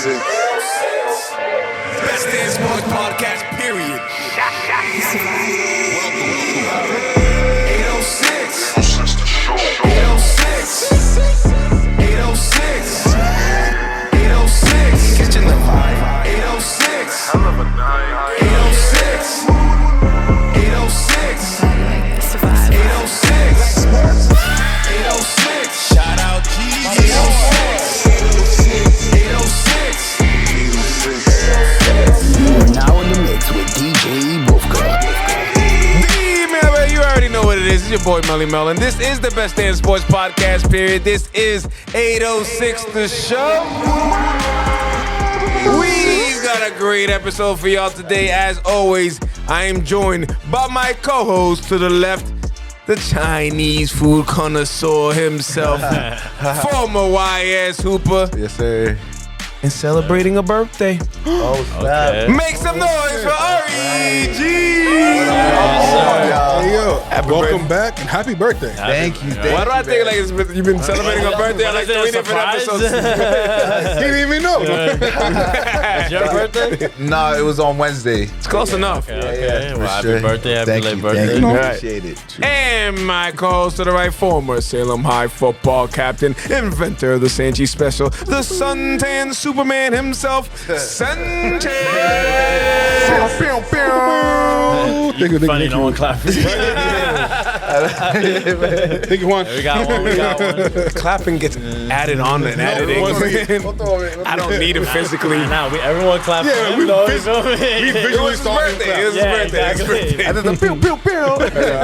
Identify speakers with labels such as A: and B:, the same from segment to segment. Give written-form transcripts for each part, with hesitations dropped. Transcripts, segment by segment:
A: Best Damn Sports Podcast, period. 806. Catching the vibe. 806. I love a 806. 806. 806. 806. Shout out G. 806. 806.
B: We're now in the mix with DJ Wolfka.
C: You already know what it is. It's your boy Melly Mel, and this is the Best Damn Sports Podcast, period. This is 806 The Show. We've got a great episode for y'all today. As always, I am joined by my co-host to the left, the Chinese food connoisseur himself, former YS Hooper.
D: Yes, sir.
C: And celebrating a birthday.
D: Oh, snap.
E: Okay.
C: Make some noise for REG.
F: Hey, yo. Welcome back and happy birthday.
D: Thank you.
C: Why do I think like you've been celebrating a birthday on like 3 different episodes?
F: He didn't even know.
E: It's your birthday?
D: No, it was on Wednesday.
C: It's close enough.
E: Okay.
D: for
E: Well, happy
D: sure.
E: birthday, happy
D: Thank
E: late
D: you,
E: birthday.
D: Thank you.
C: Right.
D: Appreciate it.
C: And my co-host to the right, former Salem High football captain, inventor of the Sanchi special, the suntan Superman himself, Sanchez.
F: Thank you,
E: Funny, no one clapped for you.
F: Thank you, Juan.
E: We got one.
C: Clapping gets added on and added in. I don't need it physically.
E: Now, everyone clapped
F: Yeah,
E: for him.
F: we
E: though,
F: vis-
E: you feel me?
F: we
C: It
F: visually
C: was his
F: saw him
C: birthday.
F: clap.
C: It was his
E: Yeah,
C: birthday. It was his
E: exactly.
C: birthday.
D: And then the pew, pew, pew.
C: I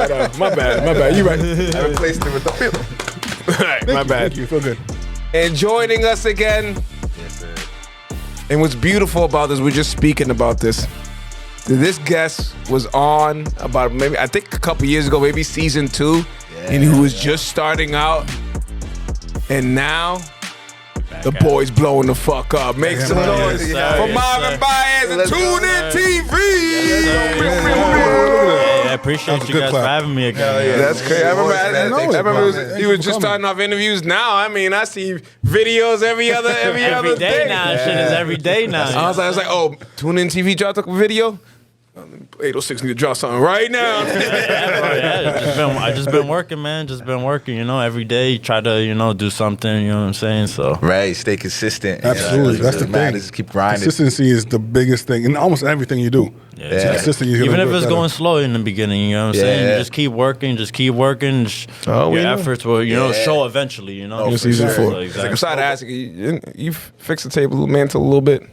C: know. My bad. You right.
D: I replaced it with the pew.
C: All right, my bad.
F: Thank you. Feel good.
C: And joining us again.
D: Yes, sir.
C: And what's beautiful about this, we're just speaking about this. This guest was on about maybe, I think a couple years ago, maybe season 2, and he was just starting out. And now, the boy's blowing the fuck up. Make some
F: man.
C: noise
E: Yes, sir.
C: for
E: Yes,
C: Marvin
E: sir.
C: Baez and
D: Let's go,
C: TuneIn TV.
E: Yeah, I appreciate
F: That was a
E: you
F: good
E: guys
F: clap.
E: for having me again.
D: yeah.
C: That's crazy. I remember,
D: Thanks
C: I
D: for
C: remember
D: coming.
C: he was just starting off interviews. Now, I mean, I see videos every other
E: Every day
C: day.
E: now. Shit is every day now.
C: I was like, oh, TuneIn TV dropped a video. 806 need to drop something right now.
E: I just been working, man. Just been working, every day. Try to, do something, you know what I'm saying? So
D: Right, stay consistent.
F: Absolutely. That's the thing.
D: Just keep grinding.
F: Consistency is the biggest thing in almost everything you do.
E: yeah.
F: Consistent, you're
E: Even
F: gonna
E: if
F: do it
E: it's
F: better.
E: going slow in the beginning, you know what I'm saying?
D: Yeah.
E: Just keep working.
C: Oh, we
E: Your
C: know.
E: efforts will, show eventually,
D: Oh, for
C: Season
D: sure.
C: 4.
E: So, exactly.
C: I'm sorry to ask you. You fix the table mantle a little bit.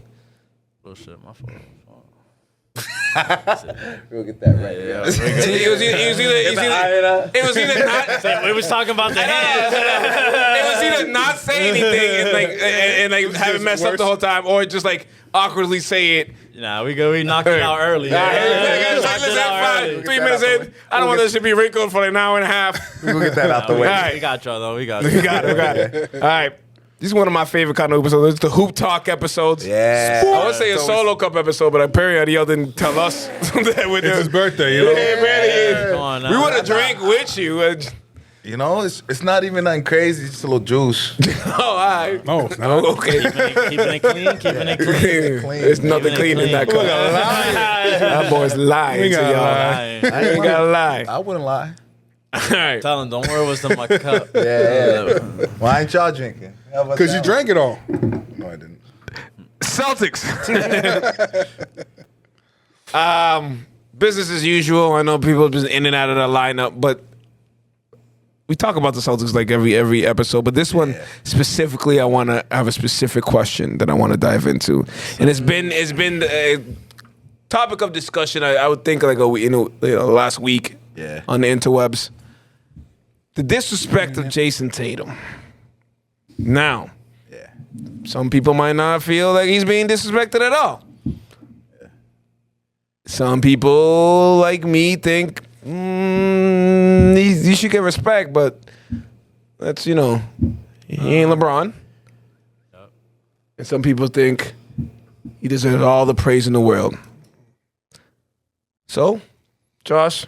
E: Oh, shit, my fault.
D: We'll get that right. Yeah.
C: It was either not.
E: We was talking about the hands.
C: It was either not say anything and have it messed up the whole time, or just like awkwardly say it.
E: Nah, we knocked it out early.
C: It's like, listen, fine, 3 minutes in. I don't want this to be wrinkled for like an hour and a half.
D: We'll get that out the
C: All
D: way.
C: right.
E: We got y'all though. We got
C: We got it. All right. This is one of my favorite kind of episodes. It's the Hoop Talk episodes.
D: Yeah.
C: I would say a solo cup episode, but apparently y'all didn't tell us that we're
F: It's his
C: doing.
F: birthday, you know?
C: Yeah, really.
E: Come on now.
C: We would have drank with you.
D: You know, it's not even nothing crazy. It's just a little juice.
C: Oh, all right.
F: No, it's not.
C: Okay.
E: Keeping it clean.
D: Clean.
C: There's nothing
E: Keeping
C: clean
E: it
C: in that
E: clean.
C: cup. That boy's lying
F: We
C: to
F: gotta
C: y'all.
F: lie.
C: I ain't gotta lie.
D: I wouldn't lie.
C: All right.
E: Tell him, don't worry what's in my cup.
D: Yeah. Why ain't y'all drinking?
F: Because you drank it all. No, I didn't.
C: Celtics. Business as usual. I know people have been in and out of the lineup, but we talk about the Celtics like every episode. But this one specifically, I want to have a specific question that I want to dive into, and it's been a topic of discussion. I would think like last week on the interwebs. The disrespect of Jason Tatum. Now, some people might not feel like he's being disrespected at all. Some people like me think you should get respect, but that's, he ain't LeBron. And some people think he deserves all the praise in the world. So, Josh,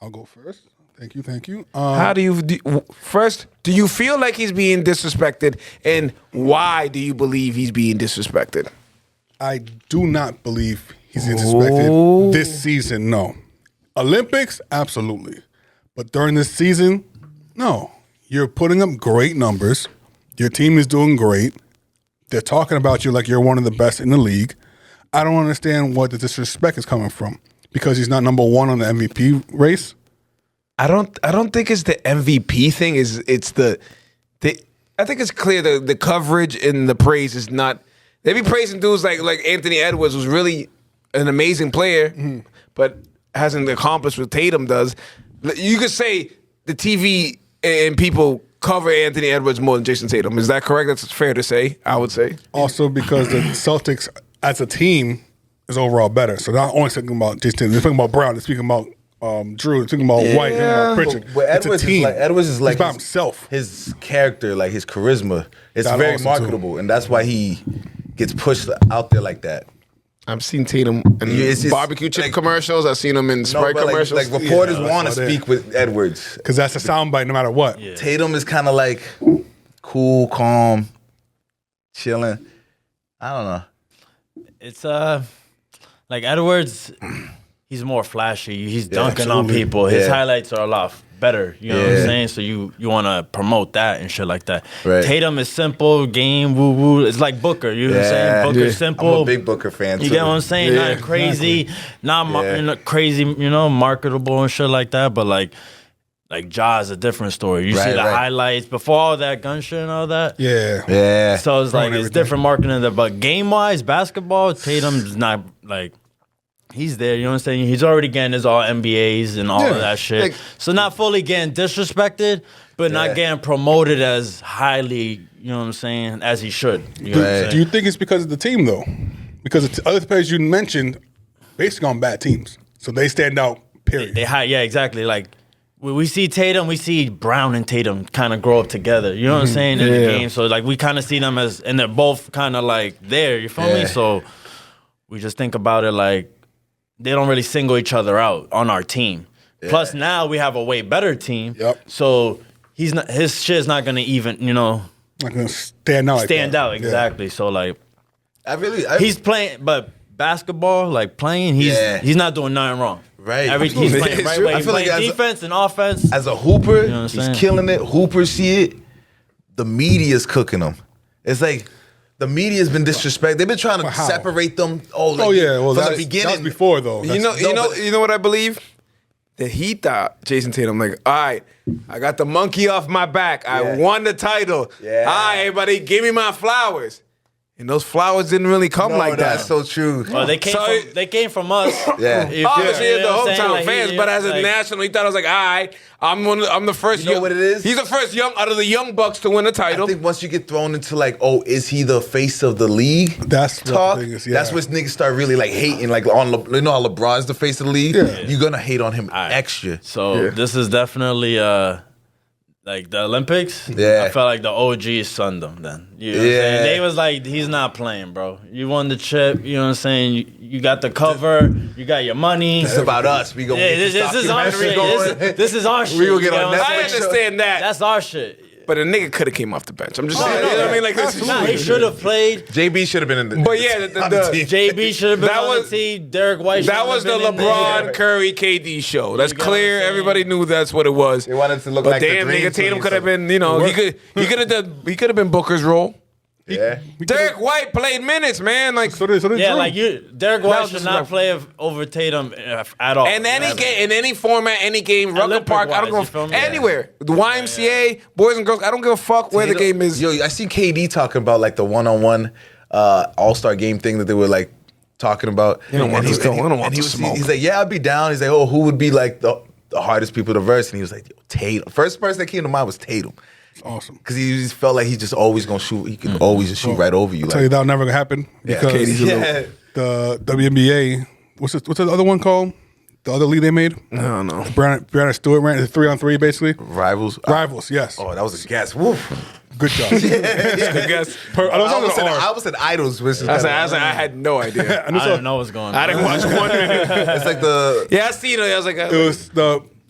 F: I'll go first. Thank you.
C: How do you first? Do you feel like he's being disrespected, and why do you believe he's being disrespected?
F: I do not believe he's disrespected this season. No, Olympics, absolutely, but during this season, no. You're putting up great numbers. Your team is doing great. They're talking about you like you're one of the best in the league. I don't understand what the disrespect is coming from because he's not number one on the MVP race.
C: I don't think it's the MVP thing. It's the I think it's clear the coverage and the praise is not. They be praising dudes like Anthony Edwards, who's really an amazing player, but hasn't accomplished what Tatum does. You could say the TV and people cover Anthony Edwards more than Jason Tatum. Is that correct? That's fair to say, I would say.
F: Also because the Celtics as a team is overall better. So not only speaking about Jason Tatum, they're speaking about Brown, they're speaking about Drew, they're speaking about White, they're speaking about Pritchard.
D: But
F: It's a
D: Edwards
F: team.
D: Edwards is like
F: He's by himself.
D: His character, like his charisma, it's
F: That
D: very
F: also,
D: marketable, and that's why he gets pushed out there like that.
C: I've seen Tatum in
D: it's just,
C: barbecue chicken
D: like-
C: commercials. I've seen him in Sprite
D: but
C: commercials.
D: like reporters
F: Yeah,
D: want to
F: that's all
D: speak with Edwards.
F: Because that's a soundbite no matter what.
E: Yeah.
D: Tatum is kind of like cool, calm, chilling. I don't know.
E: It's like Edwards, he's more flashy. He's dunking on
F: absolutely.
E: people. His
D: Yeah.
E: highlights are a lot better. You know what I'm
D: Yeah.
E: saying? So you want to promote that and shit like that.
D: Right.
E: Tatum is simple, game, woo woo. It's like Booker. You know what I'm saying?
D: Yeah.
E: Booker's
C: Yeah.
E: simple.
D: I'm a big Booker fan.
E: You
D: too.
E: get what I'm saying?
C: Yeah,
E: Not crazy, not
D: Yeah.
E: you know, crazy, marketable and shit like that. But like Ja is a different story. You see
D: Right,
E: the
D: right.
E: highlights before all that gun shit and all that.
F: Yeah.
D: Yeah.
E: So it's like it's
F: everything.
E: different marketing there. But game wise, basketball, Tatum's not like he's there. You know what I'm saying? He's already getting his all NBAs and all of that shit.
C: Like-
E: so not fully getting disrespected, but
D: Yeah.
E: not getting promoted as highly. You know what I'm saying? As he should. You know what I'm
D: Right.
E: saying?
F: Do you think it's because of the team though? Because the other players you mentioned basically on bad teams, so they stand out. Period.
E: Yeah, exactly. Like we see Tatum, we see Brown and Tatum kind of grow up together. You know what I'm saying in the
C: Yeah.
E: game. So like we kind of see them as, and they're both kind of like there. You feel me?
D: Yeah.
E: So we just think about it like they don't really single each other out on our team. Plus now we have a way better team.
F: Yep.
E: So his shit's not gonna even
F: Not gonna stand out. like
E: stand
F: that.
E: out
F: Yeah.
E: exactly. So like
D: I
E: he's playing, but basketball like playing, he's not doing nothing wrong.
D: Right.
E: Everything he's
D: Absolutely.
E: playing right
C: It's
E: way.
D: I
E: He's
D: feel like
E: playing
D: as a-
E: defense and offense.
D: as a hooper,
E: know what I'm
D: he's
E: saying?
D: killing it. Hoopers see it. The media's cooking him. It's like the media's been disrespected. They've been trying to
F: But how?
D: separate them. Oh
F: yeah. Well,
D: from
F: that
D: the beginning.
F: was before though.
C: You know, you know what I believe? That he thought Jason Tatum like, all right, I got the monkey off my back. I
D: Yeah.
C: won the title.
D: Yeah.
C: All right, everybody, give me my flowers. And those flowers didn't really come
D: No,
C: like
D: that's
C: that.
D: so true.
E: Oh, they came from us.
D: Yeah.
E: If you-
C: Obviously,
E: you
C: the
E: know what I'm saying?
C: hometown
E: Like,
C: fans,
E: he-
C: but as a
E: like,
C: national, he thought I was like, all right, I'm the first.
D: You know what it is?
C: He's the first young out of the young bucks to win a
D: I
C: title.
D: think once you get thrown into like, oh, is he the face of the league?
F: That's what the
D: talk.
F: thing is, yeah.
D: That's when niggas start really like hating. Like on, you know how LeBron's the face of the league.
F: Yeah.
D: You're gonna hate on him
E: right.
D: extra.
E: So this is definitely like the Olympics.
D: Yeah.
E: I felt like the OGs sunned them then. You know what I'm
D: Yeah.
E: saying? They was like, he's not playing, bro. You won the chip. You know what I'm saying? You got the cover. You got your money.
D: It's about us. We gonna
E: Yeah,
D: get
E: this is our
D: documentary
E: shit.
D: going.
E: This is our shit.
D: We gonna
E: you
D: get on
E: what I'm
D: Netflix.
C: I
E: saying?
C: understand that,
E: That's our shit.
C: but a nigga could have came off the bench. I'm just saying.
E: no,
C: You know what I mean? Like this.
E: Nah, he should have played.
D: JB should have been in the.
C: But yeah,
D: on the team.
E: JB should have been
C: That
E: on
C: was-
E: the team. Derek White.
C: That
E: should've
C: was the
E: been in
C: LeBron,
E: there.
C: Curry, KD show. That's
E: You get what I'm
C: clear.
E: saying?
C: Everybody knew that's what it was.
D: They wanted to look
C: But
D: like the
C: damn,
D: Dream
C: nigga, Tatum
D: Team,
C: could have
D: so-
C: been. You know, he could have been Booker's role.
D: Yeah.
C: Derek White played minutes, man. Like
F: So did
E: Yeah,
F: Drew.
E: like Derek
C: That
E: White
C: was
E: should
C: just
E: not
C: like-
E: play over Tatum at all.
C: in any
E: Ever.
C: game, in any format, any game, Rucker
E: Olympic
C: Park. I don't
E: wise,
C: go
E: you feel me?
C: anywhere. The YMCA, boys and girls. I don't give a fuck where the game is.
D: Yo, I seen KD talking about like the one-on-one All-Star game thing that they were like talking about.
C: You don't want
D: And
C: this going. I don't want
D: and he
C: the
D: was,
C: smoke.
D: he's like, yeah, I'd be down. He's like, oh, who would be like the hardest people to verse? And he was like, yo, Tatum. First person that came to mind was Tatum.
F: awesome.
D: Because he just felt like he just always gonna shoot. He could always just shoot right over you.
F: I'll tell you
D: Like,
F: that'll never gonna happen because
C: KD's a
D: little-
F: the WNBA. What's the other one called? The other league they made?
C: I don't know.
F: Brianna Stewart ran it 3-on-3 basically.
D: rivals.
F: Rivals, yes.
D: Oh, that was a guess. Woof.
F: Good job.
C: Good guess.
F: I
D: I
F: was
D: almost
F: on the R.
D: I almost said idols. Which is
C: I had no idea.
F: And
E: I don't know what's going on.
C: I didn't watch 1 minute.
D: it's like the
C: Yeah, I seen it. I was like,
F: it was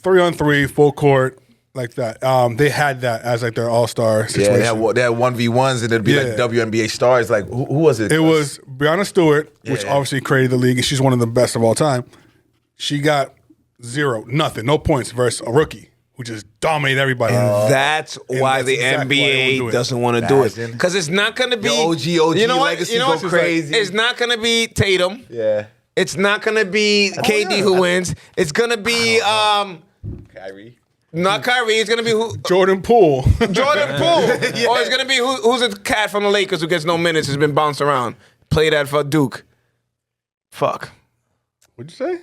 F: 3-on-3, full court, like that. They had that as like their all-star situation.
D: Yeah, they had 1v1s, and it'd be like WNBA stars. Like, who was it?
F: It was Breonna Stewart, which
D: Yeah.
F: obviously created the league, and she's one of the best of all time. She got nothing, no points versus a rookie who just dominated everybody.
C: That's why
F: that's
C: the
F: exactly why they
C: NBA
F: won't do it.
C: doesn't want to do it
D: Imagine.
C: because it's not going to be
D: The OG
C: You know what?
D: legacy
C: You know
D: go
C: what?
D: crazy.
C: It's not going to be Tatum.
D: Yeah.
C: It's not going to be KD
D: yeah.
C: who wins. It's going to be
D: Kyrie.
C: not Kyrie. It's going to be who.
F: Jordan Poole.
C: Jordan Poole. Or it's going to be who's a cat from the Lakers who gets no minutes, has been bounced around. Play that for Duke. Fuck.
F: What'd you say?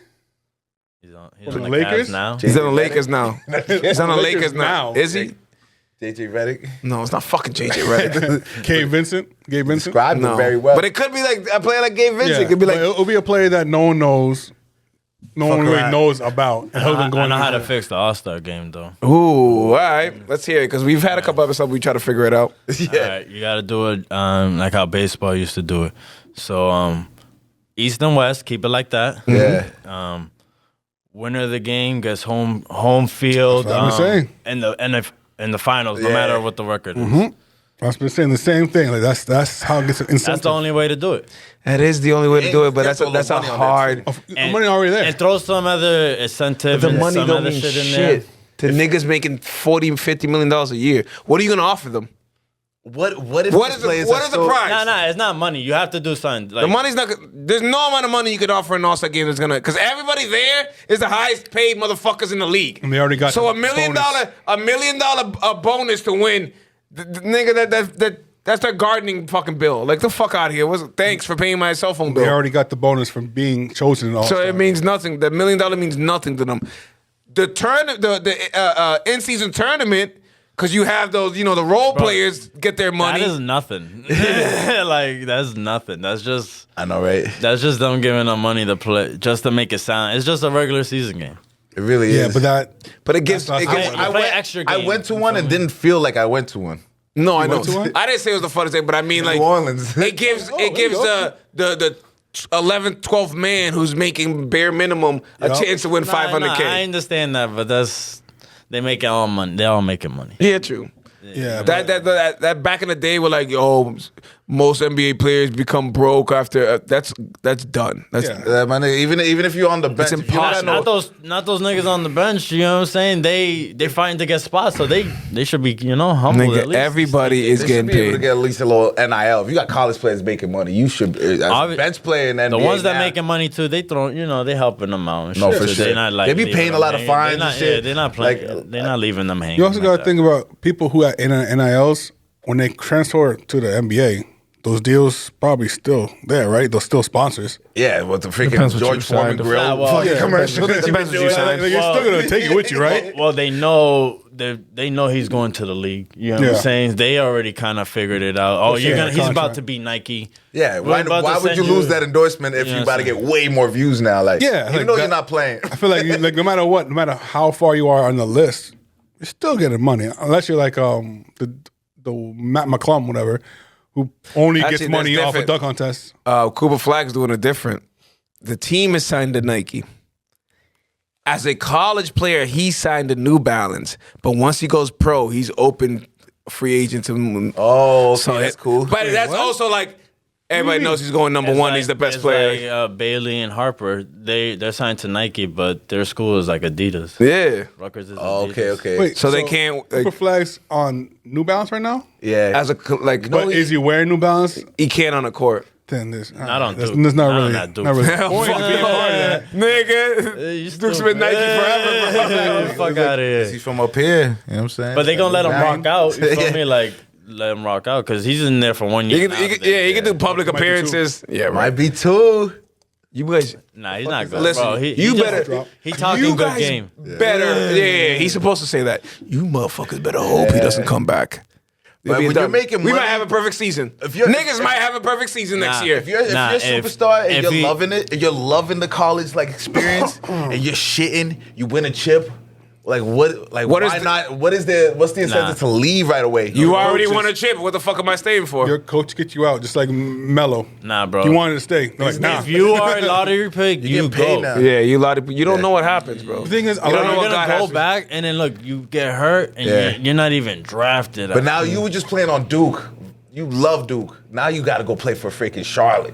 E: He's on
F: the
E: the
F: Lakers?
E: Cavs now.
C: He's on the Lakers now. He's on the Lakers now. Is he?
D: JJ Redick.
C: No, it's not fucking JJ Redick.
F: Gabe Vincent.
D: Described
C: No.
D: him very well.
C: But it could be like a player like Gabe Vincent.
F: Yeah,
C: It could be
F: but
C: like
F: it'll be a player that no one knows. No one really
D: around.
F: knows about. And he'll
E: I
F: go
E: know how to
F: in-
E: fix the All-Star game, though.
C: Ooh, all right. Let's hear it because we've had a couple episodes. We try to figure it out.
D: yeah.
E: All right, you got to do it like how baseball used to do it. So, East and West, keep it like that.
D: Yeah.
E: Winner of the game gets home field.
F: That's what I'm saying.
E: In the finals, no
D: Yeah.
E: matter what the record is.
F: I've been saying the same thing. Like that's how it gets an incentive.
E: That's the only way to do it.
C: That is the only way to do it, but
D: Get
C: that's
D: all
C: a
D: the money on that
C: hard.
F: The money already there.
E: And throw some other incentive
C: The
E: and
C: money
E: some
C: don't
E: other
C: mean
E: shit in
C: shit
E: there.
C: to niggas making $40-50 million a year. What are you gonna offer them?
D: What if
C: What
D: these
C: is the
D: players
C: what
D: are
C: is the
D: so-
C: price?
E: Nah, it's not money. You have to do something. Like,
C: The money's not. There's no amount of money you could offer an All-Star game that's gonna. Because everybody there is the highest paid motherfuckers in the league.
F: And they already got
C: So
F: the
C: $1 million,
F: bonus.
C: $1 million bonus to win. The nigga that's their gardening fucking bill. Like the fuck out of here. Thanks for paying my cell phone
F: They
C: bill.
F: already got the bonus from being chosen in all.
C: So it means nothing. The $1 million means nothing to them. The in-season tournament, because you have those, the role players get their money.
E: that is nothing. Like, that's nothing. That's just
D: I know, right?
E: them giving them money to play, just to make it sound. It's just a regular season game.
D: It really is.
F: yeah, but
C: But it gives.
F: That's
C: It
F: not-
C: gives
E: You play extra
D: I
E: games,
D: went to
E: you
D: one
E: feel
D: and
E: me?
D: didn't feel like I went to one.
C: no, I know.
F: went to one?
C: I didn't say it was the funnest thing, but I mean, like,
D: New Orleans.
C: it gives
F: there you go.
C: the 11th, 12th man who's making bare minimum a
F: Yup.
C: chance to win
E: Nah,
C: $500K.
E: I understand that, but they make all money. They all making money.
C: Yeah, true.
F: yeah, but
C: That back in the day, were like, most NBA players become broke after. That's done. That's
F: Yeah.
D: My nigga, even if you're on the bench, if you
C: impossible.
D: got no-
E: Not those niggas on the bench. You know what I'm saying? They fighting to get spots, so they should be humble at
C: nigga.
E: least.
C: Everybody is
D: They should
C: getting
D: be able to
C: paid.
D: get at least a little NIL. If you got college players making money, you should. As a
E: Obvi-
D: bench player in the
E: The
D: NBA
E: ones that
D: now-
E: making money too, they helping them out. And
D: No,
E: shit.
D: for
E: So
D: sure.
E: They not like
D: They be
E: leaving
D: paying a
E: them
D: lot of
E: hanging.
D: fines
E: They're not,
D: and shit.
E: Yeah, they're not playing.
D: Like,
E: they're not leaving them hanging.
F: you also
E: like
F: got to
E: that.
F: think about people who are in NILs when they transfer to the NBA. Those deals probably still there, right? Those still sponsors.
D: Yeah, with the freaking
C: Depends what you
D: George Foreman
C: signed.
D: grill
E: Yeah, well,
D: fucking
E: yeah,
D: commercial.
C: depends what you signed.
F: Like, you're still gonna take it with you, right?
E: Well, they know he's going to the league. You know what
F: Yeah.
E: I'm saying? They already kind of figured it out. Oh,
F: Yeah,
E: he's about
F: contract.
E: to be Nike.
D: Yeah,
E: We're
D: why
E: about to
D: would you
E: send
D: lose that endorsement if
E: Yeah,
D: you about to
E: so-
D: get way more views now? Like,
F: Yeah,
D: even
F: like
D: though
F: that-
D: you're not playing.
F: I feel like no matter what, no matter how far you are on the list, you're still getting money unless you're like the Matt McClung, whatever, who only
C: Actually,
F: gets money
C: that's
F: off of
C: different.
F: dunk contests.
C: Cooper Flag's doing it different. The team is signed to Nike. As a college player, he signed to New Balance, but once he goes pro, he's open free agent to.
D: Oh, okay, that's cool.
C: But that's also like everybody knows he's going number
E: It's
C: one.
E: like-
C: He's the best
E: it's
C: player.
E: Like, Bailey and Harper, they're signed to Nike, but their school is like Adidas.
C: Yeah.
E: Rutgers is
D: Oh,
E: Adidas.
D: okay, okay.
F: Wait,
C: So they can't, like-
F: Cooper Flag's on New Balance right now,
D: Yeah.
C: As a like,
F: but is he wearing New Balance?
C: he can't on the court.
F: Then this
E: Not on
F: that's,
E: Duke.
F: that's not
E: Not on
F: really
E: that Duke.
F: not really.
C: Hell,
F: Point
C: fuck
F: being part of that.
C: Nigga,
E: You
C: Duke's been Nike forever, bro.
E: Fuck out of here.
D: He's from up here. You know what I'm saying?
E: But they gonna let him rock out. You feel
D: Yeah.
E: me? Like let him rock out because he's in there for 1 year.
C: He can do public
F: Might be two.
C: appearances. Yeah,
D: Might
C: right.
D: be two.
C: You guys,
E: Nah, he's not good.
C: listen.
E: Bro.
C: You better.
E: He talking
C: you
E: good
C: guys
E: game.
C: Better. Yeah, he's supposed to say that. You motherfuckers better hope he doesn't come back.
D: But
C: Be
D: when
C: done.
D: you're making
C: we
D: money-
C: might have a perfect season.
D: If you're-
C: Niggas might have a perfect season next
E: Nah.
C: year.
D: If you're a superstar and
E: if
D: you're
E: he-
D: loving it, and you're loving the college like experience, and you're shitting, you win a chip. Like what? Like
C: What is
D: why
C: the-
D: not? What's the incentive to leave right away?
C: You already
F: coaches-
C: won a chip. What the fuck am I staying for?
F: Your coach gets you out, just like Melo.
E: Nah, bro.
F: He wanted to stay. They're like, nah.
E: If you are a lottery pick, you
D: getting paid
E: go.
D: now.
C: Yeah, you don't know what happens, bro.
F: The thing is,
C: You don't know
E: You're
C: what God
E: gonna
C: has
E: go back, and then look, you get hurt, and
D: Yeah.
E: you're not even drafted.
D: But now you were just playing on Duke. You love Duke. Now you got to go play for freaking Charlotte.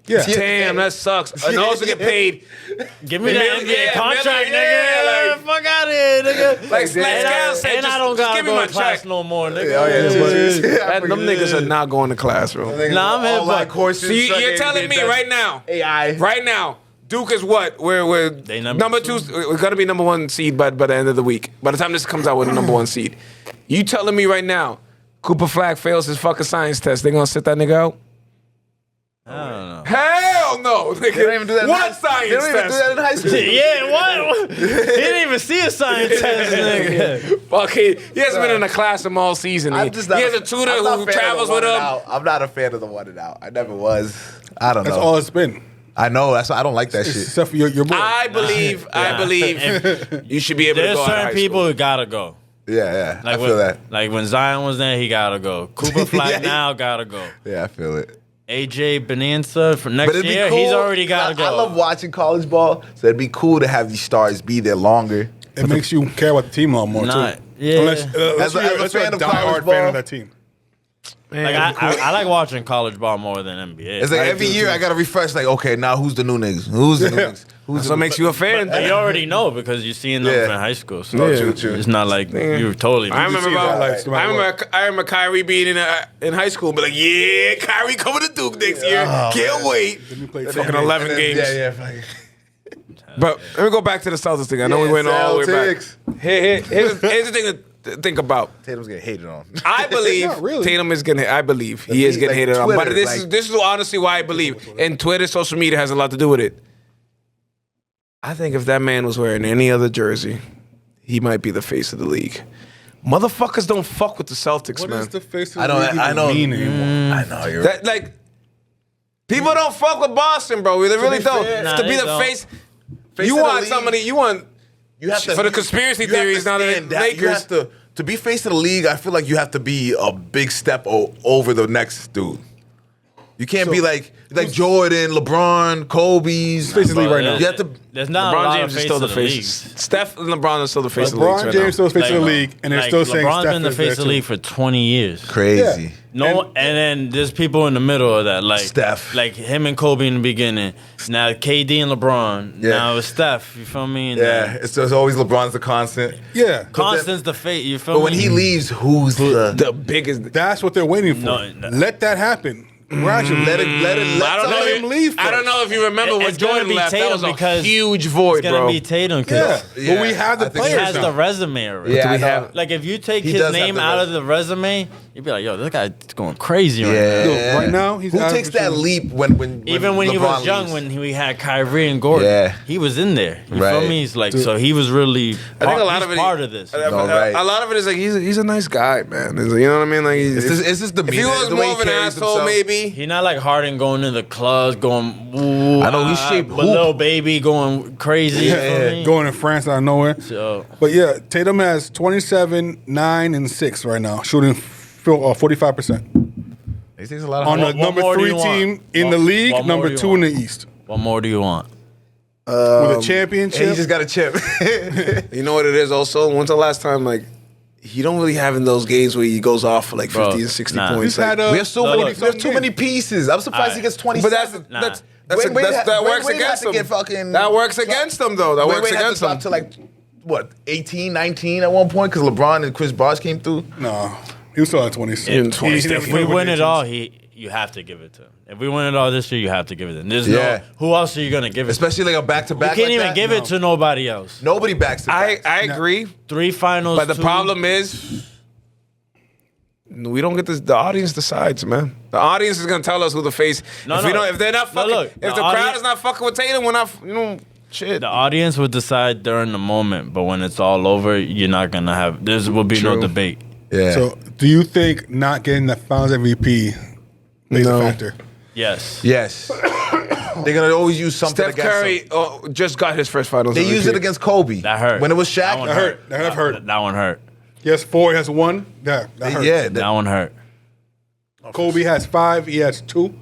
F: yeah.
C: Damn, that sucks. And also get paid.
E: give me that
C: million-
E: NBA
C: yeah,
E: contract,
C: million-
E: nigga.
C: yeah,
E: Like, fuck out of here, nigga.
C: Like
E: and
C: Scal said,
E: and I don't gotta
C: give me
E: go
C: my
E: to class
C: check.
E: no more, nigga.
C: Them niggas are not going to class, bro.
E: Nah, I'm here,
D: Online
E: but-
D: courses.
C: So you're
D: fucking
C: telling me
D: done
C: right now,
D: AI.
C: right now, Duke is what? We're
E: They
C: number
E: number
C: two.
E: two.
C: We're gonna be number one seed by the end of the week. By the time this comes out, we're the number one seed. You telling me right now, Cooper Flag fails his fucking science test? They gonna sit that nigga out?
E: I don't know.
C: Hell no, nigga.
D: They don't even do that.
C: What science
D: They don't even do
C: test?
D: that in high school.
E: Yeah, what? He didn't even see a science test, nigga.
C: Fuck, he hasn't been in a class him all season. He has a tutor
D: I'm not
C: who
D: a fan of the
C: travels with
D: one and
C: him.
D: out. I'm not a fan of the one and out. I never was. I don't
F: That's
D: know.
F: all it's been.
D: I know. That's why I don't like that shit.
F: Except for your boy.
C: I believe you should be able to
E: There's
C: go out of
E: certain
C: high
E: people
C: school.
E: who gotta go.
D: Yeah, I
E: Like
D: feel that.
E: Like when Zion was there, he gotta go. Cooper Flag
D: Yeah.
E: now gotta go.
D: Yeah, I feel it.
E: AJ Bonanza for next
D: But it'd be
E: year,
D: cool.
E: he's already gotta go.
D: I love watching college ball, so it'd be cool to have these stars be there longer.
F: It makes you care about the team a lot more,
E: Nah,
F: too.
E: yeah.
F: Unless
D: As a
F: unless you're
D: fan
F: a
D: of college
F: diehard fan
D: ball-
F: of that team.
E: Like I like watching college ball more than NBA.
D: It's like every year I gotta refresh. Like, okay, now who's the new niggas? Who's the new niggas? Who's
C: That's
D: the
C: what makes you a fan.
E: But you already know because you're seeing them
D: Yeah.
E: from high school. So
D: Oh, true.
E: it's not like you're totally.
C: I remember
F: see the
C: about,
F: highlights no matter
C: I remember Kyrie being in high school, but like, yeah, Kyrie coming to Duke next year. Can't wait.
F: You played
C: Fucking 11
D: And then-
C: games.
D: Yeah.
C: But let me go back to the Celtics thing. I know we went all the way back. Here's the thing to think about.
D: Tatum's getting hated on.
C: I believe
F: Not really.
C: Tatum is getting. I believe he is
D: He's
C: getting
D: like
C: hated on. But
D: Twitter,
C: this is honestly why I believe. And Twitter, social media has a lot to do with it. I think if that man was wearing any other jersey, he might be the face of the league. Motherfuckers don't fuck with the Celtics,
F: What
C: man.
F: does the face of
D: I
F: the
D: don't.
F: league
D: I know.
F: mean anymore?
D: I know. You're
C: That like people don't fuck with Boston, bro. They really
D: be
C: don't.
D: fair-
E: Nah,
C: To be
E: they
C: the
E: don't.
C: face,
D: Face
C: you
D: of the
C: want
D: league.
C: somebody. You want
D: You have to
C: for the conspiracy
D: you have to
C: theories now that
D: stand
C: the
D: that- You
C: Lakers.
D: have to be face of the league. I feel like you have to be a big step over the next dude. You can't be like Jordan, LeBron, Kobe's
F: Face of the league right now.
D: You have to.
E: There's not a
C: LeBron
E: lot
C: James
E: of
C: is
E: face
C: still the
E: of the
C: face.
E: league.
C: Steph and LeBron are still the face of the league.
F: LeBron James still face of the
E: Like,
F: league, and they're still saying
E: LeBron's
F: Steph
E: been the
F: is
E: face
F: there
E: of the
F: too.
E: league for 20 years.
D: Crazy.
E: No, and then there's people in the middle of that, like
D: Steph.
E: like him and Kobe in the beginning. Now KD and LeBron.
D: Yeah.
E: Now it's Steph. You feel me? And
D: Yeah,
E: then
D: it's always LeBron's the constant.
F: Yeah,
E: Constant's the face. You feel
D: But
E: me?
D: when he leaves, who's the
C: biggest.
F: that's what they're waiting for.
E: No.
F: Let that happen. Gradually.
D: let
C: I don't know.
F: let him leave
C: I don't
F: first.
C: know if you remember when
E: It's gonna
C: Jordan
E: be
C: left. That
E: Tatum
C: was a
E: because
C: huge
E: it's
C: void,
E: gonna
C: bro.
E: be Tatum
F: Yeah.
E: because
F: But we have the
D: I think
E: he
F: players
E: has
F: now.
E: the resume already.
D: Yeah,
C: we
D: I know.
C: have-
E: Like if you take
D: He
E: his
D: does have
E: name
D: the
E: out
D: res-
E: of the resume, you'd be like, "Yo, this guy's going crazy right now."
D: Yeah.
F: Right now, he's
D: who takes that
F: averaging-
D: leap when
E: Even when he
D: LeBron
E: was young,
D: leaves?
E: when we had Kyrie and Gordon,
D: Yeah.
E: he was in there. You
D: Right.
E: feel me? He's like, so he was really.
C: I think a lot
E: he's
C: of it.
E: part of this.
C: A
D: right.
C: lot of it is like he's a nice guy, man. You know what I mean? Like
D: It's just the
C: if he was more of an asshole, maybe.
E: He not like Harden going to the clubs, going. Ooh,
D: I know, he's shaped
E: but
D: hoop.
E: little baby going crazy. you feel me?
F: Going in France out of nowhere.
E: So
F: But yeah, Tatum has 27, 9, and 6 right now, shooting 45%.
D: He takes a lot of
F: On the
E: What
F: number
E: more do
F: 3
E: you want?
F: team in
E: What-
F: the league,
E: what more
F: number
E: do you
F: 2 in the
E: want?
F: East.
E: what more do you want?
F: With a
D: And
F: championship.
D: he just got a chip.
C: You know what it is also? When's the last time, like, he don't really have in those games where he goes off for like 50
E: Bro,
C: and 60
E: nah.
C: points.
F: He's had
C: Like,
F: a-
D: we have so
E: No,
D: many.
E: look.
D: We have too many pieces. I'm surprised he
E: Alright.
D: gets 27.
C: but that
D: Wade
C: works
D: had
C: against
D: to
C: him.
D: get fucking-
C: That works against him, though. That
D: Wade
C: works
D: had to
C: against
D: drop
C: him.
D: to like what 18, 19 at one point because LeBron and Chris Bosh came through.
F: No, he was still at 26.
C: In 20.
E: If we win it all, you have to give it to him. If we win it all this year, you have to give it to him. There's
D: Yeah.
E: no who else are you gonna give it to?
D: Especially like a back to
E: You
D: back.
E: can't even give it to nobody else.
D: Nobody backs to
C: I
D: back.
C: agree,
E: 3 finals.
C: but the
E: 2
C: problem is we don't get this. The audience decides, man. The audience is gonna tell us who the face.
E: No,
C: if we
E: no.
C: don't, if they're not
E: No,
C: fucking,
E: look,
C: if
E: the
C: the crowd
E: audience-
C: is not fucking with Tatum, we're not. Shit.
E: The audience would decide during the moment, but when it's all over, you're not gonna have. There will be no
C: True.
E: debate.
D: Yeah.
F: So, do you think not getting the Finals MVP plays
C: No.
F: a factor?
E: Yes.
D: yes. They're gonna always use something
C: Steph
D: against
C: Curry
D: him.
C: just got his first finals.
D: They used it against Kobe.
E: That hurt.
D: When it was Shaq.
E: one
F: That hurt. That hurt.
E: That one hurt.
F: He has 4. He has 1. Yeah, that hurt.
D: Yeah,
E: That one hurt.
F: Kobe has 5. He has 2.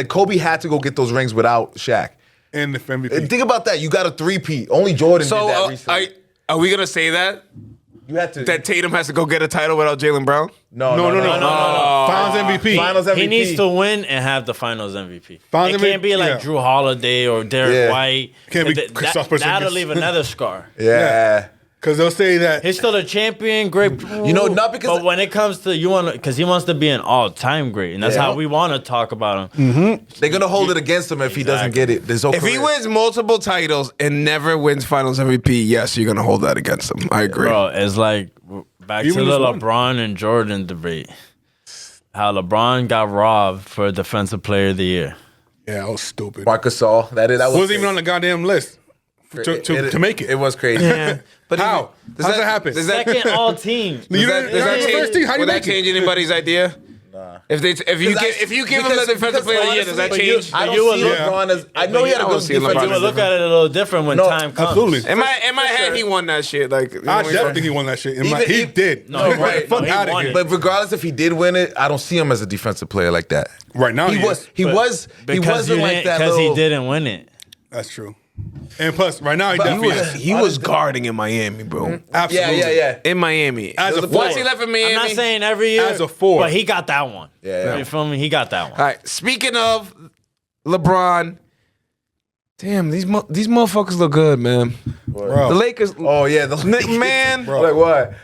D: Kobe had to go get those rings without Shaq.
F: And the MVP.
D: And think about that. You got a 3-peat. Only Jordan
C: So
D: did that recently.
C: are we gonna say that
D: You had to.
C: Tatum has to go get a title without Jaylen Brown?
D: No.
F: Finals MVP.
D: Finals MVP.
E: He needs to win and have the Finals MVP.
F: Finals
E: it can't be
F: MVP,
E: like
F: yeah.
E: Drew Holiday or Derek
D: Yeah.
E: White.
F: Can't be
E: Th-
F: Kristaps
E: that, that'll
F: Porzingis.
E: leave another scar.
D: Yeah.
F: Because they'll say that.
E: He's still a champion, great.
D: not because-
E: But when it comes to because he wants to be an all-time great, and that's
D: Yeah.
E: how we want to talk about him.
D: They're gonna hold it against him if he doesn't get it. There's no
C: If he
D: career.
C: wins multiple titles and never wins Finals MVP, yes, you're gonna hold that against him. I agree.
E: Bro, it's like back
F: Even
E: to the
F: this one.
E: LeBron and Jordan debate. How LeBron got robbed for Defensive Player of the Year.
F: Yeah, that was stupid.
D: Marcus Gasol, that
F: Wasn't even on the goddamn list to make it.
D: It was crazy.
C: But
F: How?
C: does
F: How's that happen?
C: Does that,
E: Second all-team.
F: You
C: does
F: didn't-
C: that, does that
F: you're the first team. How do you
C: will that
F: make it?
C: change anybody's idea? If you give him the defensive player of the year, does that change?
D: I don't
E: You would
D: see
E: look-
D: LeBron as. I know he had a
C: I
D: good
C: don't see
D: defensive.
C: LeBron
E: You would look at it a little different when
D: No,
E: time comes.
F: Absolutely.
C: In my head, he won that shit. Like
F: I definitely think he won that shit.
D: Even
F: He
D: if-
F: did.
E: No, he
D: right.
E: won.
F: Fuck
E: No, he
F: out of
E: won
F: here.
E: it.
D: But regardless if he did win it, I don't see him as a defensive player like that.
F: Right now,
D: He was. He
E: Because
D: wasn't like that.
E: Because
D: little,
E: he didn't win it.
F: That's true. And plus, right now, he
D: But
F: definitely
C: he was guarding in Miami, bro.
F: Absolutely.
D: Yeah.
C: In Miami.
F: As a
C: Once
F: forward.
C: he left in Miami.
E: I'm not saying every year.
F: As a forward.
E: But he got that one.
D: Yeah.
E: You feel me? He got that one.
C: All right. Speaking of LeBron, damn, these motherfuckers look good, man.
F: Bro.
C: The Lakers.
D: Oh yeah,
C: Man.
D: Like what?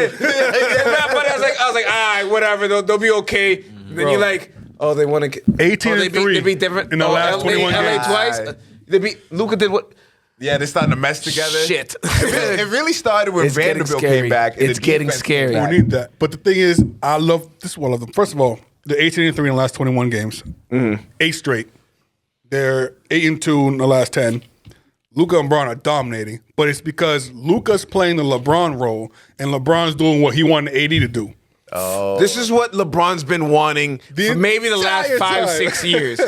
C: I was like, all right, whatever. They'll be okay. Then you're like, oh, they want to get
F: 18
C: they
F: and 3
C: beat different
F: in the last
C: LA,
F: 21
C: LA
F: games.
C: twice. They beat Luka did what?
D: Yeah, they're starting to mess together.
C: Shit.
D: It really started when
C: It's getting
D: Vanderbilt
C: scary.
D: came back. and
C: It's
D: the
C: getting
D: defense
C: scary.
D: came
F: We
D: back.
F: need that. But the thing is, I love this is one of them. First of all, they're 18 and 3 in the last 21 games. 8 straight. They're 8 and 2 in the last 10. Luka and LeBron are dominating, but it's because Luka's playing the LeBron role and LeBron's doing what he wanted AD to do.
C: This is what LeBron's been wanting for maybe the last
F: entire
C: 5-6
F: time.
C: years.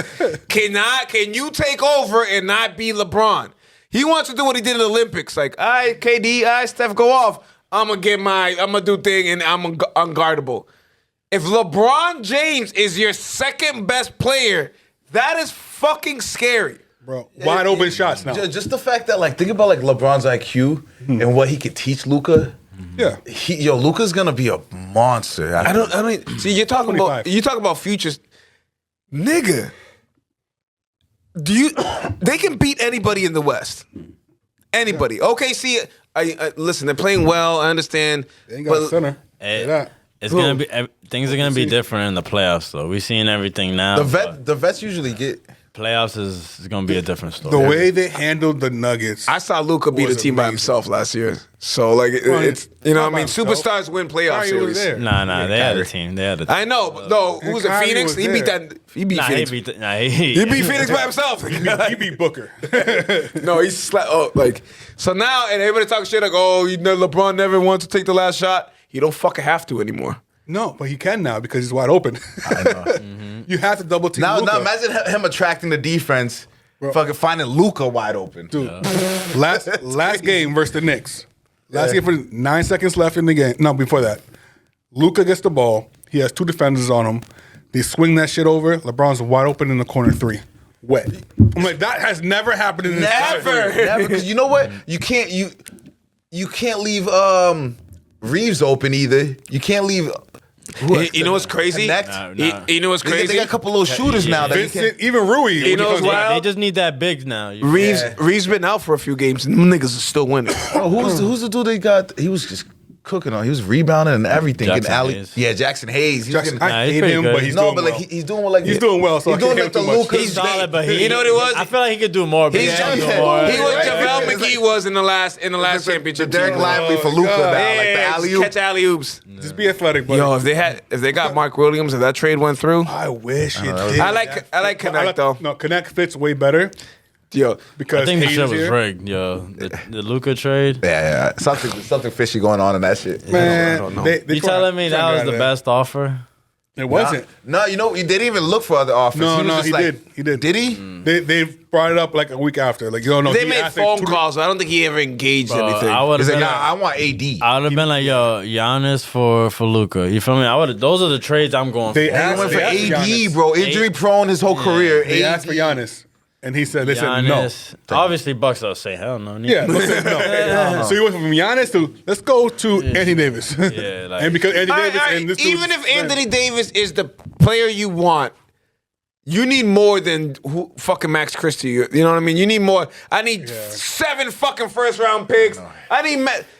C: Can you take over and not be LeBron? He wants to do what he did in the Olympics. Like, all right, KD, all right, Steph, go off. I'm gonna do thing and I'm unguardable. If LeBron James is your second best player, that is fucking scary.
F: Bro, wide open shots now.
D: Just the fact that, like, think about like LeBron's IQ and what he could teach Luka.
F: Yeah.
D: Luka's gonna be a monster.
C: I don't see you're talking
F: 25.
C: about futures. Nigga. They can beat anybody in the West. Anybody. Okay, see, I listen, they're playing well, I understand.
F: They ain't got a center.
E: Eh,
F: Say that.
E: It's gonna be things are gonna be different in the playoffs though. We're seeing everything now.
D: The vets usually get.
E: Playoffs is gonna be a different story.
F: The way they handled the Nuggets.
C: I saw Luka beat a
F: was
C: team by
F: amazing.
C: himself last year. So like it's
F: not
C: what I
F: by
C: mean,
F: himself.
C: superstars win playoff
F: Kyrie was
C: series.
F: there.
E: Nah, they had a team. They had a team.
C: I know, but no, who was it?
F: Kyrie
C: Phoenix?
F: was
C: He beat
F: there.
C: that. He beat
E: Nah,
C: Phoenix.
E: he beat.
C: He beat Phoenix by himself.
F: He beat Booker.
C: No, he slapped. Oh, like so now, and everybody talking shit like, oh, LeBron never wanted to take the last shot. He don't fucking have to anymore.
F: No, but he can now because he's wide open. I know. You have to double team
D: Now
F: Luka.
D: imagine him attracting the defense, fucking finding Luka wide open.
F: Dude, last game versus the Knicks. Last game for 9 seconds left in the game. No, before that. Luka gets the ball. He has 2 defenders on him. They swing that shit over. LeBron's wide open in the corner 3. Wet. I'm like, that has never happened in this
D: Never, because you know what? You can't leave Reeves open either. You can't leave.
C: You know what's crazy?
D: Connect.
C: You know what's
D: They
C: crazy?
D: got a couple little shooters now. That you
F: Vincent,
D: can,
F: even Rui.
C: You know what's wild?
E: They just need that bigs now.
C: Reeves been out for a few games, and them niggas are still winning.
D: oh, who's the dude they got? He was just cooking on. He was rebounding and everything.
E: Jackson
D: Getting alley.
E: Hayes.
D: Yeah, Jackson Hayes. He's
F: Jackson,
D: getting,
F: I
E: he's
F: hate
E: pretty
F: him,
E: good.
F: but he's
D: no,
F: doing
D: but
F: well.
D: like he's doing what like
F: He's doing well, so
D: he's
F: I
D: doing
F: can't
D: like
F: hate
D: the
F: him too much.
D: Lucas.
E: He's solid, but
C: You know what it was?
E: I feel like he could do more. But
C: He's
E: he can't
C: just
E: do more.
C: he was
D: Right.
C: JaVale
D: It's
C: McGee was in the last championship.
D: The Derek
C: team.
D: Lively for
F: Oh,
D: Luka
F: God.
D: now, like the
C: Yeah,
D: alley
C: just catch alley oops.
F: Just be athletic, buddy.
C: Yo, if they got Mark Williams, if that trade went through,
F: I wish it did.
C: I like Connect though.
F: No, Connect fits way better
C: Yo,
F: because
E: I think the
F: Hayes
E: shit
F: is
E: was
F: here.
E: rigged, yo. The Luka trade.
D: Yeah. Something fishy going on in that shit.
F: Man,
C: I don't know.
F: they
E: You
F: try-
E: telling me
F: try
E: that
F: to
E: was
F: get
E: the
F: out of
E: best offer?
F: It wasn't.
D: No, you know, they didn't even look for other offers.
F: No,
D: was
F: no,
D: just
F: he
D: like,
F: did. He did.
D: Did he?
F: They brought it up like a week after. Like, no,
C: They
F: he
C: made
F: asked
C: phone
F: like
C: calls. I don't think he ever engaged
E: Bro,
C: anything.
E: I would
D: He's
E: have
D: like,
E: been
D: nah, I want AD.
E: I would have been like, yo, Giannis for Luka. You feel me? I would. Those are the trades I'm going for.
F: They
D: He
F: asked,
D: went for
F: they asked
D: AD,
F: Giannis.
D: bro. Injury prone his whole career.
F: They
D: AD.
F: asked for Giannis, and he said, "They said no."
E: Giannis. Obviously, Bucks will say hell no.
F: Yeah, they said no. So he went from Giannis to let's go to Anthony Davis.
E: Yeah, like-
F: and because Anthony
C: All right,
F: Davis
C: all right.
F: and this
C: Even
F: dude's
C: if Anthony Davis is the player you want, you need more than fucking Max Christie. You know what I mean? You need more. I need 7 fucking first round picks. I need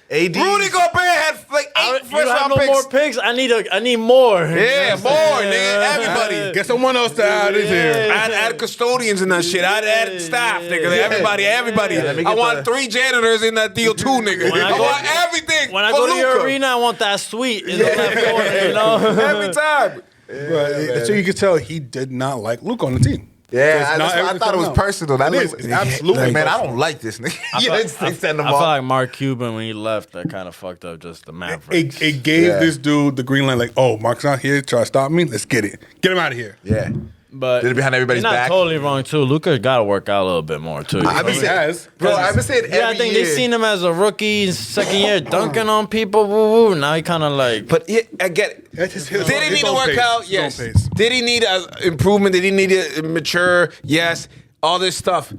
D: AD.
C: Rudy Gobert had like 8
E: You
C: first
E: have
C: round
E: no
C: picks.
E: more picks. I need more.
C: Yeah, more, nigga. Everybody.
F: get someone else to add in here.
C: I'd add custodians in that shit. I'd add staff, nigga. Like, everybody.
D: Let me
C: I
D: get
C: want
D: the-
C: 3 janitors in that deal too, nigga.
E: When I
C: I
E: go-
C: want everything.
E: When I
C: for
E: go to your
C: Luka.
E: arena, I want that suite in the left corner. You know.
C: Every time.
F: Right. So you could tell he did not like Luke on the team.
D: Yeah,
F: So it's
D: I
F: not
D: thought it was
F: everything
D: personal. That
F: It is.
D: looked-
F: It's absolutely
D: man, I
F: personal.
D: don't like this nigga.
E: I
D: You
E: feel-
D: didn't send him
E: I feel
D: off.
E: like Mark Cuban when he left, that kind of fucked up just the Mavericks.
F: It gave
D: Yeah.
F: this dude the green light, like, oh, Mark's not here, try to stop me. Let's get it. Get him out of here.
D: Yeah.
E: But
D: Did it behind everybody's
E: you're not
D: back?
E: totally wrong too. Luka got to work out a little bit more too.
D: I've been
F: He
D: saying,
F: has.
D: bro, I've been saying every
E: Yeah, I think
D: year.
E: they seen him as a rookie, second year, dunking on people. Woo woo. Now he kind of like.
C: But yeah, I get it.
F: That's his
C: Did he
F: own
C: need to work
F: pace.
C: out?
F: His
C: Yes.
F: own pace.
C: Did he need improvement? Did he need to mature? Yes. All this stuff.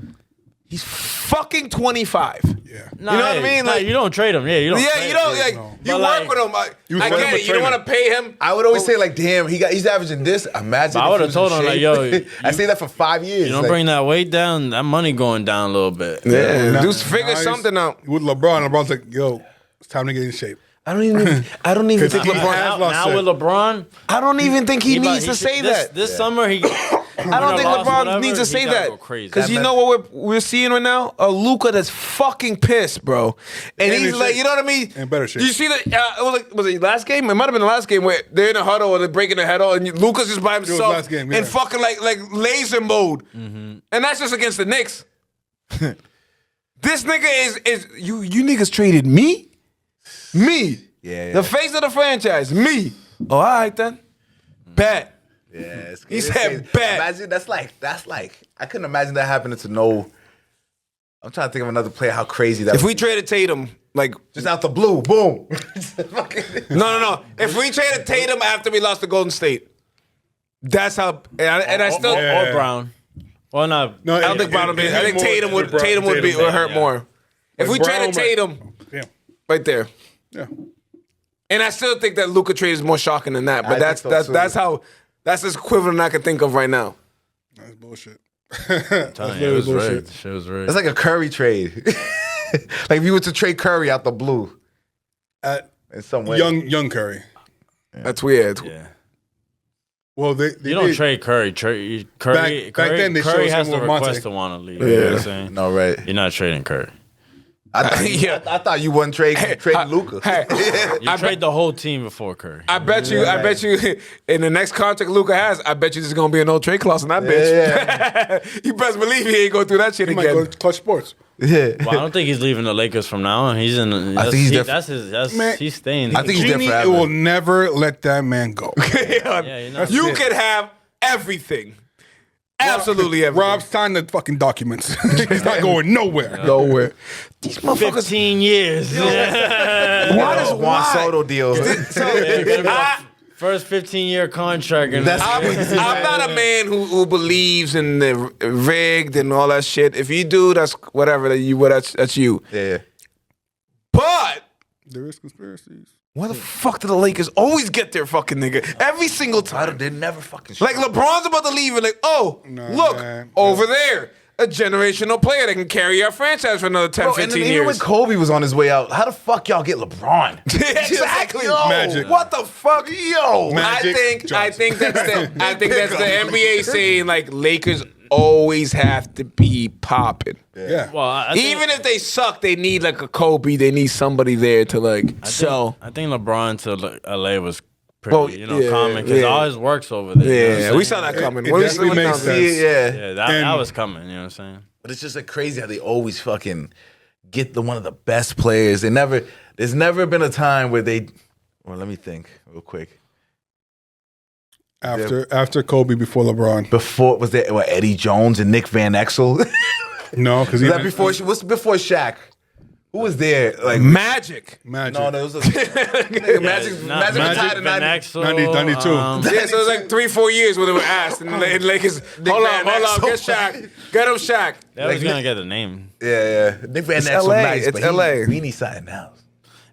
C: He's fucking 25.
F: Yeah.
E: Nah,
C: you know what I
E: hey,
C: mean?
E: nah,
C: Like-
E: you don't trade him. Yeah, you don't.
C: Yeah,
E: trade
C: you don't
E: him.
C: like
F: no.
C: you
E: But,
C: work
E: like,
C: with him.
F: You
C: I
F: work
C: get
F: with
C: it. You don't
F: training.
C: want to pay him.
D: I would always say like, damn, he's averaging this. Imagine.
E: I
D: if
E: would've
D: he was
E: told
D: in
E: him, like,
D: shape.
E: yo,
D: I say that for 5 years.
E: You don't
D: like,
E: bring that weight down, that money going down a little bit.
C: Yeah,
F: Now-
C: just figure
F: now he's
C: something out.
F: With LeBron's like, yo, it's time to get in shape.
C: I don't even think
F: Because
C: LeBron.
F: he has
E: Now,
F: lost
E: now
F: it.
E: with LeBron,
C: I don't even think he needs to
E: should-
C: say
E: this,
C: that.
E: This summer, he.
C: I don't think LeBron needs to say that because you know what we're seeing right now? A Luka that's fucking pissed, bro, and
F: And
C: he's
F: in
C: like,
F: shape.
C: you know what I mean?
F: In better shape.
C: You see that? Was it last game? It might have been the last game where they're in a huddle and they're breaking the huddle, and Luka's just by himself
F: last game,
C: in
F: yeah.
C: fucking like laser mode, and that's just against the Knicks. This nigga is you niggas traded me,
D: Yeah.
C: the face of the franchise, me. Oh, all right then, bet.
D: Yeah, it's,
C: He
D: it's
C: said
D: crazy.
C: bet.
D: Imagine that's like I couldn't imagine that happening to no. I'm trying to think of another player. How crazy that.
C: If
D: would
C: we traded Tatum, like
D: just out the blue, boom.
C: no. If we traded Tatum after we lost to Golden State, that's how. And I still.
F: Yeah.
E: Or Brown. Well, not.
F: No,
C: I don't think Brown would be. I think Tatum would. Tatum would be would hurt more. If we
F: Brown
C: traded
F: might-
C: Tatum,
F: Yeah.
C: right there,
F: Yeah.
C: and I still think that Luka trade is more shocking than that. But
D: I think so, too.
C: that's the equivalent I can think of right now.
F: That's bullshit.
E: It was
F: bullshit.
E: rigged. Shit was rigged.
D: It's like a Curry trade. Like if you were to trade Curry out the blue
F: At
D: in some way.
F: young Curry.
C: That's weird.
E: Yeah.
F: Well, they
E: You don't
F: did-
E: trade Curry. Curry
F: Back then they
E: Curry
F: showed
E: has
F: him
E: to
F: with Monte.
E: request to want to leave. You know what I'm saying?
D: No, right.
E: You're not trading Curry.
C: Yeah.
D: I thought you wouldn't trade Luka.
C: Hey,
E: You trade the whole team before Curry.
C: I bet you, in the next contract Luka has, I bet you there's gonna be a no trade clause in that bitch. You best believe he ain't go through that shit
F: He might
C: again.
F: go to Clutch Sports.
D: Yeah.
E: Well, I don't think he's leaving the Lakers from now on. He's in.
D: think he's there for-
E: That's his.
F: Man,
E: He's staying.
D: I think he's there
F: Genie
D: forever.
F: will never let that man go.
E: Yeah, you know.
C: You can have everything. Absolutely everything.
F: Rob signed the fucking documents. He's not going nowhere.
C: nowhere. These motherfuckers.
E: 15 years.
C: Why does
D: Juan
C: why?
D: Soto deal.
E: First 15-year contract. And
C: I'm not a man who believes in the rigged and all that shit. If you do, that's whatever. That's you.
D: Yeah.
C: But
F: There is conspiracies.
C: why the fuck do the Lakers always get their fucking nigga every single time?
D: They never fucking
C: Like LeBron's about to leave and like, oh, look,
F: man.
C: over there, a generational player that can carry our franchise for another 10,
D: Bro,
C: 15
D: even when
C: years.
D: Kobe was on his way out, how the fuck y'all get LeBron?
C: Exactly.
D: Yo,
F: Magic.
C: What the fuck?
D: Yo.
F: Magic
C: I think that's the
D: Pickup.
C: NBA saying like Lakers always have to be popping.
F: Yeah.
E: well, I think,
C: Even if they suck, they need like a Kobe. They need somebody there to like sell.
E: I think LeBron to LA was pretty,
C: Well, yeah,
E: common because
C: yeah.
E: all his work's over there. you know what
C: Yeah,
E: I'm
C: we
E: saying?
C: saw that coming.
F: it
C: What we
F: definitely
C: see
F: makes
C: now?
F: sense.
D: Yeah.
E: Yeah, that
F: And-
E: was coming. You know what I'm saying?
D: But it's just like crazy how they always fucking get one of the best players. There's never been a time where they, well, let me think real quick.
F: After Kobe, before LeBron.
D: Before was there what, Eddie Jones and Nick Van Exel?
F: No, because
D: Was that before? What's before Shaq? Who was there? Like
C: Magic.
F: Magic.
D: no, it was Magic. Magic retired in 90.
F: 92.
C: Yeah, so it was like 3-4 years when they were asked, and the Lakers. Hold on, get Shaq, get him Shaq.
E: That was gonna get the name.
D: Yeah. Nick Van
C: It's
D: Exel,
C: LA,
D: nice,
C: it's
D: but
C: LA.
D: We need something else.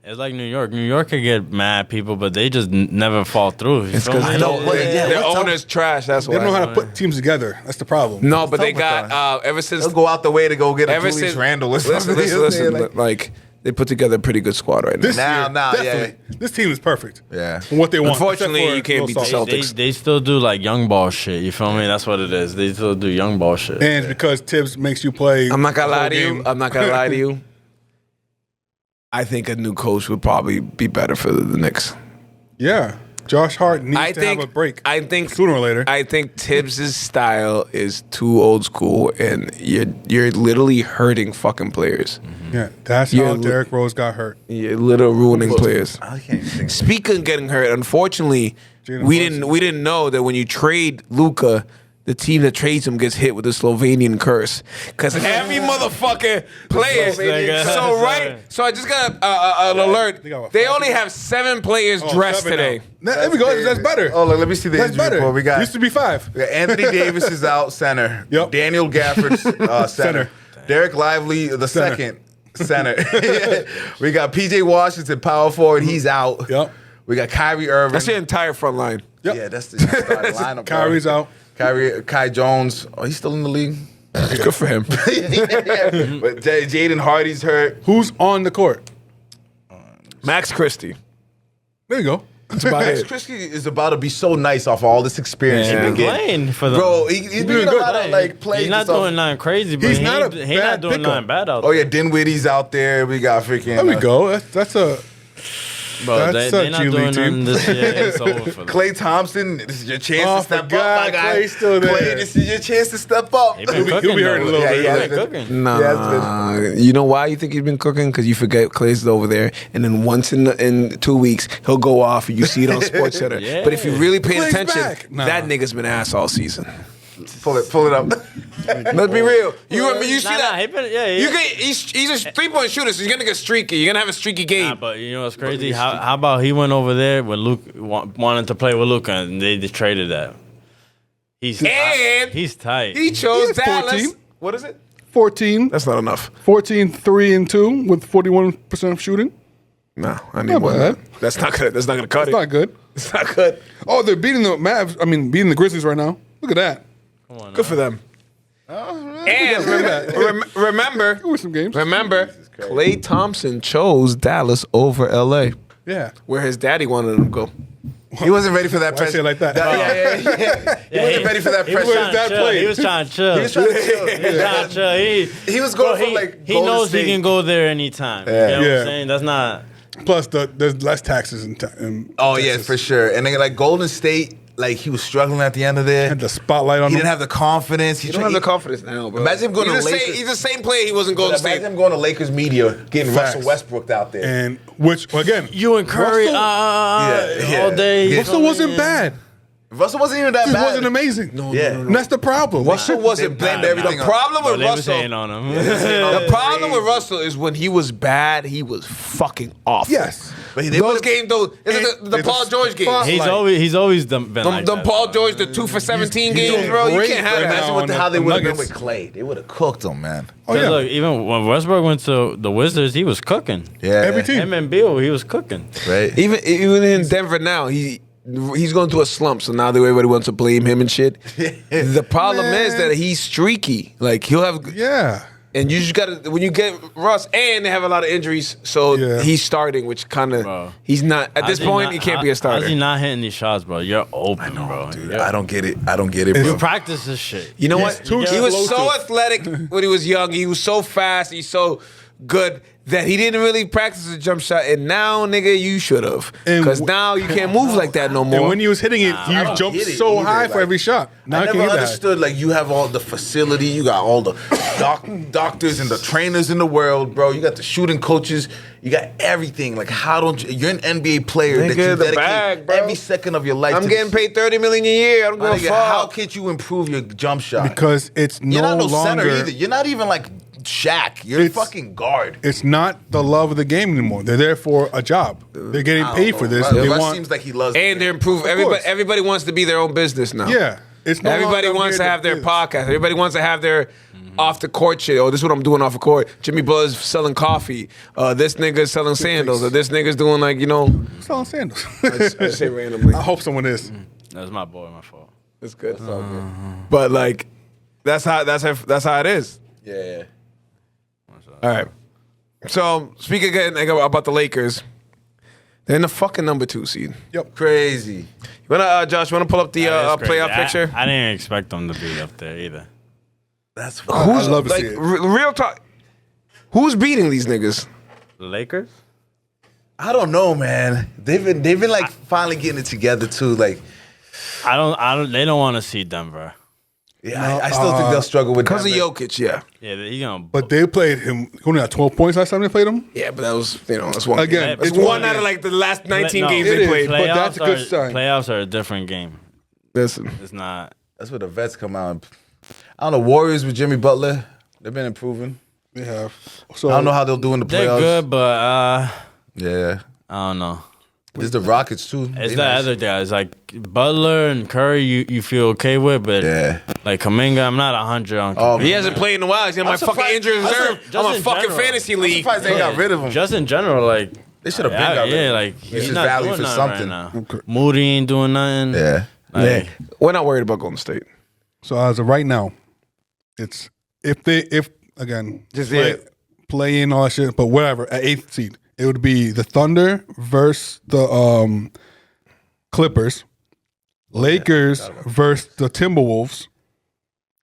E: It's like New York. New York could get mad people, but they just never fall through.
C: It's because
D: I know, but yeah,
C: their
D: what's up?
C: owner's trash. That's
F: They
C: why.
F: don't know how to put teams together. That's the problem.
C: No, but they
D: What's up with
C: got ever since.
D: They'll go out the way to go get a
C: Ever
D: Julius
C: since
D: Randle or something.
C: listen, like they put together a pretty good squad right now.
F: This
D: Now,
F: year, definitely. This team is perfect.
D: Yeah.
F: For what they want.
C: Unfortunately,
F: except for
C: you can't
F: Bill
C: beat the
F: Self.
C: Celtics.
E: They still do like young ball shit. You feel me? That's what it is. They still do young ball shit.
F: And because Tibbs makes you play.
C: I'm not gonna
F: the whole
C: lie to you.
F: game.
C: I'm not gonna lie to you. I think a new coach would probably be better for the Knicks.
F: Yeah. Josh Hart needs to have a break.
C: I think
F: sooner or later.
C: I think Tibbs' style is too old school, and you're literally hurting fucking players.
F: Yeah. That's
C: You're
F: how
C: li-
F: Derrick Rose got hurt.
C: You're literally ruining players.
D: I can't even think.
C: Speaking of getting hurt, unfortunately,
F: Jalen
C: we
F: Brunson.
C: didn't know that when you trade Luka, the team that trades him gets hit with the Slovenian curse. Because every motherfucking player.
E: Slovenian
C: So
E: curse.
C: right, so I just got an alert.
F: They got
C: They
F: five
C: only have 7 players
F: Oh,
C: dressed
F: 7
C: today.
F: now. There we go. That's better.
D: Oh, look, let me see the
F: That's
D: injury
F: better.
D: report. We got
F: Used to be 5.
D: We got Anthony Davis is out, center.
F: Yep.
D: Daniel Gafford, center.
F: Center.
D: Derek Lively, the
F: Center.
D: second center. We got PJ Washington, power forward. He's out.
F: Yep.
D: We got Kyrie Irving.
C: That's the entire front line.
F: Yep.
D: Yeah, that's the starting lineup. bro.
F: Kyrie's out.
D: Kai Jones. Oh, he's still in the league.
C: Good for him.
D: But Jaden Hardy's hurt.
F: Who's on the court?
C: Max Christie.
F: There you go.
C: That's about
D: Max
C: it.
D: Christie is about to be so nice off all this experience
C: Yeah.
D: he's been getting.
E: Playing for them.
D: Bro, he's been
F: doing
D: getting a
F: good.
D: lot of like plays.
E: He's not
D: and stuff.
E: doing nothing crazy, but
F: He's
E: he
F: not
E: ain't-
F: a
E: he
F: bad
E: not doing
F: pickup.
E: nothing bad out
D: Oh
E: there.
D: yeah, Dinwiddie's out there. We got freaking.
F: There we go. That's a.
E: Bro,
F: That's
E: they
F: a
E: not
F: G
E: doing
F: League team.
E: nothing this year. It's over for them.
D: Klay Thompson, this is your chance
F: Oh,
D: to step
F: forgot
D: up, my guy.
F: Klay's still there.
D: Klay, this is your chance to step up.
E: He been
F: He'll be
E: cooking,
F: hurting a
E: though.
F: little bit.
E: He
D: Yeah,
E: been cooking.
C: Nah, you know why you think he's been cooking? Because you forget Clay's over there, and then once in 2 weeks he'll go off, and you see it on Sports Center.
E: Yeah.
C: But if you really pay
F: Clay's
C: attention,
F: back. Nah.
C: that nigga's been ass all season.
D: Pull it up.
C: Let's be real. You see
E: Nah,
C: that?
E: he been, yeah,
C: You get he's a 3-point shooter, so you're gonna get streaky. You're gonna have a streaky game.
E: Nah, but you know what's crazy? How about he went over there with Luke wanted to play with Luka, and they just traded that. He's
C: And
E: he's tight.
C: he chose
F: He has
C: Dallas.
F: 14.
C: What is it?
F: 14.
C: That's not enough.
F: 14, 3 and 2 with 41% shooting.
C: No, I need
F: Not
C: more.
F: bad.
C: That's not gonna. That's not gonna cut
F: It's
C: it.
F: not good.
C: It's not good.
F: Oh, they're beating the Mavs. I mean, beating the Grizzlies right now. Look at that.
E: Come on,
C: Good for them. And remember,
F: There were some games.
C: remember, Klay Thompson chose Dallas over LA,
F: Yeah.
C: where his daddy wanted him to go.
D: He wasn't ready for that
F: Why
D: pressure.
F: say it like that?
D: He wasn't ready for that
E: He was
D: pressure.
E: trying to
F: that
E: chill.
F: play?
E: He was trying to chill.
D: He was trying to chill.
E: He was trying to chill.
D: He was going
E: Bro,
D: for like
E: he
D: Golden
E: knows
D: State.
E: he can go there anytime. You know what
F: Yeah.
E: I'm saying? That's not.
F: Plus, there's less taxes in
D: Oh yeah,
F: Texas.
D: for sure. And then like Golden State, like he was struggling at the end of there.
F: Had the spotlight on
D: He
F: him.
D: didn't have the confidence. He
C: You don't have the confidence now, bro.
D: Imagine him going
C: he's
D: to
C: the
D: Lakers.
C: same. He's the same player he was in Golden
D: Imagine
C: State.
D: him going to Lakers media, getting
F: Facts.
D: Russell Westbrook out there.
F: And which, again,
E: You and Curry
F: Russell,
E: all day. you
F: Russell
E: feel me?
F: wasn't bad.
D: Russell wasn't even that
F: He
D: bad.
F: wasn't amazing.
D: Yeah.
F: And that's the problem.
C: Russell wasn't
D: They blamed
C: bad.
D: everything
C: The
D: on-
C: problem
E: Bro,
C: with
E: they was
C: Russell.
E: hating on him.
C: The problem with Russell is when he was bad, he was fucking awful.
F: Yes.
D: But they
C: Those
D: would've-
C: games, though, is the
F: It's
C: Paul
F: a
C: George game.
F: spot-
E: He's always been like
C: Them
E: that,
C: Paul
E: bro.
C: George, the 2 for 17
F: he's
C: games,
F: doing
C: bro. You
F: great
C: can't have
F: right
C: that.
F: now.
D: Imagine
F: on
D: how
F: the
D: they would have been
F: Nuggets.
D: with Clay. They would have cooked him, man.
F: Oh,
E: Cause
F: yeah.
E: look, even when Westbrook went to the Wizards, he was cooking.
D: Yeah.
F: Every team.
E: Him and Beal, he was cooking.
D: Right.
C: Even in Denver now, he's going through a slump. So now everybody wants to blame him and shit. The problem is that he's streaky. Like he'll have,
F: Yeah.
C: and you just gotta when you get Russ, and they have a lot of injuries. So
F: Yeah.
C: he's starting, which kind
E: Bro.
C: of he's not at this
E: How's
C: point.
E: not-
C: he can't be a starter.
E: How's he not hitting these shots, bro? You're open, bro.
D: Dude, I don't get it. I don't get it,
E: You
D: bro.
E: practice this shit.
C: You know
F: He's
C: what?
F: too
C: He was so
F: explosive.
C: athletic when he was young. He was so fast. He's so good. that he didn't really practice a jump shot, and now, nigga, you should have.
F: And
C: Because now you can't move like that no more.
F: And when he was hitting it,
D: I
F: you
D: don't
F: jumped
D: get it
F: so
D: either,
F: high for
D: like-
F: every shot. Now
D: I
F: I
D: never
F: can't get that.
D: understood, like, you have all the facility, you got all the doctors and the trainers in the world, bro. You got the shooting coaches, you got everything. Like, how don't you? You're an NBA player that
C: Nigga,
D: you
C: the
D: dedicate
C: bag, bro.
D: every second of your life.
C: I'm
D: to
C: getting
D: this
C: paid $30 million a year. I don't
D: shit.
C: give a
D: Nigga,
C: fuck.
D: how could you improve your jump shot?
F: Because it's
D: you're
F: no
D: not no
F: longer.
D: center either. You're not even like Shaq. You're a
F: It's-
D: fucking guard.
F: It's not the love of the game anymore. They're there for a job. They're getting paid for this.
D: Russ,
F: They
D: Russ
F: want.
D: seems like he loves.
C: And they're improving. Everybody wants to be their own business now.
F: Yeah, it's no
C: Everybody
F: longer
C: wants to
F: here
C: have their
F: is.
C: podcast. Everybody wants to have their off the court shit. Oh, this is what I'm doing off the court. Jimmy Buzz selling coffee. This nigga's selling sandals. Or this nigga's doing like, you know.
F: Selling sandals.
C: I just say randomly.
F: I hope someone is.
E: That's my boy, my fault.
C: It's good. It's all good. But like, that's how it is.
D: Yeah.
C: All right. So speaking again about the Lakers, they're in the fucking number 2 seed.
D: Crazy.
C: You wanna, Josh? You wanna pull up the
E: That's crazy.
C: playoff picture?
E: I didn't expect them to be up there either.
D: That's
C: Who's
F: I'd love to
C: like
F: see it.
C: real talk? Who's beating these niggas?
E: The Lakers?
D: I don't know, man. They've been like finally getting it together too. Like,
E: I don't. They don't want to see Denver.
D: yeah, I still think they'll struggle with
C: Because of
D: Denver.
C: Jokic, yeah.
E: Yeah, he's gonna.
F: But they played him. He only got 12 points last time they played him.
C: Yeah, but that was, that's one
F: Again,
C: game. It's
F: it's
C: one
F: one
C: out of
F: game.
C: like the last 19
E: No,
C: games
F: it
C: they
F: is,
C: played.
F: but that's a good sign.
E: Playoffs are a different game.
C: Listen,
E: It's not.
D: That's where the vets come out. I don't know. Warriors with Jimmy Butler, they've been improving.
F: They have. So
D: I don't know how they'll do in the
E: They're
D: playoffs.
E: good, but
D: Yeah,
E: I don't know.
D: there's the Rockets too.
E: It's
D: They
E: the
D: nice.
E: other guys like Butler and Curry. You feel okay with, but
D: Yeah.
E: like Kaminga, I'm not 100 on.
D: Oh,
E: Kaminga.
C: he hasn't played in a while. He's in my fucking
D: surprised-
C: injured
D: I'm
C: reserve.
E: just
C: I'm a
E: in
C: fucking
E: general.
C: fantasy
D: I'm
C: league.
D: surprised they got rid of him.
E: Just in general, like
D: They should have been got rid of him.
E: like
D: It's
E: he's
D: his
E: not
D: value
E: doing
D: for
E: nothing
D: something.
E: right now. Moody ain't doing nothing.
D: Yeah.
E: Like,
C: We're not worried about Golden State.
F: So as of right now, it's if again
C: Just
F: play in all that shit, but whatever at 8th seed, it would be the Thunder versus the Clippers, Lakers versus the Timberwolves,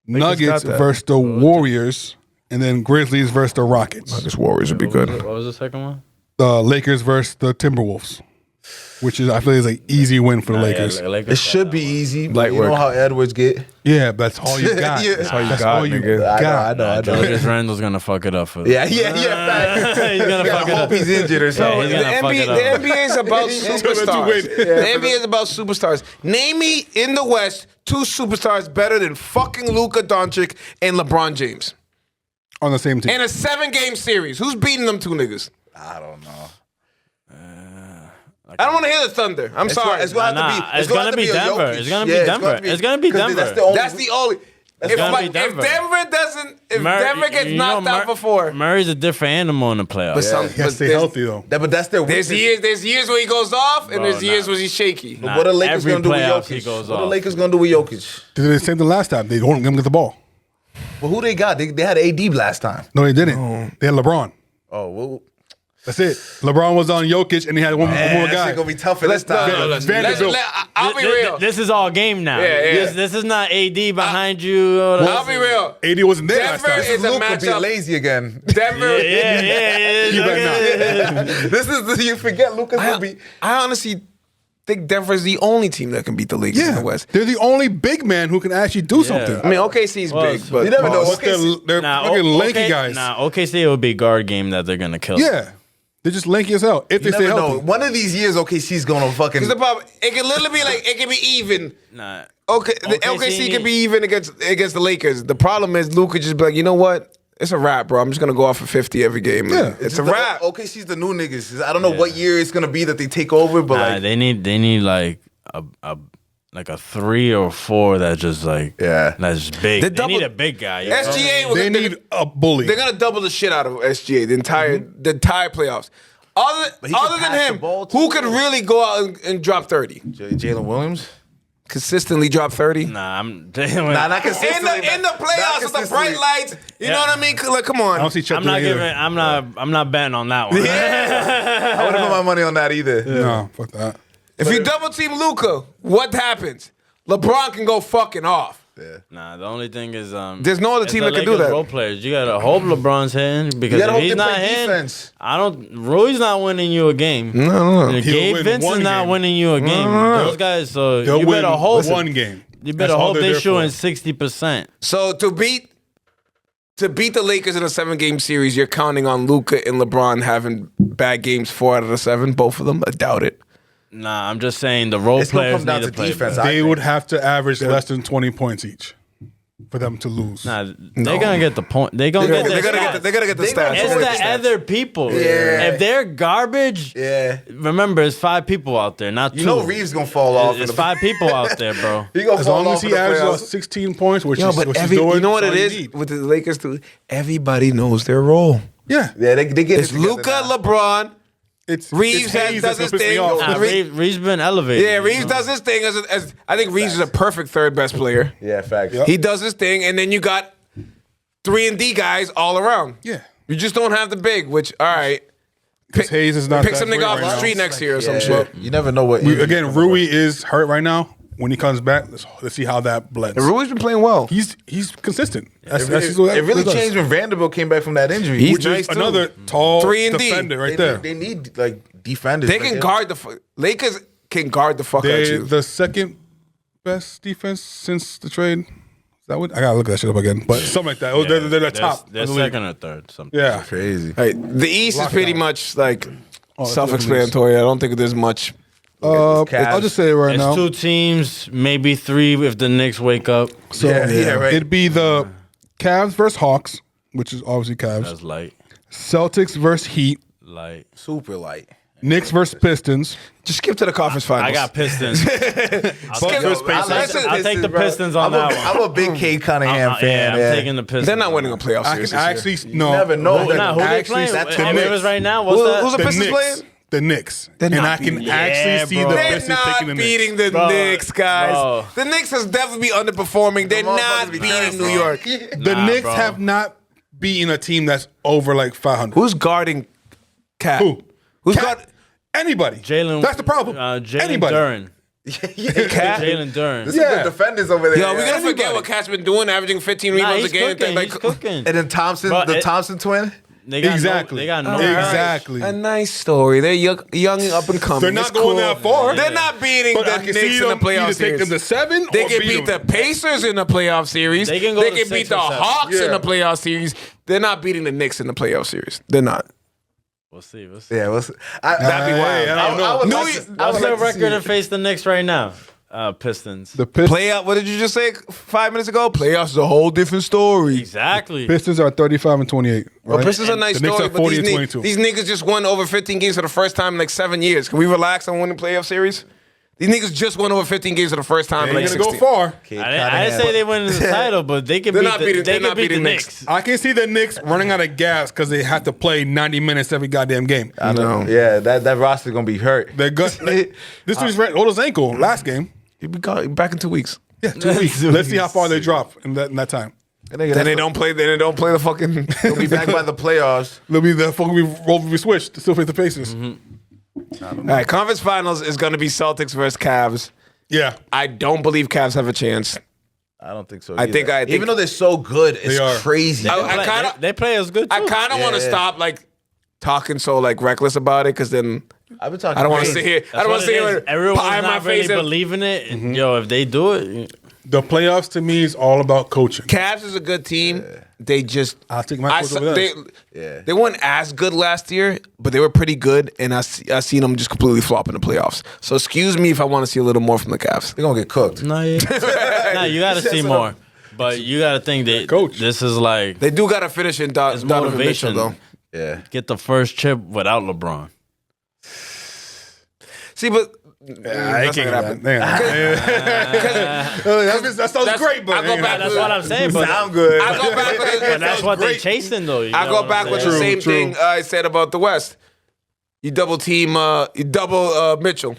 F: Nuggets
C: got that.
F: versus the Warriors, and then Grizzlies versus the Rockets.
C: This Warriors would be good.
E: What was the second one?
F: The Lakers versus the Timberwolves, which is I feel is an easy win for the Lakers.
E: Yeah, Lakers
D: It should be easy, but
C: Light
D: you know
C: work.
D: how Edwards get.
F: Yeah, that's all you got.
D: Yeah.
F: That's
D: That's all
C: you
F: That's
C: got,
F: all you
C: nigga.
F: got.
D: I know.
E: Julius Randle's gonna fuck it up for them.
D: Yeah. Facts.
E: He's gonna
D: Yeah,
E: fuck
D: I
E: it
D: hope
E: up.
D: he's injured or
E: Yeah,
D: something.
E: he's
C: The
E: gonna fuck it
C: NBA
E: up.
C: is about
F: let you
C: superstars.
F: win.
C: The NBA is about superstars. Name me in the West 2 superstars better than fucking Luka Doncic and LeBron James
F: On the same team.
C: in a 7-game series. Who's beating them 2 niggas?
D: I don't know.
C: I don't want to hear the Thunder. I'm sorry.
D: It's gonna have to be.
E: It's gonna be
D: a
E: Denver.
D: Jokic.
E: It's gonna be
D: Yeah,
E: Denver. It's gonna be
D: 'cause
E: Denver.
C: That's the only. If
E: gonna be
C: if
E: Denver.
C: Denver doesn't, if Denver gets knocked out before,
E: Murray's a different animal in the playoffs.
C: but some,
F: He has to
C: but
F: stay
C: there's-
F: healthy though.
D: But that's their
C: There's
D: weakness.
C: years where he goes off, and
E: Bro,
C: there's years
E: nah.
C: where he's shaky.
E: Nah,
D: What are the Lakers
E: every
D: gonna do with
E: playoffs he
D: Jokic?
E: goes
D: What are the
E: off.
D: Lakers gonna do with Jokic?
F: They did the same thing last time. They don't let him get the ball.
D: But who they got? They had AD last time.
F: No, they didn't. They had LeBron.
D: Oh, well,
F: That's it. LeBron was on Jokic, and he had one more
D: that's
F: guy.
D: gonna be tougher this time.
F: Vanderbilt.
C: I'll be real.
E: This is all game now.
C: Yeah.
E: This is not AD behind you.
C: I'll be real.
F: AD wasn't there last
C: Denver
F: time.
C: is a
D: Luka being
C: matchup.
D: lazy again.
C: Denver.
E: Yeah.
F: You better not.
D: This is you forget Luka's gonna be.
C: I honestly think Denver's the only team that can beat the Lakers in
F: Yeah,
C: the West.
F: they're the only big man who can actually do something.
C: I mean, OKC's
E: Well,
C: big, but
D: you never know.
F: But they're
E: Nah,
F: fucking lanky
E: okay,
F: guys.
E: Nah, OKC would be a guard game that they're gonna kill.
F: Yeah, they're just lanky as hell if they
D: You
F: stay
D: never know.
F: healthy.
D: One of these years, OKC's gonna fucking.
C: Because the problem, it can literally be like, it can be even.
E: Nah.
C: Okay, the
E: OKC
C: OKC can be even against the Lakers. The problem is Luka just be like, you know what? It's a wrap, bro. I'm just gonna go off for 50 every game.
F: Yeah.
C: It's a wrap.
D: OKC's the new niggas. I don't know what year it's gonna be that they take over, but
E: Nah,
D: like,
E: they need like a 3 or 4 that's just like
D: Yeah.
E: that's just big.
C: The
E: They
C: double-
E: need a big guy. you know?
C: SGA,
F: They need a bully.
C: they're gonna double the shit out of SGA the entire playoffs. Other
D: But he can
C: than
D: pass the
C: him,
D: ball,
C: who
D: too.
C: could really go out and drop 30?
D: Jalen Williams.
C: Consistently drop 30?
E: Nah, I'm.
D: Nah, not
C: In
D: consistently.
C: the playoffs with the bright lights, you know what I mean? Like, come on.
F: I don't see Chet
E: I'm not
F: doing it
E: giving. I'm not betting on that one.
D: I wouldn't put my money on that either.
F: either. No, fuck that.
C: If you double team Luka, what happens? LeBron can go fucking off.
E: Nah, the only thing is
C: There's no other
E: it's
C: team
E: the
C: that can do
E: Lakers
C: that.
E: Role players. You gotta hope LeBron's hitting because
D: gotta
E: if
D: hope
E: he's
D: they
E: not
D: play
E: hitting,
D: defense.
E: Rui's not winning you a game.
C: No.
F: He'll
E: Gabe
F: win
E: Vincent's
F: one
E: not
F: game.
E: winning you a game. Those guys, so
F: They'll
E: you
F: win
E: better hope.
F: one game.
E: You better
F: That's all
E: hope
F: they're
E: they're
F: there
E: shooting
F: for.
E: 60%.
C: So to beat the Lakers in a 7-game series, you're counting on Luka and LeBron having bad games 4 out of the 7, both of them. I doubt it.
E: Nah, I'm just saying the role
D: It's gonna
E: players
D: come down
E: need
D: to
E: to play
D: defense.
E: better.
D: I
F: They
D: think.
F: would have to average less than 20 points each for them to lose.
E: Nah, they're gonna get the point. They're gonna get
C: They
E: their
C: gotta
E: stats.
C: get the
D: They gotta
C: stats.
D: get
E: It's
D: the
E: the
D: stats.
E: other people.
D: Yeah.
E: If they're garbage, remember it's 5 people out there, not 2.
D: You know Reeves gonna fall off.
E: It's 5 people out there, bro.
D: He gonna
F: As
D: fall
F: long as
D: off
F: he
D: in the
F: averages
D: playoffs.
F: 16 points, which
C: Yo,
F: is
C: but
F: what he's doing,
C: you know what
F: that's
C: it
F: all
C: is
F: you need.
C: with the Lakers too. Everybody knows their role.
F: Yeah.
D: Yeah, they get
C: It's
D: it together
C: Luka,
D: now.
C: LeBron.
F: It's
C: Reeves
F: Hayes
C: does
F: that's
C: his
F: gonna piss me
C: thing.
F: off.
E: Nah, Reeves been elevated.
C: Yeah,
E: you
C: Reeves
E: know?
C: does his thing as I think Reeves is a perfect third best player.
D: Yeah, facts.
F: Yep.
C: He does his thing, and then you got 3 and D guys all around.
F: Yeah.
C: You just don't have the big, which all right.
F: Because Hayes is not
C: Pick
F: that
C: some nigga
F: great
C: off
F: right
C: the
F: now.
C: street next year or some
D: Yeah,
C: shit.
D: you never know what.
F: Again, Rui is hurt right now. When he comes back, let's see how that blends.
C: And Rui's been playing well.
F: He's consistent. That's
D: It
F: what
D: really
F: does.
D: changed when Vanderbilt came back from that injury.
C: He's
F: Which
C: nice
F: is
C: too.
F: another tall
C: 3 and D.
F: defender right
D: they,
F: there.
D: They need like defenders.
C: They
D: like
C: can
D: him.
C: guard Lakers can guard the fuck out
F: They're
C: you.
F: the second best defense since the trade. Is that what? I gotta look that shit up again. But something like that. They're the top.
E: They're
F: of the league.
E: second or third. Something.
F: Yeah.
D: Crazy.
C: Right. The East is
F: Lock it
C: pretty
F: down.
C: much like
F: it's
C: self-explanatory. I don't think there's much.
D: Cavs.
F: I'll just say it right
E: It's
F: now.
E: 2 teams, maybe 3 if the Knicks wake up.
F: So
D: Yeah, right.
F: it'd be the Cavs versus Hawks, which is obviously Cavs.
E: That's light.
F: Celtics versus Heat.
E: Light.
D: Super light.
F: Knicks versus Pistons.
C: Just skip to the conference finals.
E: I got Pistons.
C: Skip-
E: I'll take the Pistons on that one.
D: I'm a big Cade Cunningham fan.
E: I'm taking the Pistons.
C: They're not winning a playoff
F: I
C: series
F: can
C: this year.
F: actually no.
D: never know.
E: Who, nah, who they
F: Actually,
E: playing?
F: that's
E: If
F: the
E: it
F: Knicks.
E: was right now, what's that?
C: who's the
F: The
C: Pistons
F: Knicks.
C: playing?
F: The Knicks.
C: They're
F: And
C: not
F: I can
C: beating-
F: actually
E: Yeah,
F: see
E: bro.
F: the
C: They're
F: Pistons
C: not
F: taking the Knicks.
C: beating the
E: Bro.
C: Knicks, guys.
E: Bro.
C: The Knicks has definitely be underperforming. They're not
D: motherfuckers be
C: beating
D: cursed,
C: New
D: bro.
C: York.
F: The
E: Nah,
F: Knicks
E: bro.
F: have not beaten a team that's over like 500.
C: Who's guarding Cat?
F: Who?
C: Who's
F: Cat-
C: guarding
E: Anybody.
F: Jalen. That's the problem.
E: Jalen
F: Anybody.
E: Duren.
C: Cat?
E: Jalen Duren.
D: There's
F: Yeah.
D: some good defenders over there.
C: Yo, we're gonna forget
F: Anybody.
C: what Cat's been doing, averaging 15
E: Nah,
C: rebounds
E: he's
C: a game.
E: cooking.
C: Like,
E: He's cooking.
D: And then Thompson,
E: Bro,
D: the
E: it-
D: Thompson twin.
E: They got
F: Exactly.
E: No, they got no
F: Exactly.
C: a nice story. They're young up and coming.
F: They're not
C: It's
F: going
C: cool.
F: that far.
C: They're not beating
F: But I
C: the
F: can
C: Knicks
F: see
C: in the
F: them
C: playoff
F: either take
C: series.
F: them to 7
C: They
F: or
C: can
F: beat
C: beat the
F: them.
C: Pacers in the playoff series.
E: They can go to
C: beat
E: 6
C: the
E: or 7.
C: Hawks in
F: Yeah.
C: the playoff series. They're not beating the Knicks in the playoff series. They're not.
E: We'll see. We'll see.
D: Yeah,
C: That'd be
F: Hey,
C: wild.
F: I don't know.
D: would
C: New
D: like
C: York-
D: to- I would
E: What's their
D: like to see
E: record
D: it.
E: to face the Knicks right now? Pistons.
F: The Pistons,
C: Playoff. What did you just say 5 minutes ago? Playoffs is a whole different story.
E: Exactly.
F: Pistons are 35 and 28.
C: Well,
F: Right?
C: Pistons are a nice
F: the Knicks
C: story,
F: are
C: but
F: 40
C: these,
F: and 22.
C: these niggas just won over 15 games for the first time in like 7 years. Can we relax on winning playoff series? These niggas just won over 15 games for the first time
F: They
C: in like
F: ain't gonna
C: 16.
F: go far.
E: I didn't say they win the title, but they can
C: They're
E: beat
C: not
E: the,
C: beating-
E: they
C: they're
E: can
C: not
E: beat the
C: beating
E: Knicks.
F: I can see the Knicks running out of gas because they have to play 90 minutes every goddamn game.
D: I know.
C: No.
D: Yeah, that roster's gonna be hurt.
F: They're good. This dude's rolled his ankle last game.
C: He'll be back in 2 weeks.
F: Yeah, 2 weeks. Let's see how far they drop in that time.
C: Then they don't play. Then they don't play the fucking.
D: They'll be back by the playoffs.
F: They'll be the fuck we switched to still face the Pacers.
C: All right, conference finals is going to be Celtics versus Cavs.
F: Yeah.
C: I don't believe Cavs have a chance.
D: I don't think so.
C: I
D: either.
C: think-
D: even though they're so good, it's
F: They are.
D: crazy.
C: I kind of,
E: They play as good too.
C: I kind of want to stop like talking so like reckless about it because then
D: I've been talking.
C: I don't want to
D: crazy.
C: sit here. I don't want to sit here with
E: Everyone's
C: pie in my
E: not really
C: face. and-
E: believing it. And, yo, if they do it,
F: The playoffs to me is all about coaching.
C: Cavs is a good team. They just
F: I'll take my coach over
C: they,
F: theirs.
C: they weren't as good last year, but they were pretty good, and I seen them just completely flop in the playoffs. So excuse me if I want to see a little more from the Cavs.
D: They're gonna get cooked.
E: no, you got to see more. But you got to think that
F: Coach.
E: this is like
C: They do got to finish in
E: it's
C: Donovan Mitchell
E: motivation.
C: though.
D: Yeah.
E: Get the first chip without LeBron.
C: See, but
F: That
C: that's not gonna happen.
F: That sounds great, but
C: I go back
E: That's
C: to-
E: what I'm saying. But,
D: Sound good.
C: I go back with
E: but that's what
F: great.
E: they chasing though. You
C: I
E: know
C: go
E: what
C: back
E: I'm
C: with the
E: saying?
C: same
F: True.
C: thing I said about the West. You double team. You double Mitchell.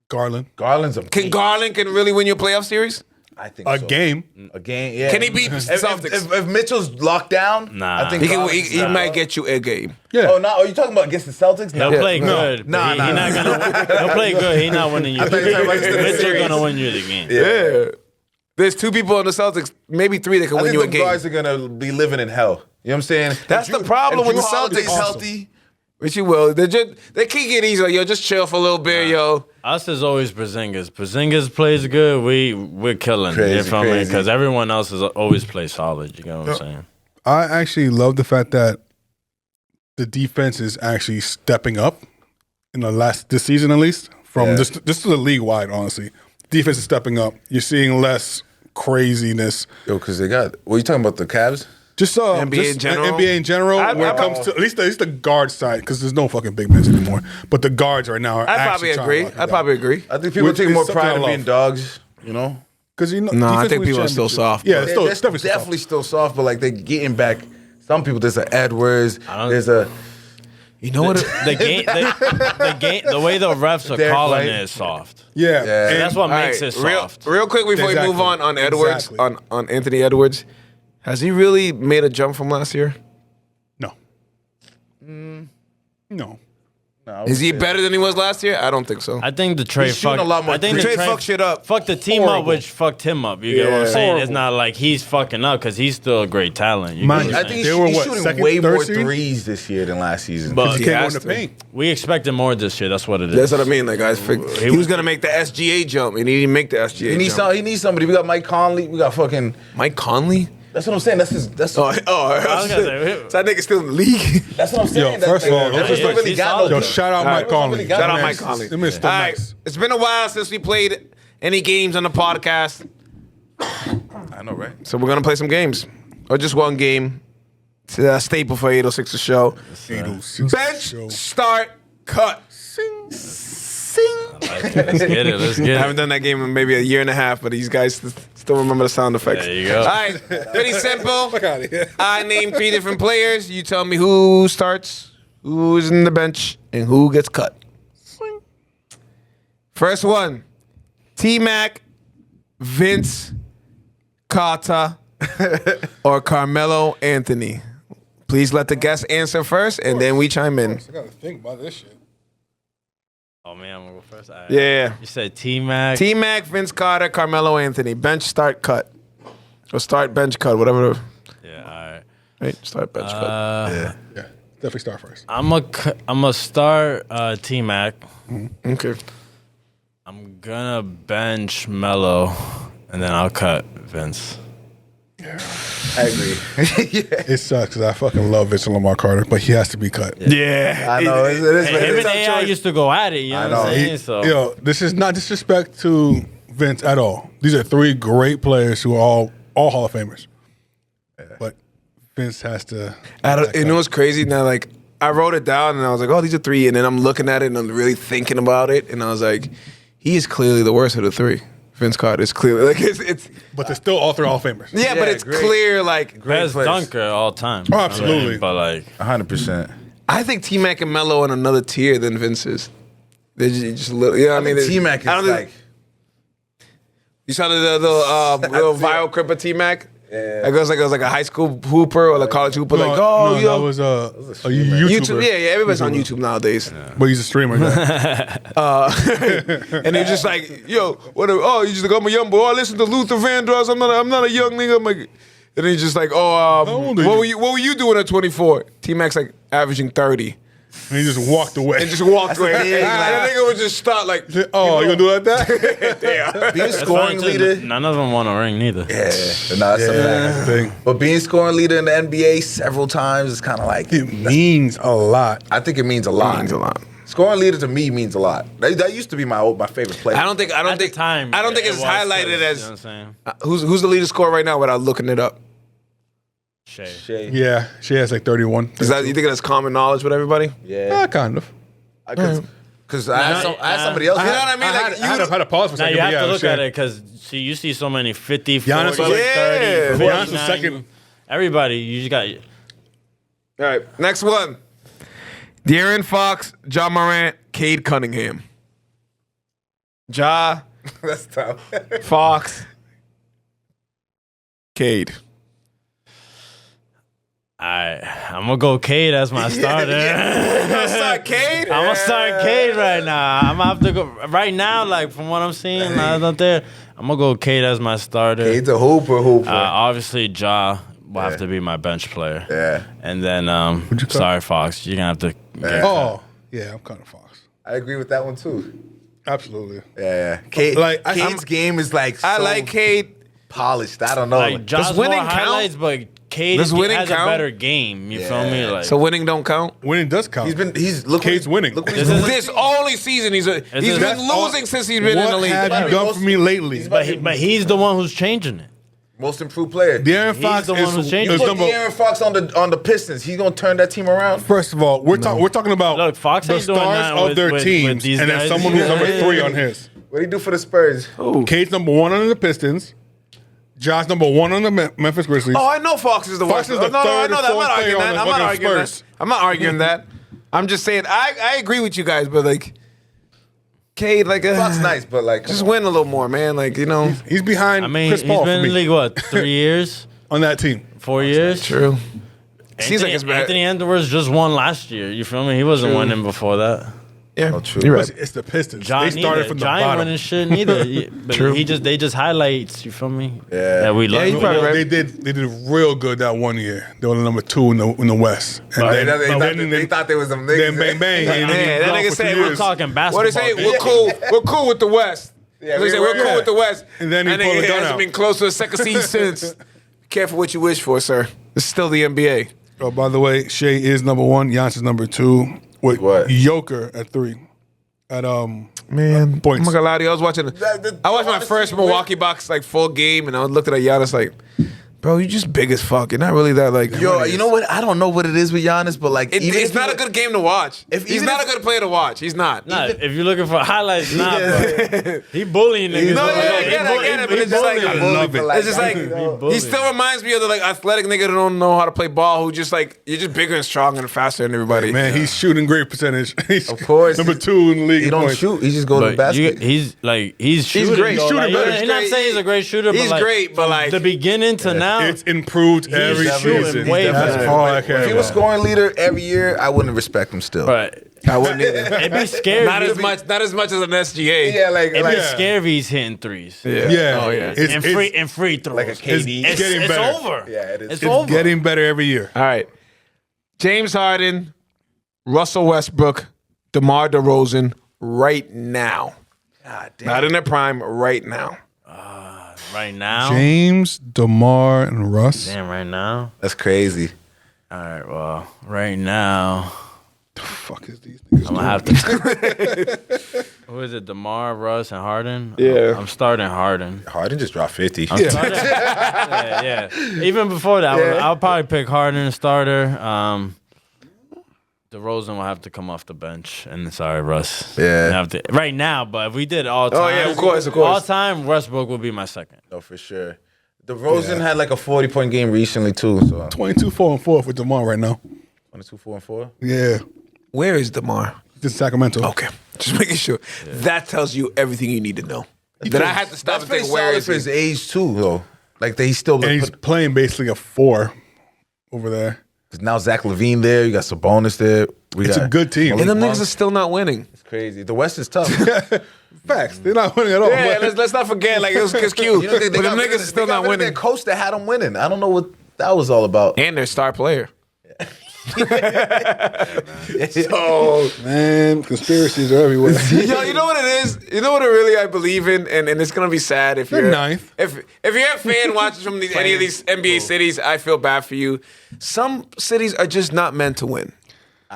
F: Garland.
D: Garland's a
C: Can Garland can really win your playoff series?
D: I think
F: A
D: so.
F: game.
D: A game. Yeah.
C: Can he beat the Celtics?
D: If Mitchell's locked down,
E: Nah.
D: I think
C: He can.
D: Garland's-
C: He might get you a game.
F: Yeah.
D: Oh no! Are you talking about against the Celtics?
E: He'll
D: No.
E: play
F: No.
E: good. but
D: Nah,
E: he
D: nah.
E: not gonna. He'll play good. He not winning you.
D: I thought you were talking about just the
E: Mitchell
D: series.
E: gonna win you the game.
C: Yeah. There's 2 people on the Celtics, maybe 3 that can
D: I
C: win
D: think
C: you a
D: the
C: game.
D: guys are gonna be living in hell. You know what I'm saying?
C: That's
D: If
C: the problem
D: if
C: with the
D: Jrue Holiday's
C: Celtics.
D: healthy.
C: Which you will. They can't get easy. Like, yo, just chill for a little bit, yo.
E: Us is always Porzingis. Porzingis plays good. We're killing. You
D: Crazy,
E: feel me?
D: crazy.
E: Because everyone else is always plays solid. You know what I'm saying?
F: I actually love the fact that the defense is actually stepping up in this season at least. From
D: Yeah.
F: this is the league wide, honestly. Defense is stepping up. You're seeing less craziness.
D: Yo, because they got. What are you talking about? The Cavs?
F: Just
C: NBA in general?
F: NBA in general. When it comes to at least the guard side, because there's no fucking big men anymore. But the guards right now are
C: I'd
F: actually
C: probably agree. I'd probably agree.
D: I think people
F: Which
D: take
F: is
D: more
F: something
D: pride
F: I
D: in
F: love.
D: being dogs. You know.
F: Because
C: No, I
F: defense
C: think
F: wins
C: people are still
F: championships.
C: soft,
F: Yeah,
C: but-
F: it's
D: They're
F: definitely
D: definitely still soft, but like they're getting back. Some people, there's a Edwards.
E: don't-
D: There's a.
C: You know what?
E: The way the refs are
D: Derek
E: calling
D: White.
E: it is soft.
F: Yeah,
D: Yeah.
F: and
E: That's what
C: All
E: makes
C: right,
E: it soft.
C: real quick before we
F: Exactly.
C: move on Edwards,
F: Exactly.
C: on Anthony Edwards. Has he really made a jump from last year?
F: No. No.
C: Is he better than he was last year? I don't think so.
E: I think the trade
D: He's shooting
E: fucked.
D: a lot more
E: I think
D: threes.
E: the
C: Trade
E: trade
C: fucked shit up.
E: Fucked the team up,
C: Horrible.
E: which fucked him up. You get what I'm
C: Yeah.
E: saying? It's
C: Horrible.
E: not like he's fucking up because he's still a great talent. You
F: Mind
E: get what
F: you,
E: I'm
D: I
E: saying?
D: think
F: They were
D: he's
F: what,
D: shooting
F: second,
D: way
F: third
D: more
F: seed?
D: threes this year than last season.
E: But
F: He
C: He
F: can't go in
C: has
F: the
C: to.
F: paint.
E: we expected more this year. That's what it is.
C: That's what I mean. Like, guys, he was gonna make the SGA jump, and he didn't make the SGA.
D: he needs
C: jump.
D: he needs somebody. We got Mike Conley. We got fucking.
C: Mike Conley.
D: That's what I'm saying. That's his. That's
C: Oh,
E: I was gonna say,
C: so that nigga still in the league.
D: that's what I'm saying.
F: Yo, first of all,
D: that's
F: let's
D: what
F: just-
D: really
E: he's
D: got
E: solid.
D: no.
F: Yo, shout out Mike Conley.
D: Shout
C: Shout out
F: That
C: Mike
F: man's-
C: Conley.
F: that man's still
C: All right,
F: nice.
C: it's been a while since we played any games on the podcast,
D: I know, right?
C: so we're gonna play some games, or just one game. It's a staple for 806 the show.
F: 806
C: Bench
F: show.
C: start cut.
E: Let's get it. Let's
C: I
E: get
C: haven't
E: it.
C: done that game in maybe a year and a half, but these guys still remember the sound effects.
E: There you go.
C: All right, pretty simple.
F: Fuck out of here.
C: I name 3 different players. You tell me who starts, who's in the bench, and who gets cut. First one, T-Mac, Vince Carter, or Carmelo Anthony. Please let the guests answer first, and then we chime in.
F: I gotta think about this shit.
E: Oh man, I'm gonna go first. All right.
C: Yeah.
E: You said T-Mac.
C: T-Mac, Vince Carter, Carmelo Anthony. Bench, start, cut. Or start, bench, cut, whatever.
E: Yeah. All right.
C: Right? Start, bench, cut.
F: Yeah, definitely start first.
E: I'm gonna start T-Mac.
C: Okay.
E: I'm gonna bench Melo, and then I'll cut Vince.
D: I agree.
F: It sucks because I fucking love Vincent Lamar Carter, but he has to be cut.
C: Yeah.
D: I know. It is.
E: Him and AI used to go at it. You know,
D: I
E: what I'm
D: know.
E: saying? So
F: Yo, this is not disrespect to Vince at all. These are 3 great players who are all Hall of Famers. But Vince has to.
C: You know what's crazy now? Like, I wrote it down and I was like, oh, these are 3. And then I'm looking at it and I'm really thinking about it. And I was like, he is clearly the worst of the 3. Vince Carter is clearly like it's
F: But they're still all 3 Hall of Famers.
C: yeah, but it's
D: great.
C: clear. Like,
E: best
D: players.
E: dunker all time.
F: Oh, absolutely.
E: But like,
D: 100%.
C: I think T-Mac and Melo on another tier than Vince is. They're just a little, you know what I mean?
D: think T-Mac is
C: I don't think-
D: like.
C: You saw the little viral clip of T-Mac? Yeah. It was like a high school hooper or a college hooper.
F: No,
C: like, oh,
F: no,
C: yo.
F: that was a YouTuber.
C: YouTube, yeah, everybody's on YouTube nowadays.
F: But he's a streamer. guy.
C: And they're just like, yo, what? You just like, I'm a young boy. Oh, I listen to Luther Vandross. I'm not a young nigga. I'm like, and he's just like,
F: How old are
C: what were you doing at 24? T-Mac's like averaging 30,
F: and he just walked away.
C: and just walked away.
D: thing,
C: And
D: like-
C: that nigga would just start like,
F: oh, you gonna do it like that?
C: damn.
D: Being
E: that's
D: scoring
E: fine, too.
D: leader.
E: None of them won a ring neither.
D: Yeah, no, that's a fact.
F: Thing.
D: But being scoring leader in the NBA several times is kind of like.
F: It means a lot.
D: I think it means a lot.
C: Means a lot.
D: Scoring leader to me means a lot. That used to be my favorite player.
C: I don't think
E: At the time,
C: I don't think
E: it
C: it's
E: was,
C: highlighted
E: you know
C: as
E: what I'm saying?
C: who's the leader scorer right now without looking it up.
E: Shea.
D: Shea.
F: Yeah, she has like 31.
C: Is that you think that's common knowledge with everybody?
D: Yeah.
F: Kind of.
D: Because I had somebody else.
C: You know what I mean?
F: I
C: Like,
F: had to pause for a
E: Now
F: second.
E: you
F: but
E: have to
F: yeah,
E: look
F: Shea.
E: at it because you see so many 50, 40,
F: Giannis was
E: 30,
F: like-
C: Yeah.
E: 49.
F: Giannis was second.
E: Everybody, you just got.
C: All right, next one. De'Aaron Fox, Ja Morant, Cade Cunningham. Ja,
D: That's tough.
C: Fox, Cade.
E: I'm gonna go Cade as my starter.
C: Start Cade?
E: I'm gonna start Cade right now. I'm gonna have to go right now. Like from what I'm seeing, out there, I'm gonna go Cade as my starter.
D: Cade's a hooper.
E: Obviously, Ja will have to be my bench player.
D: Yeah.
E: And then,
F: you cut?
E: sorry, Fox, you're gonna have to.
F: Oh, yeah, I'm kind of Fox.
D: I agree with that one too.
F: Absolutely.
D: Yeah. Cade,
F: Like,
D: Cade's game is like
C: I
D: so
C: like Cade.
D: polished. I don't know.
E: Like Ja's
C: Does
E: more
C: winning count?
E: highlights, but Cade
C: Does winning
E: has
C: count?
E: a better game. You feel me? Like
C: So winning don't count.
F: Winning does count.
D: look
F: Cade's winning.
D: Look what
E: This
D: he's
E: is-
D: doing.
C: This only season he's been
E: That's
C: losing since he's been in the
F: What
C: league.
F: have you done for me lately?
E: but he's the one who's changing it.
D: Most improved player.
F: De'Aaron
E: He's
F: Fox
E: the one who's changing.
F: is
D: Put
F: number.
D: De'Aaron Fox on the Pistons. He's gonna turn that team around.
F: First of all, we're talking about
E: Look, Fox
F: the
E: ain't doing
F: stars
E: nothing
F: of
E: with-
F: their
E: with
F: teams,
E: these
F: and then
E: guys.
F: someone who's number
E: Yeah.
F: 3 on his.
D: What do he do for the Spurs?
F: Cade's number 1 on the Pistons. Josh number 1 on the Memphis Grizzlies.
C: Oh, I know Fox is the
F: Fox
C: worst.
F: is the
C: No, I
F: third
C: know
F: or
C: that. I'm
F: fourth
C: not arguing
F: player
C: that.
F: on
C: I'm
F: the
C: not
F: fucking
C: arguing that.
F: Spurs.
C: I'm not arguing that. I'm just saying I agree with you guys, but like Cade, like
D: Fox nice, but like
C: just win a little more, man. Like
F: He's behind
E: I mean,
F: Chris
E: he's
F: Paul
E: been
F: for
E: in the
F: me
E: league, what, 3 years?
F: on that team.
E: 4 years?
C: true. Seems like it's bad.
E: Anthony Edwards just won last year. You feel me? He wasn't winning before that.
C: Yeah,
D: true.
C: you're right.
F: It's the Pistons.
E: John
F: They started from the bottom.
E: winning shit neither. But
C: True.
E: they just highlights. You feel me?
D: Yeah.
E: That we love.
C: you probably right.
F: They did real good that one year. They were the number 2 in the West. And
D: They thought they was some
F: then
D: niggas.
F: bang bang.
C: Man, that nigga said
E: We're talking basketball.
C: What they say?
E: baby.
C: We're cool with the West.
D: Yeah,
C: They say we're cool with the West.
F: And then he
C: that
F: pulled
C: nigga
F: the gun
C: hasn't
F: out.
C: been close to a second seed since. Be careful what you wish for, sir. It's still the NBA.
F: Oh, by the way, Shea is number 1. Giannis is number 2. With
D: What?
F: Joker at 3. At
C: Man,
F: points.
C: I'm not gonna lie to you. I was watching. I watched my first Milwaukee Bucks like full game, and I looked at Giannis like, bro, you just big as fuck. You're not really that like.
D: Yo, you know what? I don't know what it is with Giannis, but like, even
C: It's
D: if
C: not
D: you-
C: a good game to watch. He's
D: even
C: not
D: if-
C: a good player to watch. He's not.
E: Nah, if you're looking for highlights, bro. He bullying niggas.
C: No,
E: bro.
C: yeah, I get it, but it's just like
D: I love it.
C: It's just like
E: bullied.
C: he still reminds me of the like athletic nigga that don't know how to play ball. Who just like you're just bigger and stronger and faster than everybody.
F: Man, he's shooting great percentage. He's
D: Of course.
F: number 2 in the league.
D: He
F: in
D: don't
F: points.
D: shoot. He just go to the
E: But
D: basket.
E: he's shooting.
C: great.
E: though.
C: Shooting
E: Like,
C: better.
E: he's not
C: He's
E: saying he's a great shooter.
C: He's
E: but like,
C: great, but
E: from
C: like
E: the beginning to now,
F: It's improved every
E: shooting
F: season.
E: way
F: That's
E: better.
F: all I care
D: If he was
F: about.
D: scoring leader every year, I wouldn't respect him still.
E: but
C: I wouldn't either.
E: it'd be scary.
C: Not as much. Not as much as an SGA.
D: Yeah, like
E: It'd
D: like
E: be scary if he's hitting threes.
F: Yeah.
C: Oh yeah.
F: It's,
E: And free throws.
D: like a KD.
E: It's
F: getting
E: it's
F: better.
E: over.
D: Yeah, it is.
E: It's
F: it's
E: over.
F: getting better every year.
C: All right. James Harden, Russell Westbrook, DeMar DeRozan, right now.
D: God damn.
C: Not in their prime, right now.
E: right now.
F: James, DeMar, and Russ.
E: Damn, right now.
D: That's crazy.
E: All right, well, right now,
F: The fuck is these niggas
E: I'm gonna have to. Who is it? DeMar, Russ, and Harden.
C: Yeah.
E: I'm starting Harden.
D: Harden just dropped 50.
E: Yeah. Even before that, I'll probably pick Harden starter. DeRozan will have to come off the bench, and sorry, Russ.
D: Yeah.
E: Have to, right now. But if we did all time,
C: yeah, of course.
E: all time, Westbrook will be my second.
D: No, for sure. DeRozan had like a 40-point game recently too. So
F: 22, 4, and 4 for DeMar right now.
D: 22, 4, and 4.
F: Yeah.
C: Where is DeMar?
F: This is Sacramento.
C: Okay. Just making sure. That tells you everything you need to know. Then I had to stop
D: That's
C: and
D: pretty
C: think, where
D: solid
C: is
D: for
C: he?
D: his age too, though. Like he's still.
F: And he's playing basically a 4 over there.
D: Now Zach LaVine there. You got Sabonis there.
F: It's a good team.
C: And them niggas are still not winning.
D: It's crazy. The West is tough.
F: Facts. They're not winning at all.
C: Yeah,
F: but-
C: let's not forget, like, it's cute.
D: You know,
C: But them niggas are still not winning.
D: Their coach that had them winning. I don't know what that was all about.
C: And their star player.
D: So
F: Man, conspiracies are everywhere.
C: Yo, you know what it is? You know what it really I believe in? And it's gonna be sad if
F: They're
C: you're
F: ninth.
C: If you're a fan watching from any of these NBA cities, I feel bad for you. Some cities are just not meant to win.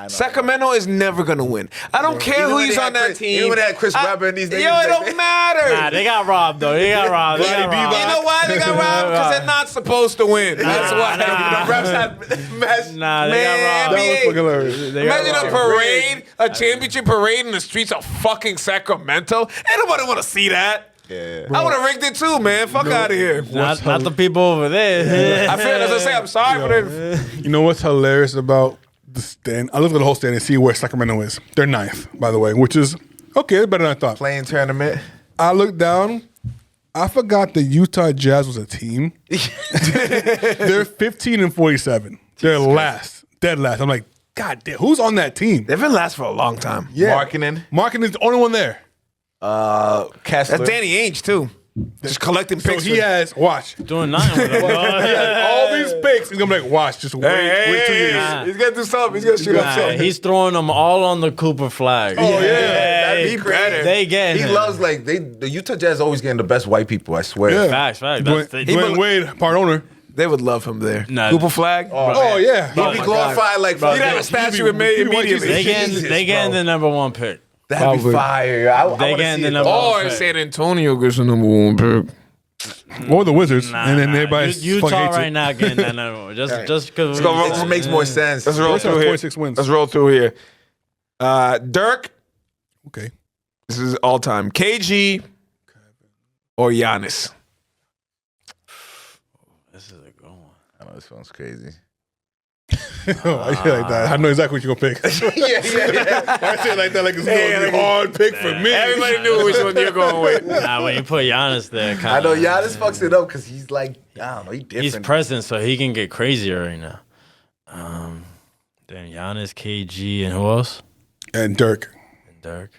C: Sacramento is never gonna win. I don't care
D: Even
C: who
D: when
C: he's
D: they
C: on
D: had
C: that
D: Chris-
C: team.
D: even when they had Chris Webber and these
C: Yo,
D: niggas,
C: it
D: like,
C: don't matter.
E: Nah, they got robbed though. They got robbed. They got robbed.
C: You know why they got robbed? Because they're not supposed to win. That's why.
E: nah.
C: The refs had messed.
E: Nah, they got
C: Man,
E: robbed.
F: That was
C: NBA.
F: fucking hilarious.
E: They got
C: Imagine a
E: robbed.
C: parade, a championship parade in the streets of fucking Sacramento. Ain't nobody want to see that.
D: yeah.
C: I would have rigged it too, man. Fuck out of here.
E: Not the people over there.
C: I feel as I say, I'm sorry for them.
F: You know what's hilarious about the stand? I look at the whole stand and see where Sacramento is. They're 9th, by the way, which is okay, better than I thought.
D: Playing tournament.
F: I looked down. I forgot the Utah Jazz was a team. They're 15 and 47. They're last, dead last. I'm like, God damn, who's on that team?
C: They've been last for a long time.
F: Yeah,
D: Markkanen.
F: Markkanen is the only one there.
D: Kessler.
C: That's Danny Ainge too. Just collecting
F: So
C: picks.
F: he has watch.
E: Doing nothing with him.
F: He has all these picks. He's gonna be like, watch, just wait 2 years.
E: Nah.
C: He's gonna do something. He's gonna shoot up
E: Nah,
C: something.
E: he's throwing them all on the Cooper flag.
D: Oh, yeah.
C: That'd be
D: He crazy.
C: better.
E: They get
D: He
E: him.
D: loves the Utah Jazz always getting the best white people. I swear.
F: Yeah.
E: Facts.
F: Dwayne Wade, part owner.
C: They would love him there.
E: Nah.
C: Cooper Flag.
F: Oh yeah.
D: He'd be glorified like
C: He'd have a
D: fucking.
C: statue
F: he'd be
C: immediately.
E: They
D: Jesus,
E: getting
D: bro.
E: the number one pick.
D: That'd
C: Probably.
D: be fire. I
E: They
D: wanna
E: getting
D: see
E: the
D: it,
E: number
D: though.
E: one
C: Or
E: pick.
C: San Antonio gets the number one pick.
F: Or the Wizards,
E: Nah,
F: and then
E: nah.
F: everybody's
E: Utah
F: fucking hates
E: right
F: it.
E: now getting that number one. Just because
C: go roll.
D: It just makes more sense.
C: Let's roll
F: Wizards have
C: through here.
F: 26 wins.
C: Let's roll through here. Dirk.
F: Okay.
C: This is all time. KG or Giannis.
E: This is a good one.
D: I know this one's crazy.
F: I feel like that. I know exactly what you're gonna pick.
D: yeah.
F: I say it like that, like it's gonna be a hard pick for me.
C: Everybody knew which one you're going with.
E: Nah, when you put Giannis there, kinda,
D: I know Giannis fucks it up because he's like, I don't know, he's different.
E: he's present, so he can get crazier right now. Then Giannis, KG, and who else?
F: And Dirk,
E: And Dirk.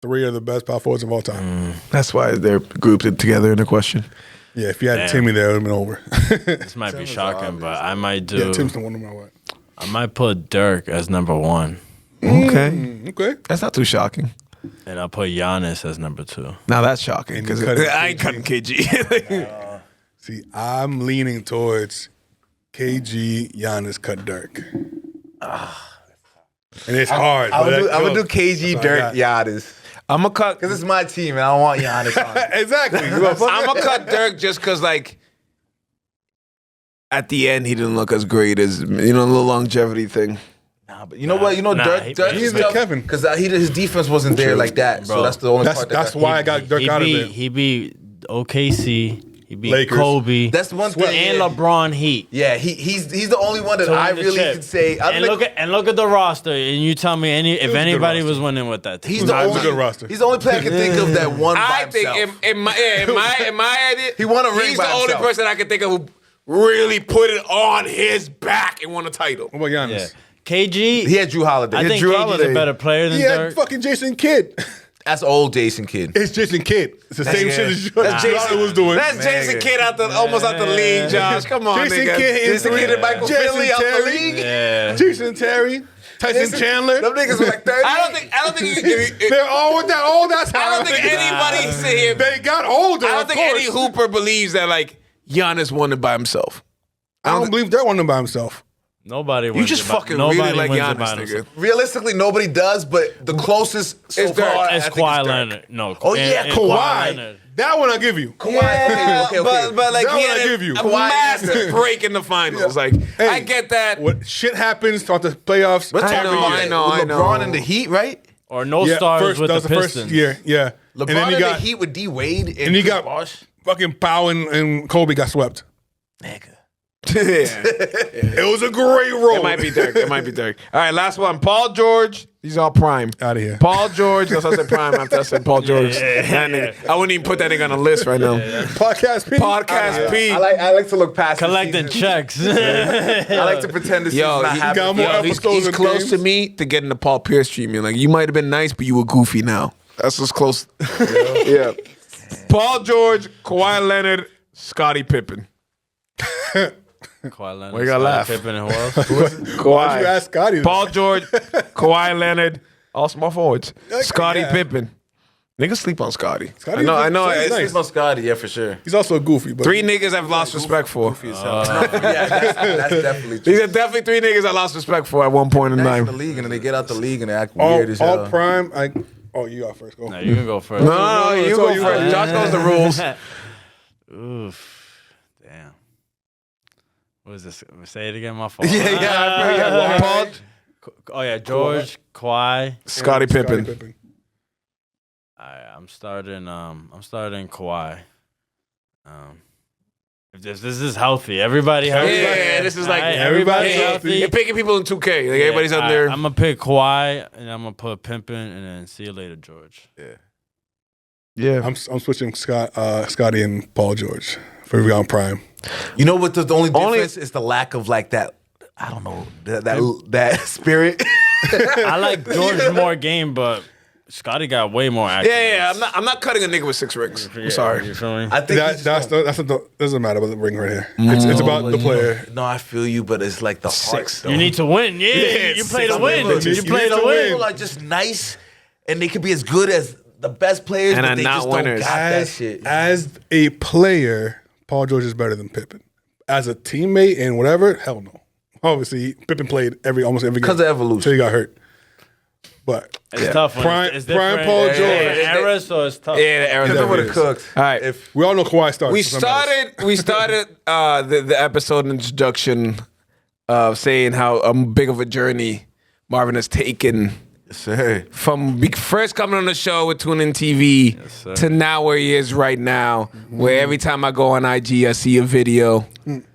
F: 3 of the best power forwards of all time.
C: That's why they're grouped together in the question.
F: Yeah, if you had
E: Damn.
F: Timmy there, it would have been over.
E: This might be shocking, but I might do.
F: Yeah, Tim's the one no matter what.
E: I might put Dirk as number one,
C: Okay.
F: Okay.
C: That's not too shocking.
E: and I'll put Giannis as number 2.
C: Now that's shocking
F: And you
C: because
F: cut it
C: I ain't cutting KG.
F: See, I'm leaning towards KG, Giannis, cut Dirk. And it's hard.
D: I'm
F: but
D: gonna do
F: that-
D: KG,
F: That's all I
D: Dirk,
F: got.
D: Giannis.
C: I'm gonna cut.
D: Because it's my team and I don't want Giannis on it.
F: Exactly.
C: I'm gonna cut Dirk just because, like, at the end he didn't look as great as the longevity thing.
D: Nah, but you know what? You know,
E: Nah,
D: Dirk
E: he's
F: the Kevin.
D: Because his defense wasn't there like that. So
E: Bro.
D: that's the only part.
F: That's why I got Dirk out of there.
E: He beat OKC. He beat
F: Lakers.
E: Kobe.
D: That's the one thing.
E: and
D: yeah.
E: LeBron Heat.
D: Yeah, he's the only one that
E: to
D: I
E: win the
D: really
E: chip.
D: can say.
E: And look at the roster, and you tell me if
F: was a good
E: anybody
F: roster.
E: was winning with that team.
D: He's the
F: Nah, it's a
D: only
F: good roster.
D: He's the only player I can think of that won by
C: I think
D: himself.
C: in my idea,
D: He won a ring
C: He's
D: by
C: the only
D: himself.
C: person I can think of who really put it on his back and won a title.
F: What about Giannis?
E: Yeah. KG.
D: He had Drew Holiday.
E: I think
C: Drew
E: KG's
C: Holiday.
E: a better player than
F: He had
E: Dirk.
F: fucking Jason Kidd.
D: That's old Jason Kidd.
F: It's Jason Kidd. It's the same
D: yeah.
F: shit as
C: That's
F: Drew
C: Jason
F: was doing.
C: That's Jason Kidd almost out the league, Josh. Come on,
F: Jason
C: nigga.
F: Kidd is
D: Jason Kidd and Michael
F: Jason
D: Finley out the
F: Terry.
D: league.
E: Yeah.
F: Jason Terry, Tyson Chandler.
D: Them niggas were like 30.
C: I don't think
F: They're all with that. All that's how
C: I don't think anybody sit here.
F: They got older.
C: I don't
F: of
C: think
F: course.
C: any hooper believes that like Giannis won it by himself.
F: I don't believe Dirk won them by himself.
E: Nobody
C: You
E: wins
C: just
E: it by-
C: fucking
E: nobody
C: really like
E: wins it
C: Giannis,
E: by
C: nigga.
E: himself.
D: Realistically, nobody does, but the closest so
C: It's Dirk.
D: far, I
E: It's
D: think
E: Kawhi
D: Dirk.
E: Leonard. No.
D: Oh, yeah,
E: and
F: Kawhi.
E: Leonard.
F: That one I give you.
D: Kawhi, okay.
C: But like
F: That
C: he
F: one I
C: had
F: give you.
C: a
F: Kawhi-
C: massive break in the finals. Like
F: Hey,
C: I get that.
F: What shit happens throughout the playoffs?
D: We're
C: I
D: talking
C: know,
D: about
C: I know,
D: with
C: I know.
D: LeBron and the Heat, right?
E: Or no
F: Yeah,
E: stars
F: first,
E: with
F: that
E: the
F: was the
E: Pistons.
F: first year. Yeah.
D: LeBron
F: and then you
D: and the
F: got
D: Heat with D Wade
F: and you got
D: Bosh.
F: fucking Powell and Kobe got swept.
D: Nigga.
C: Yeah.
F: It was a great roll.
C: It might be Dirk. It might be Dirk. All right, last one. Paul George. These all prime.
F: Out of here.
C: Paul George. That's what I said prime after I said Paul George. That nigga. I wouldn't even put that nigga on the list right now.
F: Podcast P.
C: Podcast P.
D: I like to look past the
E: Collecting
D: season.
E: checks.
D: I like to pretend this
C: Yo,
D: is not
C: he
D: happening.
F: got more
C: Yo,
F: episodes
C: he's
F: than
C: close
F: games.
C: to me to getting the Paul Pierce treatment. Like you might have been nice, but you were goofy now. That's what's close. Yeah. Paul George, Kawhi Leonard, Scottie Pippen.
E: Kawhi Leonard.
C: Why you gotta laugh?
E: Pippen and who else?
C: Kawhi.
F: Why'd you ask Scotty?
C: Paul George, Kawhi Leonard, all small forwards. Scottie
F: yeah.
C: Pippen. Niggas sleep on Scottie.
F: Scottie
C: I know.
F: Scotty's
C: It's-
F: nice.
D: It's about Scotty, yeah, for sure.
F: He's also a goofy, but
C: 3 niggas I've lost respect for.
D: Yeah, that's definitely true.
C: These are definitely 3 niggas I lost respect for at one point in
D: Next in the
C: time.
D: league, and then they get out the league and they act
F: all,
D: weird as hell.
F: all prime. Oh, you got first. Go.
E: No, you can go first.
C: No, you
F: it's
C: go
F: all you
C: first.
F: got.
C: Josh knows the rules.
E: Oof. Damn. What is this? Say it again, my fault.
C: Paul,
E: Oh, yeah. George, Kawhi.
C: Scottie Pippen.
E: All right, I'm starting Kawhi. If this is healthy, everybody healthy.
C: Yeah, this is like
E: Alright,
F: everybody's
E: everybody's
F: healthy.
C: You're picking people in 2K. Like everybody's up there.
E: I'm gonna pick Kawhi and I'm gonna put Pippen and then see you later, George.
C: Yeah.
F: I'm switching Scotty and Paul George for every on prime.
D: You know what? The only difference is the lack of like that. I don't know that spirit.
E: I like George more game, but Scotty got way more accolades.
C: Yeah. I'm not cutting a nigga with 6 rings. I'm sorry.
E: You feel me?
D: I think
F: Doesn't matter about the ring right here. It's about the player.
D: No, I feel you, but it's like the heart. Though.
E: You need to win. Yeah, you play to win. You play to win.
D: People are just nice, and they could be as good as the best players,
C: And
D: but
C: are
D: they
C: not
D: just
C: winners.
D: don't got that shit.
F: As a player, Paul George is better than Pippen. As a teammate and whatever, hell no. Obviously, Pippen played almost every game.
D: Because of evolution.
F: Until he got hurt. But
E: It's tough. When
F: Prime-
E: it's
F: prime
E: different.
F: Paul George.
E: Era, so it's tough.
C: Yeah, the era
D: Because I would
C: that
D: have
C: is.
D: cooked.
C: All right.
D: If
F: we all know Kawhi started.
C: We
F: so that matters.
C: started the episode introduction of saying how big of a journey Marvin has taken
D: sir.
C: from first coming on the show with TuneIn TV to now where he is right now, where every time I go on IG, I see a video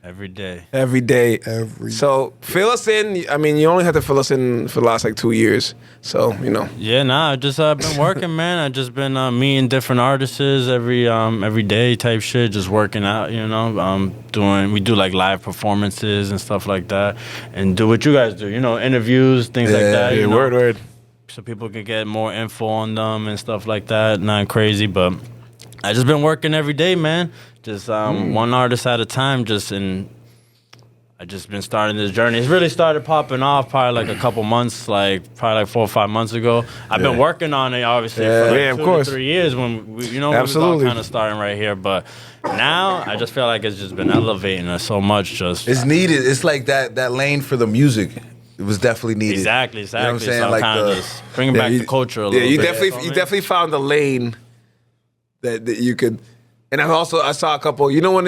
E: Every day.
C: every day.
F: Every
C: So fill us in. I mean, you only have to fill us in for the last 2 years. So,
E: Yeah, nah, I just been working, man. I just been meeting different artists every day type shit, just working out, we do like live performances and stuff like that, and do what you guys do, interviews, things like that. you know?
C: word.
E: So people can get more info on them and stuff like that. Not crazy, but I just been working every day, man. Just one artist at a time. I just been starting this journey. It's really started popping off probably like a couple months, probably 4 or 5 months ago. I've been working on it obviously for
C: Yeah, of
E: 2
C: course.
E: to 3 years when we was all
C: Absolutely.
E: kind of starting right here. But now I just feel like it's just been elevating us so much.
D: It's needed. It's like that lane for the music. It was definitely needed.
E: Exactly.
D: You know what I'm saying?
E: So
D: Like
E: kind of
D: the-
E: just bringing back the culture a little
C: you
E: bit.
C: definitely found a lane that you could. And I saw a couple. You found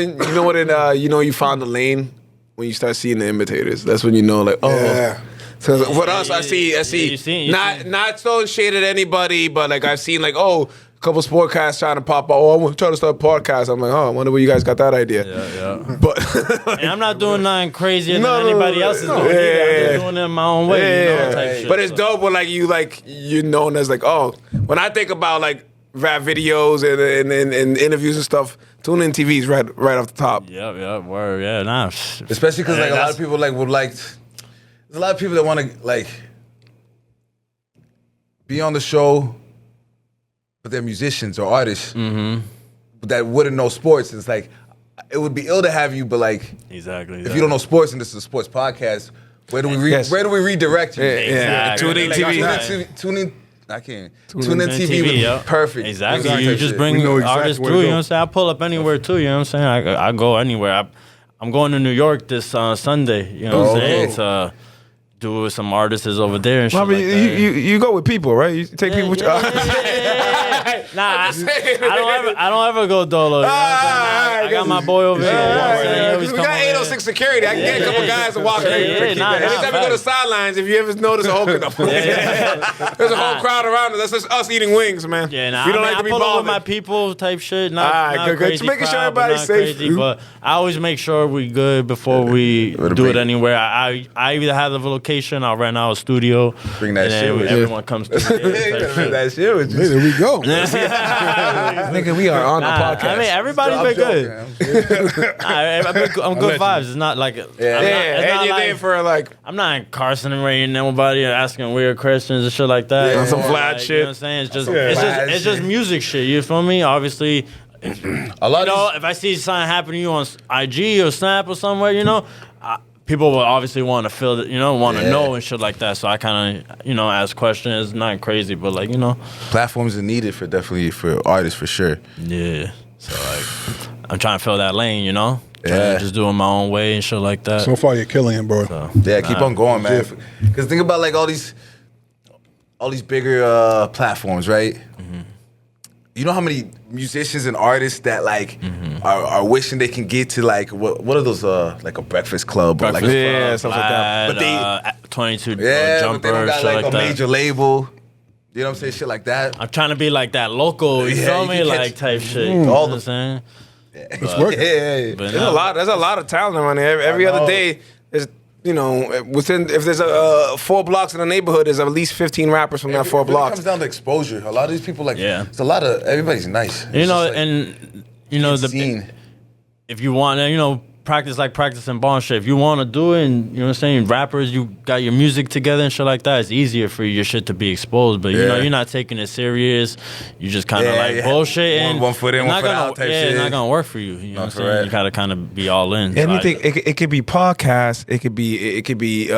C: the lane when you start seeing the imitators. That's when you know, like, oh.
F: Yeah.
C: So with us, I see.
E: you seen-
C: Not throwing shade at anybody, but like I've seen, like, a couple sportcasts trying to pop up. Oh, I'm trying to start a podcast. I'm like, I wonder where you guys got that idea.
E: Yeah.
C: But
E: And I'm not doing nothing crazier
C: No,
E: than
C: no,
E: anybody
C: no,
E: else is
C: no.
E: doing.
C: Yeah,
E: either. I'm
C: yeah,
E: just doing it in my own way, type shit.
C: But it's
E: So-
C: dope when you're known as like, oh, when I think about like rap videos and interviews and stuff, TuneIn TV is right off the top.
E: Yep, word, yeah, nah.
D: Especially because like a lot
E: that's-
D: of people would like. There's a lot of people that want to be on the show, but they're musicians or artists that wouldn't know sports. It's like it would be ill to have you, but like
E: Exactly.
D: if you don't know sports and this is a sports podcast, where do we
C: Yes.
D: redirect you?
C: Yeah.
E: Exactly.
C: TuneIn TV.
D: Tune in. I can't. Tune in TV would be
E: yeah.
D: perfect.
E: Exactly.
D: Type
E: You
D: shit.
E: just bring
F: We know exactly
E: artists
F: where to
E: through. You
F: go.
E: know what I'm saying? I pull up anywhere too. You know what I'm saying? I go anywhere. I'm going to New York this Sunday. You know what I'm saying? To do with some artists over there and shit.
C: Well, I mean,
E: like that.
C: you go with people, right? You take people with you.
E: Nah, I don't ever go dolo. You know what I'm saying? I got my boy over here. You know what I'm saying? Always
C: We
E: come
C: got
E: over here.
C: 806 security. I can get a couple guys to walk in. Anytime we go to sidelines, if you ever notice a whole there's a whole crowd around us. That's just us eating wings, man.
E: Yeah, nah,
C: we don't
E: I
C: like to be
E: pull up with
C: bothered.
E: my people type shit. Not,
C: Alright,
E: not
C: good, good.
E: crazy
C: Just making sure
E: crowd, but
C: everybody's
E: not
C: safe.
E: crazy, but I always make sure we good before we do it
D: bring-
E: anywhere. I either have the location, I'll rent out a studio.
D: Bring that
E: and
D: shit
E: then
D: with you.
E: everyone comes to
C: That shit was
F: Hey, there we go.
C: Nigga, we are on the podcast.
E: I mean, everybody's been good. I'm good vibes. It's not like it's
C: and
E: not
C: you're
E: like,
C: there for like
E: I'm not incarcerating nobody or asking weird questions and shit like that.
C: Yeah, some flat
E: Like,
C: shit.
E: You know what I'm saying? It's just
D: flat
E: it's just music shit. You feel me? Obviously,
D: A lot of
E: if I see something happen to you on IG or Snap or somewhere, people will obviously want to feel that, want to know and shit like that. So I kind of, ask questions. Not crazy, but like,
D: platforms are needed for artists for sure.
E: yeah. So like, I'm trying to fill that lane, Trying
D: Yeah.
E: to just do it my own way and shit like that.
F: So far, you're killing it, bro.
D: Yeah, keep on going, man. Because think about like all these bigger platforms, right?
E: Mm-hmm.
D: You know how many musicians and artists that like are wishing they can get to like what are those like a Breakfast Club or like
C: yeah, stuff like that.
D: But they
E: 22
D: yeah,
E: jumper,
D: but they don't got
E: shit
D: like
E: like
D: a
E: that.
D: major label. You know what I'm saying? Shit like that.
E: I'm trying to be like that local, you
D: Yeah,
E: feel
D: you
E: me?
D: can
E: Like
D: catch
E: type shit.
D: all
E: You know
D: the-
E: what I'm saying?
F: It's working.
D: Yeah.
E: But
C: There's a lot of talent around here. Every other day, there's if there's 4 blocks in the neighborhood, there's at least 15 rappers from that 4
D: It really
C: blocks.
D: comes down to exposure. A lot of these people like
E: Yeah.
D: it's a lot of everybody's nice. It's just like
E: and the
D: scene.
E: if you want to, practice like practicing ball and shit. If you want to do it, and you know what I'm saying, rappers, you got your music together and shit like that, it's easier for your shit to be exposed. But you know, you're not taking it serious. You just kind of like bullshit.
D: One foot in, one foot out type shit.
E: It's not gonna work for you. You know what I'm saying? You gotta kind of be all in.
C: Anything. It could be podcasts. It could be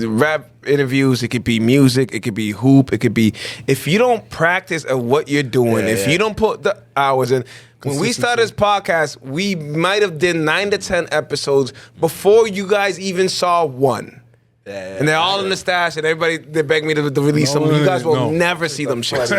C: rap interviews. It could be music. It could be hoop. It could be, if you don't practice at what you're doing, if you don't put the hours in. When we started this podcast, we might have done 9 to 10 episodes before you guys even saw one. And they're all in the stash, and everybody, they beg me to release them. You guys will never see them shits.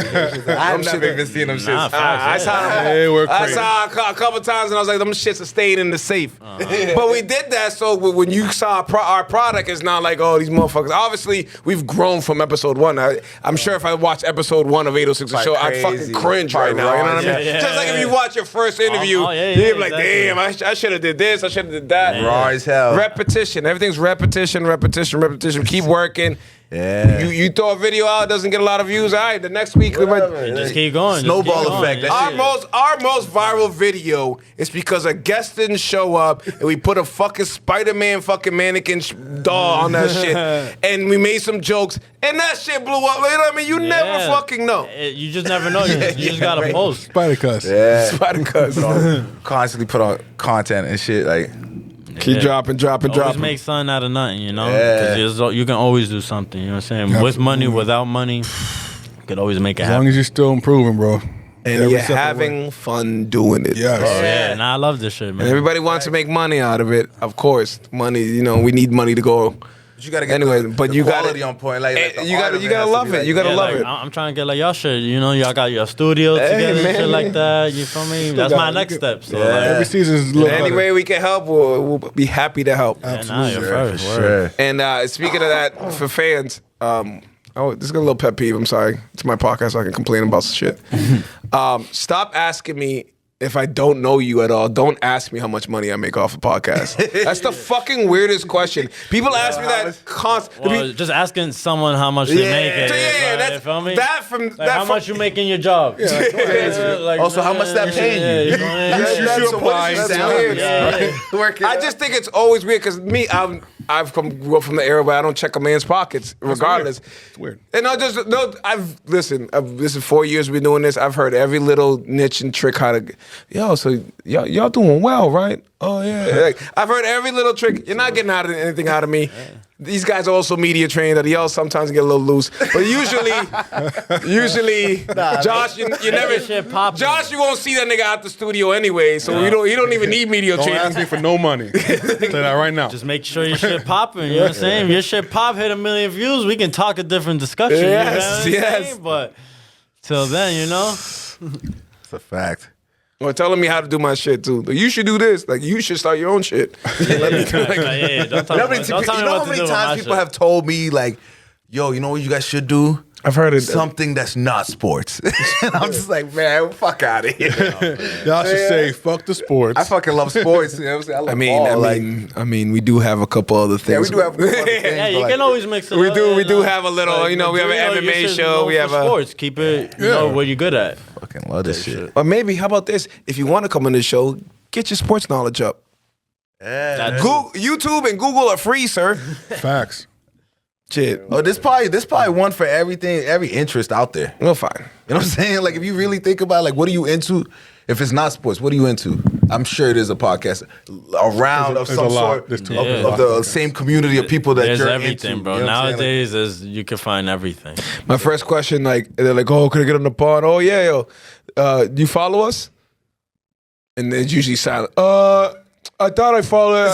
D: I've never even seen them shits.
C: I saw them. I saw a couple times, and I was like, them shits are staying in the safe. But we did that so when you saw our product, it's not like, oh, these motherfuckers. Obviously, we've grown from episode 1. I'm sure if I watch episode 1 of 806 The Show, I'd fucking cringe right now. You know what I mean? Just like if you watch your first interview, you're like, damn, I should have did this, I should have did that.
D: Raw as hell.
C: Repetition. Everything's repetition. Keep working. Yeah. You throw a video out, it doesn't get a lot of views. All right, the next week we might
E: just keep going.
D: Snowball effect.
C: Our most viral video is because a guest didn't show up, and we put a fucking Spider-Man fucking mannequin doll on that shit, and we made some jokes, and that shit blew up. You know what I mean? You never fucking know.
E: You just never know. You just gotta post.
F: Spider-Cuss.
D: Yeah.
C: Spider-Cuss.
D: Constantly put on content and shit like.
C: Keep dropping.
E: Always make something out of nothing, you know? Because you can always do something, you know what I'm saying? With money, without money, you could always make it happen.
F: As long as you're still improving, bro.
C: And you're having fun doing it.
F: Yes.
E: Oh, yeah. And I love this shit, man.
C: And everybody wants to make money out of it. Of course. Money, you know, we need money to go.
D: You gotta get the quality on point. Like
C: you gotta love it. You gotta love it.
E: I'm trying to get like y'all shit. You know, y'all got your studio together and shit like that. You feel me? That's my next step. So
F: every season is a little
C: any way we can help, we'll be happy to help.
E: Absolutely.
D: Sure.
C: And speaking of that, for fans, this is a little pet peeve. I'm sorry. It's my podcast, so I can complain about some shit. Stop asking me. If I don't know you at all, don't ask me how much money I make off a podcast. That's the fucking weirdest question. People ask me that constantly.
E: Well, just asking someone how much they make.
C: That's
E: you feel me?
C: How
E: much you make in your job.
D: Also, how much that paying you?
F: You should apply.
C: That's weird. I just think it's always weird because me, I've grew up from the era where I don't check a man's pockets, regardless.
F: It's weird.
C: And this is 4 years we've been doing this. I've heard every little niche and trick how to. So y'all doing well, right? Oh yeah. Like, I've heard every little trick. You're not getting anything out of me. These guys are also media trained. That y'all sometimes get a little loose, but usually, Josh, you never. Josh, you won't see that nigga out the studio anyway, so you don't even need media
F: Don't
C: training.
F: ask me for no money. Say that right now.
E: Just make sure your shit popping. You know what I'm saying? If your shit pop hit 1 million views, we can talk a different discussion.
C: Yes,
E: you know what I'm
C: yes.
E: saying? But till then, you know.
D: It's a fact.
C: Or telling me how to do my shit too. Like, you should do this. Like you should start your own shit.
E: Don't tell me
D: how many times people have told me like, "Yo, you know what you guys should do?
C: I've heard it.
D: Something that's not sports." And I'm just like, man, fuck out of here.
F: Y'all should say, fuck the sports.
D: I fucking love sports. You know what I'm saying?
C: I mean, we do have a couple other things.
D: Yeah, we do have a couple other things.
E: Yeah, you can always mix it
C: We
E: up.
C: do. We do have a little. You know, we have an MMA show. We have a.
E: sports. Keep it. You know what you're good at.
D: Fucking love this shit.
C: Or maybe, how about this? If you want to come on this show, get your sports knowledge up. Google, YouTube and Google are free, sir.
F: Facts.
C: Shit.
D: Oh, this probably one for everything, every interest out there.
C: Well, fine.
D: You know what I'm saying? Like, if you really think about it, like, what are you into? If it's not sports, what are you into? I'm sure there's a podcast around of some sort of the same community of people that
E: There's
D: you're
E: everything,
D: into.
E: bro.
D: You know what I'm saying?
E: Nowadays, you can find everything.
C: My first question, like, they're like, "Oh, could I get on the pod?" "Oh yeah, yo. Do you follow us?" And it's usually silent. I thought I followed.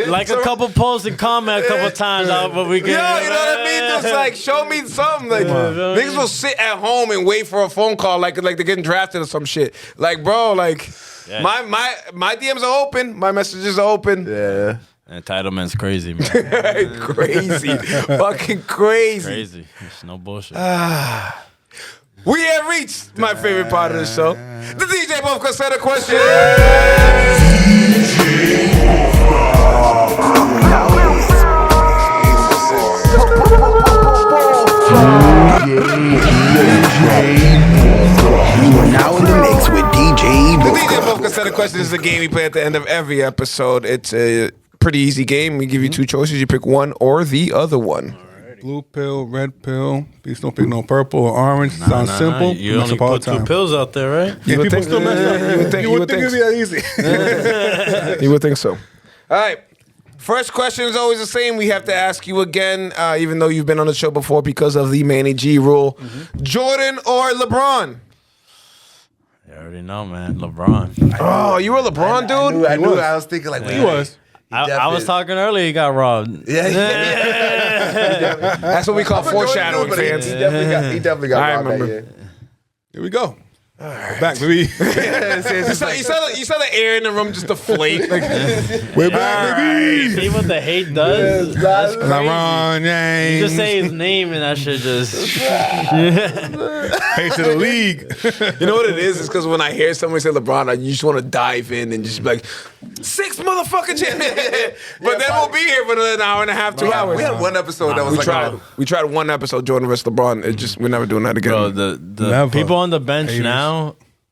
E: Like a couple posts and comment a couple times out, but we can.
C: Yo, you know what I mean? Just like show me something. Like niggas will sit at home and wait for a phone call, like they're getting drafted or some shit. Like, bro, like my DMs are open, my messages are open.
D: Yeah.
E: Entitlement's crazy, man.
C: Crazy, fucking crazy.
E: Crazy. It's no bullshit.
C: We have reached my favorite part of the show. The DJ Bofka said a question.
B: You are now in the mix with DJ
C: The DJ
B: Bofka.
C: Bufka set of questions is a game we play at the end of every episode. It's a pretty easy game. We give you two choices. You pick one or the other one.
F: Blue pill, red pill. Please don't pick no purple or orange. Sounds simple.
E: You
F: Mess
E: only
F: up all
E: put
F: the
E: two
F: time.
E: pills out there, right?
F: Yeah,
C: would
F: people
C: think-
F: still mess up.
C: you would think
F: it'd be that easy.
C: You would think so. All right. First question is always the same. We have to ask you again, even though you've been on the show before because of the Manny G rule. Jordan or LeBron?
E: You already know, man. LeBron.
C: Oh, you were a LeBron dude?
D: I knew. I was thinking like, wait,
F: He was.
E: I was talking earlier. He got robbed.
D: Yeah.
C: That's what we call foreshadowing,
D: But he
C: fans.
D: definitely got
C: I
D: robbed that
C: remember.
D: year.
F: Here we go. We're back, baby.
C: You saw the air in the room just deflate. Like,
F: We're back, baby.
E: See what the hate does? That's crazy.
F: LeBron James.
E: You just say his name and that shit just.
F: Hey to the league.
C: you know what it is? It's because when I hear somebody say LeBron, I just want to dive in and just be like, 6 motherfucking champions. But then we'll be here for another hour and a half, 2 hours.
D: We had one episode that was like,
C: We tried one episode, Jordan versus LeBron. It just we're never doing that again.
E: Bro, the
F: Never.
E: people on the bench
F: Haters.
E: now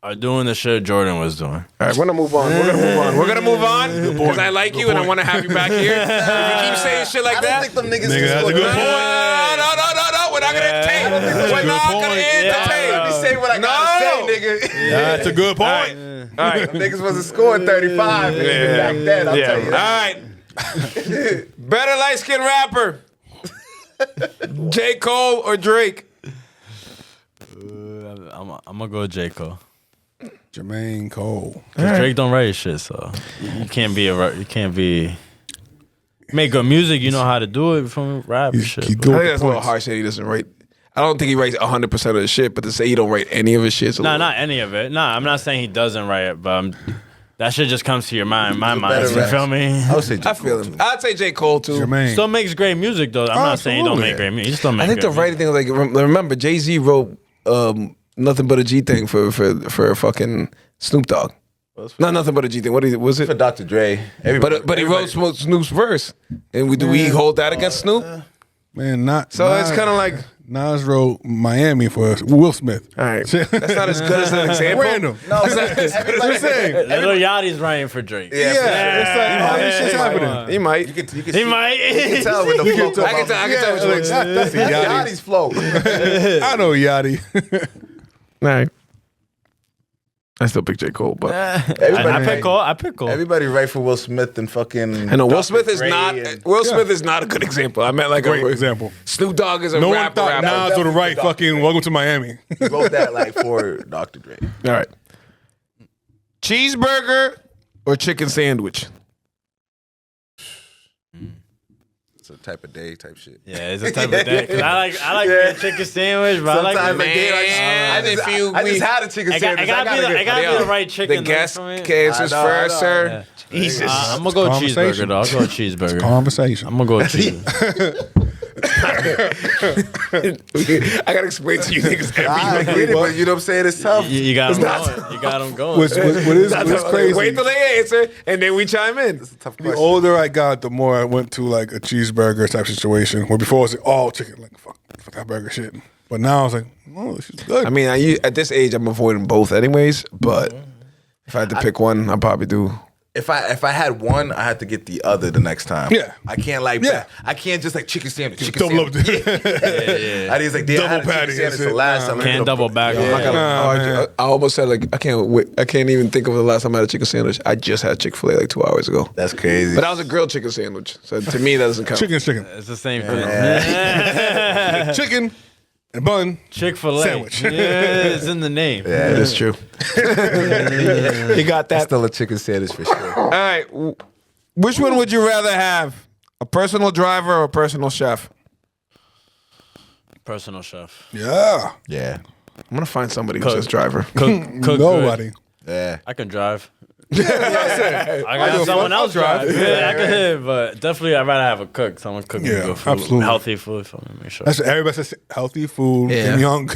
E: are doing the shit Jordan was doing.
C: All right, we're gonna move on. We're gonna move on because I like you and I want to have you back here. If you keep saying shit like
D: I don't
C: that,
D: think them niggas
F: Nigga,
D: can
F: that's
D: score.
F: a good
C: no,
F: point.
C: we're not gonna entertain. We're not gonna entertain.
D: Let me say what I gotta say, nigga.
F: That's a good point.
C: All right.
D: Them niggas wasn't scoring 35 nigga, back then. I'll tell you
C: All
D: that.
C: right. Better light skinned rapper. J. Cole or Drake?
E: I'm gonna go with J. Cole.
F: Jermaine Cole.
E: 'Cause Drake don't write shit, so you can't make good music. You know how to do it from rap and shit.
F: He
E: but-
F: go
C: I
F: with
C: think
F: the
C: that's a little
F: points.
C: harsh that he doesn't write. I don't think he writes 100% of the shit, but to say he don't write any of his shit,
E: Nah, not any of it. Nah, I'm not saying he doesn't write it, but that shit just comes to your mind. My mind,
D: better
E: you
D: rap.
E: feel me?
D: I would say
C: I feel him. I'd say J. Cole too.
F: Jermaine.
E: Still makes great music though. I'm not saying he don't make great music. He still
C: I
E: makes
C: think
E: great
C: the writing thing was like remember Jay-Z wrote Nothing But a G Thing for fucking Snoop Dogg. Not Nothing But a G Thing. What was
D: for
C: it?
D: Dr. Dre.
C: But he wrote Snoop's verse, and do we hold that against Snoop?
F: Man, not.
C: So
F: Nas,
C: it's kind of like,
F: Nas wrote Miami for Will Smith.
C: all right, that's not as good as an example.
F: Random.
D: No,
F: Just saying.
E: Little Yachty's writing for Drake.
D: Yeah,
F: It's like all this shit's happening.
C: He might.
D: You can
E: He
D: see,
E: might.
D: you can tell with the flow.
C: I can tell which one's.
F: That's Yachty.
D: Yachty's flow.
F: I know Yachty.
C: All right. I still pick J. Cole, but
E: I pick Cole. I pick Cole.
D: Everybody right for Will Smith and fucking.
C: I know Will
D: Dr.
C: Smith is
D: Dre
C: not.
D: and-
C: Will Smith is not a good example. I meant like
F: Great
C: a
F: example.
C: Snoop Dogg is a
F: No one
C: rapper.
F: thought Nas would have write fucking Welcome to Miami.
D: He wrote that like for Dr. Dre.
C: All right. Cheeseburger or chicken sandwich?
D: It's a type of day type shit.
E: Yeah, it's a type of day. 'Cause I like the chicken sandwich, but I like
D: Sometimes
E: the
D: like, they like,
C: Man,
D: I just had a chicken
E: I
D: sandwich.
E: gotta be the right chicken.
C: The
E: though,
C: guest
E: for me.
C: answers
D: I know,
C: first,
D: I
C: sir.
E: Yeah.
C: Jesus.
E: I'm gonna go
F: Conversation.
E: cheeseburger though. I'll go cheeseburger.
F: Conversation.
E: I'm gonna go cheeseburger.
C: I gotta explain to you niggas
D: I
C: every
D: get it, but you know what I'm saying? It's tough.
E: You got them going. You got them going.
F: What is crazy?
C: Wait till they answer, and then we chime in.
D: Tough
F: The
D: question.
F: older I got, the more I went to like a cheeseburger type situation. Where before it was like all chicken, like fuck that burger shit. But now I was like, oh, this is good.
C: I mean, at this age, I'm avoiding both anyways. But if I had to pick one, I'd probably do.
D: If I had one, I had to get the other the next time.
F: Yeah.
D: I can't like.
F: Yeah.
D: I can't just like chicken sandwich. Chicken
F: double up.
D: sandwich. I just like damn, I had a
F: Double patty,
D: chicken sandwich
F: that's
D: the
F: it.
D: last time.
E: Can't double back on
C: I,
E: that.
C: gotta- I almost said like I can't wait. I can't even think of the last time I had a chicken sandwich. I just had Chick-fil-A like 2 hours ago.
D: That's crazy.
C: But that was a grilled chicken sandwich. So to me, that doesn't count.
F: Chicken, chicken,
E: It's the same thing.
F: chicken, and bun.
E: Chick-fil-A.
F: Sandwich.
E: Yeah, it's in the name.
D: yeah,
C: That is true. You got
D: That's
C: that.
D: still a chicken sandwich for sure.
C: All right. Which one would you rather have? A personal driver or a personal chef?
E: Personal chef.
F: Yeah.
D: Yeah,
C: I'm gonna find somebody who
E: Cook.
C: says driver.
E: Cook good.
F: Nobody.
D: yeah.
E: I can drive. I got someone else drive. Yeah, I can, but definitely I'd rather have a cook. Someone cook me
F: Yeah,
E: good food,
F: absolutely.
E: healthy food for me. Make sure.
F: That's everybody says healthy food
C: Yeah.
F: and young.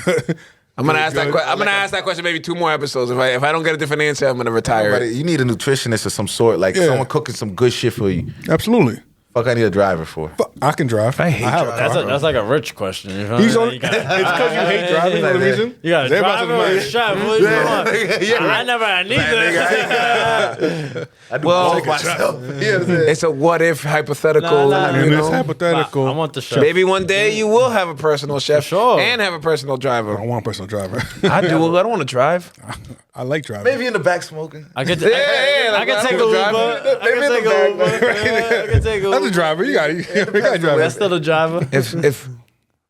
C: I'm gonna ask that. I'm gonna ask that question maybe 2 more episodes. If I don't get a different answer, I'm gonna retire.
D: But you need a nutritionist of some sort, like
F: Yeah.
D: someone cooking some good shit for you.
F: Absolutely.
D: Fuck, I need a driver for.
F: I can drive. I hate
C: driving.
F: driving.
E: That's like a rich question. You know?
F: He's on,
E: You
F: it's
E: gotta-
F: because you hate driving for the reason.
E: You got a
F: Everybody's
E: driver or a
F: mad.
E: chef? What do you want? I never had neither.
D: I do
C: Well,
D: both myself. You know what I'm saying?
C: It's a what if hypothetical.
E: Nah, nah.
C: you
F: And it's
C: know?
F: hypothetical.
E: I want the chef.
C: Maybe one day you will have a personal chef
E: sure.
C: and have a personal
F: I
C: driver.
F: don't want a personal driver.
C: I do. I don't want to drive.
F: I like driving.
D: Maybe in the back smoking.
E: I could,
C: Yeah,
E: I could
C: like,
E: take
C: I'm
E: a Uber.
C: driving.
E: I could take a Uber. I could take a
F: That's a
E: Uber.
F: driver. You got to drive.
E: That's still a driver.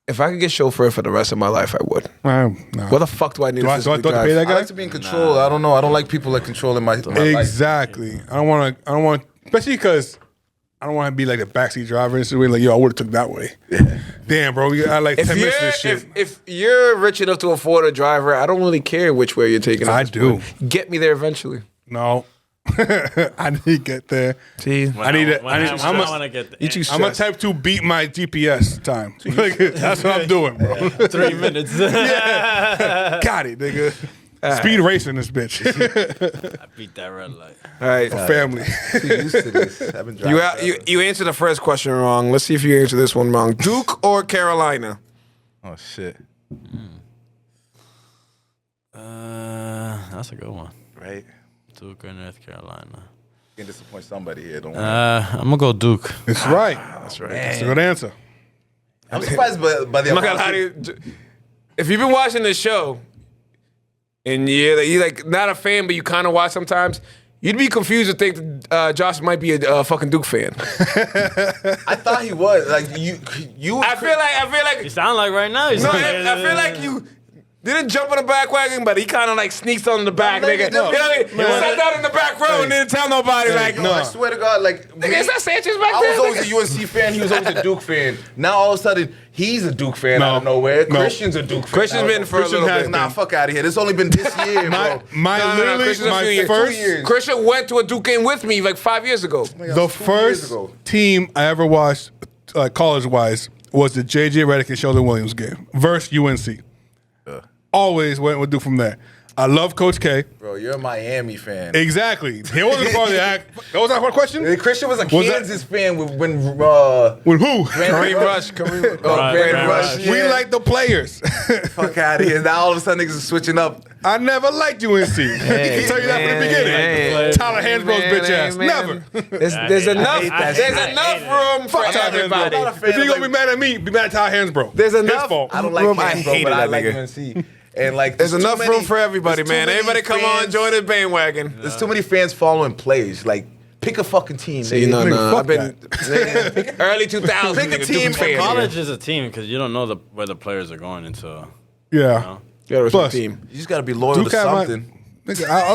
C: If I could get chauffeur for the rest of my life, I would.
F: Nah.
C: What the fuck do I need
F: Do
C: to
F: I
C: physically
F: have to
C: drive?
F: pay that
D: I
F: guy?
D: like to be in control. I don't know. I don't like people like controlling my life.
F: Exactly. I don't want, especially because I don't want to be like a backseat driver and so like, yo, I would have took that way. Damn, bro, I like 10 minutes of this shit.
C: If you're rich enough to afford a driver, I don't really care which way you're taking.
F: I
C: at this
F: do.
C: point. Get me there eventually.
F: No, I need to get there.
C: See,
E: When
F: I need it.
E: when
F: I need-
E: I
F: I'm a-
E: want to get there.
C: you too
F: I'm a
C: stressed.
F: type to beat my GPS time. Like, that's what I'm doing, bro.
E: 3 minutes.
F: Got it, nigga. Speed racing this bitch.
E: I beat that red light.
C: All right.
F: Family.
D: Too used to this. I've been driving.
C: You answered the first question wrong. Let's see if you answer this one wrong. Duke or Carolina?
D: Oh shit!
E: That's a good one.
D: Right?
E: Duke or North Carolina.
D: You can disappoint somebody here. Don't worry.
E: I'm gonna go Duke.
F: That's right.
C: That's right.
F: That's a good answer.
D: I'm surprised by the
C: I'm not gonna lie to you. If you've been watching this show and you're like not a fan, but you kind of watch sometimes, you'd be confused to think Josh might be a fucking Duke fan.
D: I thought he was like you.
C: I feel like
E: You sound like right now.
C: no, I feel like you didn't jump on the back wagon, but he kind of like sneaks on the back,
D: No,
C: nigga.
D: no,
C: You know what I mean? He sat down in the back row and didn't tell nobody. Like,
D: No, I swear to God, like
C: nigga, is that Sanchez back
D: I
C: there?
D: was always a UNC fan. He was always a Duke fan. Now all of a sudden he's a Duke fan out of nowhere.
F: No.
D: Christian's a Duke fan.
C: Christian's
D: out of
C: been for a
D: Christian
C: little
D: has
C: bit.
D: Nah, fuck out of here. This only been this year, bro.
C: Christian's a few years.
F: first
D: 2 years.
C: Christian went to a Duke game with me like 5 years ago.
F: the
D: 2 years
F: first
D: ago.
F: team I ever watched, college wise, was the JJ Redick and Sheldon Williams game versus UNC. Always went with Duke from there. I love Coach K.
D: Bro, you're a Miami fan.
F: Exactly. He wasn't part of the act. That was not one question.
D: Christian was a
F: Was that-
D: Kansas fan when
F: With who?
C: Kareem Rush.
D: Brandon
E: Brandon
D: Rush.
E: Rush.
F: We like the players.
D: Fuck out of here. Now all of a sudden niggas are switching up.
F: I never liked UNC. I can tell you that from the beginning.
C: man.
F: Tyler Hansbrough's bitch ass. Never.
C: There's enough.
D: hate that
C: There's
D: shit.
C: enough room for
F: Fuck Tyler
C: everybody.
F: Hansbrough. If you're gonna be mad at me, be mad at Tyler Hansbrough.
C: There's
F: His
C: enough
F: fault.
D: I don't like
C: room. I
D: Kansas, bro,
C: hated
D: but I
C: that
D: like
C: nigga.
D: UNC. And like
C: There's
D: too
C: enough
D: many-
C: room for everybody,
D: there's too
C: man.
D: many
C: Everybody come on,
D: fans-
C: join the bandwagon.
D: There's too many fans following plays. Like, pick a fucking team.
C: See, no,
F: Nigga,
C: no.
F: fuck
C: I've been early 2000s.
D: Pick a
C: nigga,
D: team
C: Duke fan.
E: College is a team because you don't know where the players are going into.
F: Yeah.
C: You gotta
F: Plus,
C: team.
D: You just gotta be loyal
F: Duke
D: to
F: had my-
D: something.
F: Nigga, I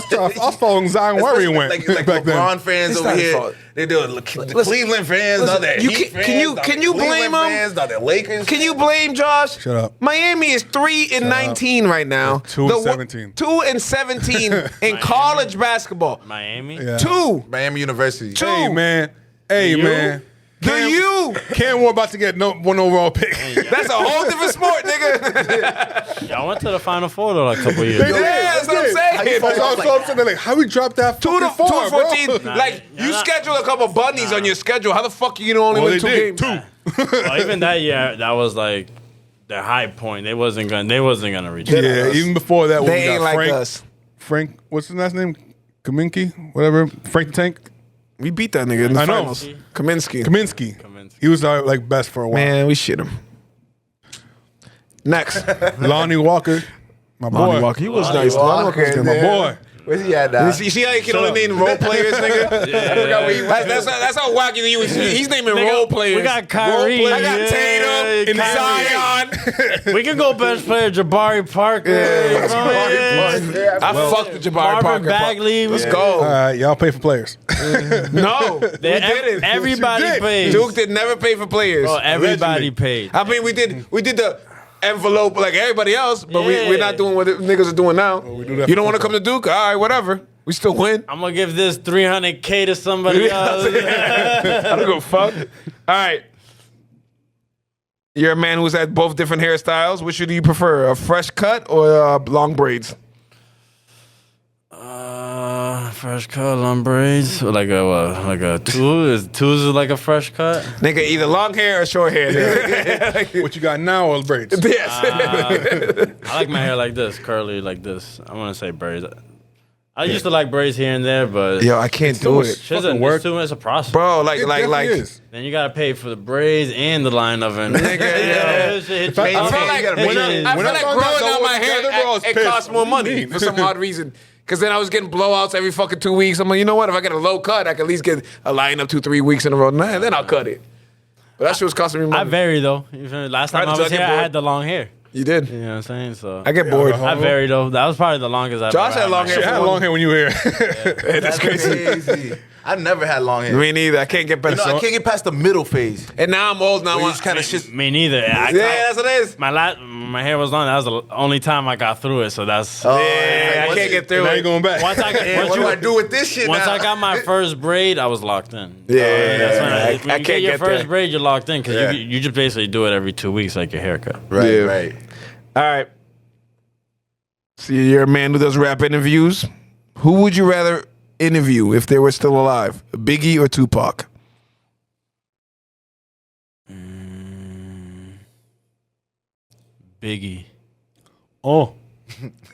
F: was following Zion where he went
D: Like
F: back
D: LeBron
F: then.
D: fans
C: It's
D: over
C: not his
D: here.
C: fault.
D: They do it. The Cleveland fans,
C: listen,
D: now they're
C: you
D: Heat
C: can-
D: fans,
C: can you-
D: now
C: can
D: they're
C: you
D: Cleveland
C: blame 'em?
D: fans, now they're Lakers.
C: Can you blame Josh?
F: Shut up.
C: Miami is 3-19 right now.
F: 2-17.
C: 2-17 in college basketball.
E: Miami.
F: Yeah.
C: 2.
D: Miami University.
C: Two.
F: Hey, man. Hey,
E: You?
F: man.
C: The U.
F: Cam Ward about to get one overall pick.
C: That's a whole different sport, nigga.
E: Y'all went to the Final Four though, like a couple years
F: They
E: ago.
F: did.
C: Yeah, that's what I'm
F: They did.
C: saying.
D: How you
F: That's
D: follow
F: what
D: up
F: I'm saying. They're like, how we dropped that
C: 2 to
F: fucking far,
C: 14.
F: bro?
C: Like, you
E: nah.
C: schedule a couple bunnies on your schedule. How the fuck you only
F: Well,
C: win
F: they
C: 2
F: did.
C: games?
F: 2.
E: Well, even that year, that was like the high point. They wasn't gonna reach.
F: Yeah,
E: it.
F: even before that, when
C: They
F: we got
C: ain't like
F: Frank,
C: us.
F: Frank, what's his last name? Kaminski? Whatever. Frank the Tank?
C: We beat that nigga in the
F: I know.
C: finals. Kaminsky.
F: Kaminsky. He was our like best for a while.
C: Man, we shit him. Next.
F: Lonnie Walker. My boy.
C: Lonnie Walker. He was nice. Lonnie Walker was good.
F: My boy.
D: Where's he at now?
C: You see how you can only name role players, nigga? I forgot where he was. That's how wacky you was. He's naming role players.
E: We got Kyrie.
C: I got Tatum,
E: Kyrie.
C: Zion.
E: We can go bench player Jabari Parker.
C: Yeah.
E: Well,
C: I fucked with Jabari
E: Marvin
C: Parker.
E: Bagley.
C: Let's
F: All
C: go.
F: right, y'all pay for players.
C: No, we didn't.
E: Everybody
F: You did.
E: paid.
C: Duke did never pay for players.
E: Bro, everybody
F: Allegedly.
E: paid.
C: I mean, we did the envelope like everybody else, but we're not doing what the niggas are doing now.
F: do that
C: You don't
F: for
C: want to come to Duke? All right, whatever. We still win.
E: I'm gonna give this $300K to somebody else.
C: I don't give a fuck. All right. You're a man who's had both different hairstyles. Which do you prefer, a fresh cut or long braids?
E: fresh cut on braids, like a two. Twos is like a fresh cut.
C: Nigga, either long hair or short hair.
F: What you got now or braids?
C: Yes.
E: I like my hair like this, curly like this. I want to say braids. I used to like braids here and there, but
C: Yo, I can't do it.
E: It's a process,
C: Bro,
F: It definitely is.
E: Then you gotta pay for the braids and the line of it. Nigga,
C: I feel like growing out my hair, it costs more money for some odd reason. Because then I was getting blowouts every fucking 2 weeks. I'm like, you know what? If I get a low cut, I can at least get a line up 2-3 weeks in a row. Nah, then I'll cut it. But that shit was costing me money.
E: I vary though. Last time I was here, I had the long hair.
C: You did?
E: You know what I'm saying? So
C: I get bored.
E: I vary though. That was probably the longest I've
C: Josh
E: ever
C: had long hair.
F: You had long hair when you were here.
C: That's crazy.
D: I've never had long hair.
C: Me neither. I can't get better.
D: I can't get past the middle phase.
C: And now I'm old. Now
D: Where
C: I
D: you just kind of shit.
E: Me neither.
C: Yeah, that's what it is.
E: My hair was long. That was the only time I got through it. So that's
C: Yeah, I can't get through
F: Now
C: it.
F: you going back.
E: once I got,
D: What do I do with this shit
E: once
D: now?
E: I got my first braid, I was locked in.
C: Yeah,
E: That's when
C: I
E: when you
C: can't
E: get your
C: get
E: first
C: there.
E: braid, you're locked in because
D: Yeah.
E: you just basically do it every 2 weeks, like your haircut.
D: Right,
C: Yeah.
D: right.
C: All right. See, you're a man who does rap interviews. Who would you rather interview if they were still alive? Biggie or Tupac?
E: Biggie.
F: Oh.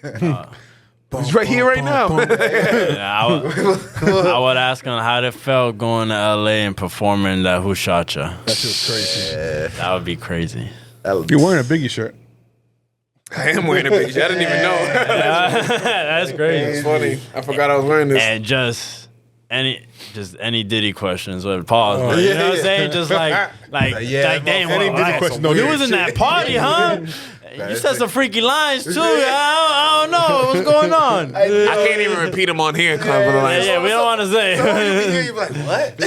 C: He's right here, right now.
E: Yeah, I would ask him how it felt going to LA and performing that Who Shot Ya.
F: That shit was crazy.
E: That would be crazy.
F: You're wearing a Biggie shirt.
C: I am wearing a Biggie. I didn't even know.
E: That's crazy.
C: It's funny. I forgot I was wearing this.
E: And just any Diddy questions with pause. But you know what I'm saying? Just like damn,
F: Any
E: what,
F: Diddy
E: like,
F: question, no
E: you
F: weird
E: was in
F: shit.
E: that party, huh? You said some freaky lines too. I don't know what's going on.
C: I can't even repeat them on here.
E: Yeah, we don't want to say.
D: You're like, what?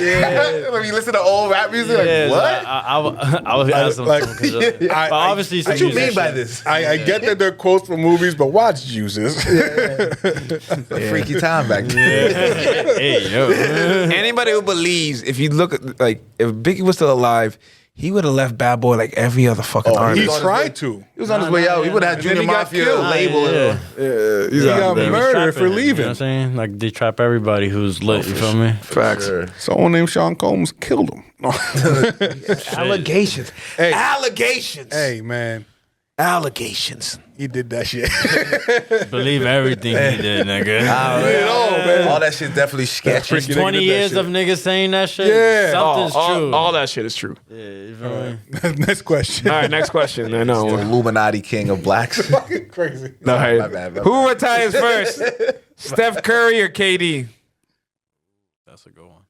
D: When you listen to old rap music, like, what?
E: I would ask them.
F: Like,
E: But obviously,
D: What you mean by this?
F: I get that they're quotes from movies, but watch Jesus.
D: A freaky time back then.
E: Hey, yo.
C: Anybody who believes, if you look at, like, if Biggie was still alive, he would have left Bad Boy like every other fucking
F: He
C: artist.
F: tried to.
D: He was on his way out. He would have had
F: And then
D: Junior
F: he got
D: Mafia
F: killed.
D: label.
C: Yeah, he's
F: He
C: out
F: got
C: there.
F: murdered for
E: You know
F: leaving.
E: what I'm saying? Like they trap everybody who's lit. You feel me?
C: Facts.
F: Someone named Sean Combs killed him. No.
C: Allegations.
F: Hey.
C: Allegations.
F: Hey, man.
C: Allegations.
F: He did that shit.
E: Believe everything he did, nigga.
D: All that shit definitely sketchy.
F: freaky.
E: 20
F: did that
E: years
F: shit.
E: of niggas saying that shit.
F: Yeah.
E: Something's true.
C: All that shit is true.
E: Yeah, you feel me?
F: Next question.
C: All right, next question. I know.
D: Illuminati king of blacks.
F: Fucking crazy.
C: All right.
D: My bad.
C: Who retires first? Steph Curry or KD?
E: That's a good one.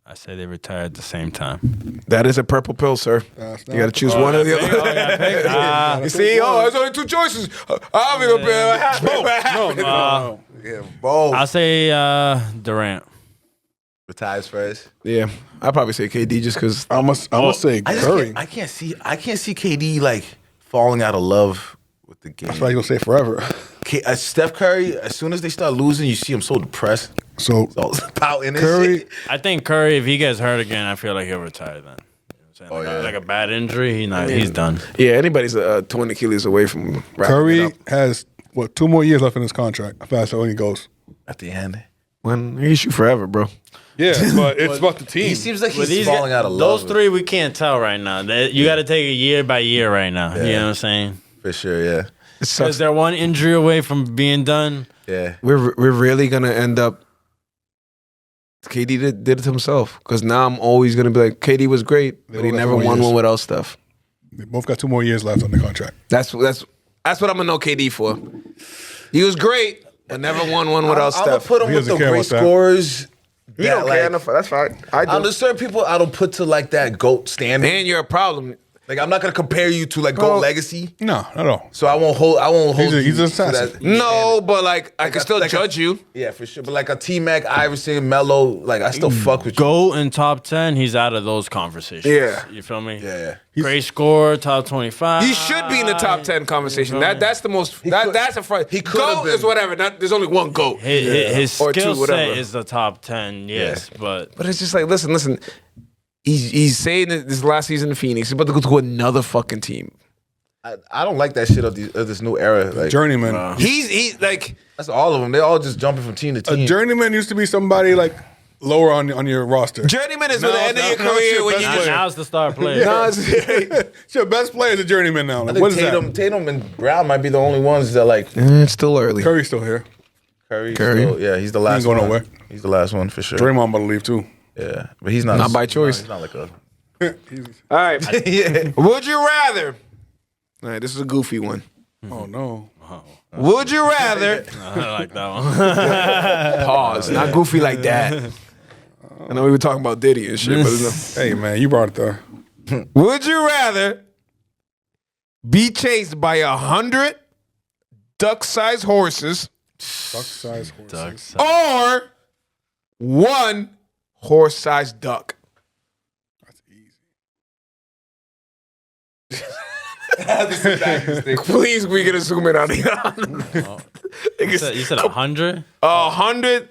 E: I say they retire at the same time.
C: That is a purple pill, sir. You got to choose one or the other. You see, there's only two choices. I'll be
D: Yeah, both.
E: I'll say Durant.
D: Retires first.
C: Yeah, I'll probably say KD just because.
F: I must say
D: I just
F: Curry.
D: I can't see KD like falling out of love with the game.
F: That's what I'm going to say forever.
D: Steph Curry, as soon as they start losing, you see him so depressed.
F: So,
D: So pouting and
F: Curry,
D: shit.
E: I think Curry, if he gets hurt again, I feel like he'll retire then. You know what I'm saying?
D: Oh, yeah.
E: Like a bad injury, he's done.
C: Yeah, anybody's torn Achilles away from wrapping it
F: Curry
C: up.
F: has, 2 more years left in his contract. Fast when he goes.
D: At the end.
C: When he shoot forever, bro.
F: Yeah, but it's about the team.
D: He seems like
E: But
D: he's falling out of love.
E: Those three, we can't tell right now. You got to take it year by year right now. You know what I'm saying?
D: For sure, yeah.
C: It
E: Is
C: sucks.
E: there one injury away from being done?
D: Yeah.
C: We're really gonna end up. KD did it to himself because now I'm always gonna be like KD was great, but he
F: both got
C: never
F: 4
C: won
F: years.
C: one without stuff.
F: They both got 2 more years left on the contract.
C: That's what I'm gonna know KD for. He was great, but never won one without
D: I'm gonna
C: stuff.
D: put him
F: He
D: with the
F: doesn't care
D: great
F: about that.
D: scorers.
C: You
D: that,
C: don't care
D: like,
C: enough. That's fine. I do.
D: there's certain people I don't put to like that GOAT standard.
C: And you're a problem.
D: Like I'm not gonna compare you to like GOAT legacy.
F: No, not at all.
D: So I won't hold.
F: He's
D: you
F: an
D: to
F: assassin.
D: that.
C: No, but like I can still
D: like a-
C: judge you.
D: Yeah, for sure. But like a T-Mac, Iverson, Melo, like I still fuck with you.
E: Go in top 10, he's out of those conversations.
C: Yeah.
E: You feel me?
D: Yeah.
E: Great score, top 25.
C: He should be in the top 10 conversation. That's the most. That's a front.
D: he could have
C: GOAT
D: been.
C: is whatever. There's only one GOAT.
E: His
C: Or two,
E: skill set
C: whatever.
E: is the top 10, yes, but
C: But it's just like, listen. He's saying that this last season in Phoenix, he's about to go to another fucking team.
D: I don't like that shit of this new era. Like
F: Journeyman.
C: He's like
D: that's all of them. They all just jumping from team to
F: A
D: team.
F: journeyman used to be somebody like lower on your roster.
C: journeyman is
F: No,
C: the end of
F: no,
C: your
F: no,
C: career
F: shit,
C: when
F: best
C: you
E: Now,
C: just.
F: player.
E: now's the star player.
C: No, it's-
F: Your best player is a journeyman now.
D: I
F: Like,
D: think
F: what is
D: Tatum and Brown might be the only ones that like
C: It's still early.
F: that? Curry's still here.
D: Curry.
C: Curry.
D: Still, yeah, he's the last
F: going
D: one.
F: nowhere.
D: He's the last one for sure.
F: Draymond about to leave too.
D: Yeah, but he's not
C: Not by choice.
D: He's not like a.
C: All right.
D: Yeah.
C: Would you rather? All right, this is a goofy one.
F: Oh no.
C: Would you rather?
E: I like that one.
C: Pause. Not goofy like that. I know we were talking about Diddy and shit, but it's
F: Hey man, you brought it there.
C: would you rather be chased by 100 duck-sized horses
F: Duck-sized horses.
E: Ducks.
C: or one horse-sized duck?
F: That's easy.
C: Please, we can zoom in on the
E: You said 100?
C: 100.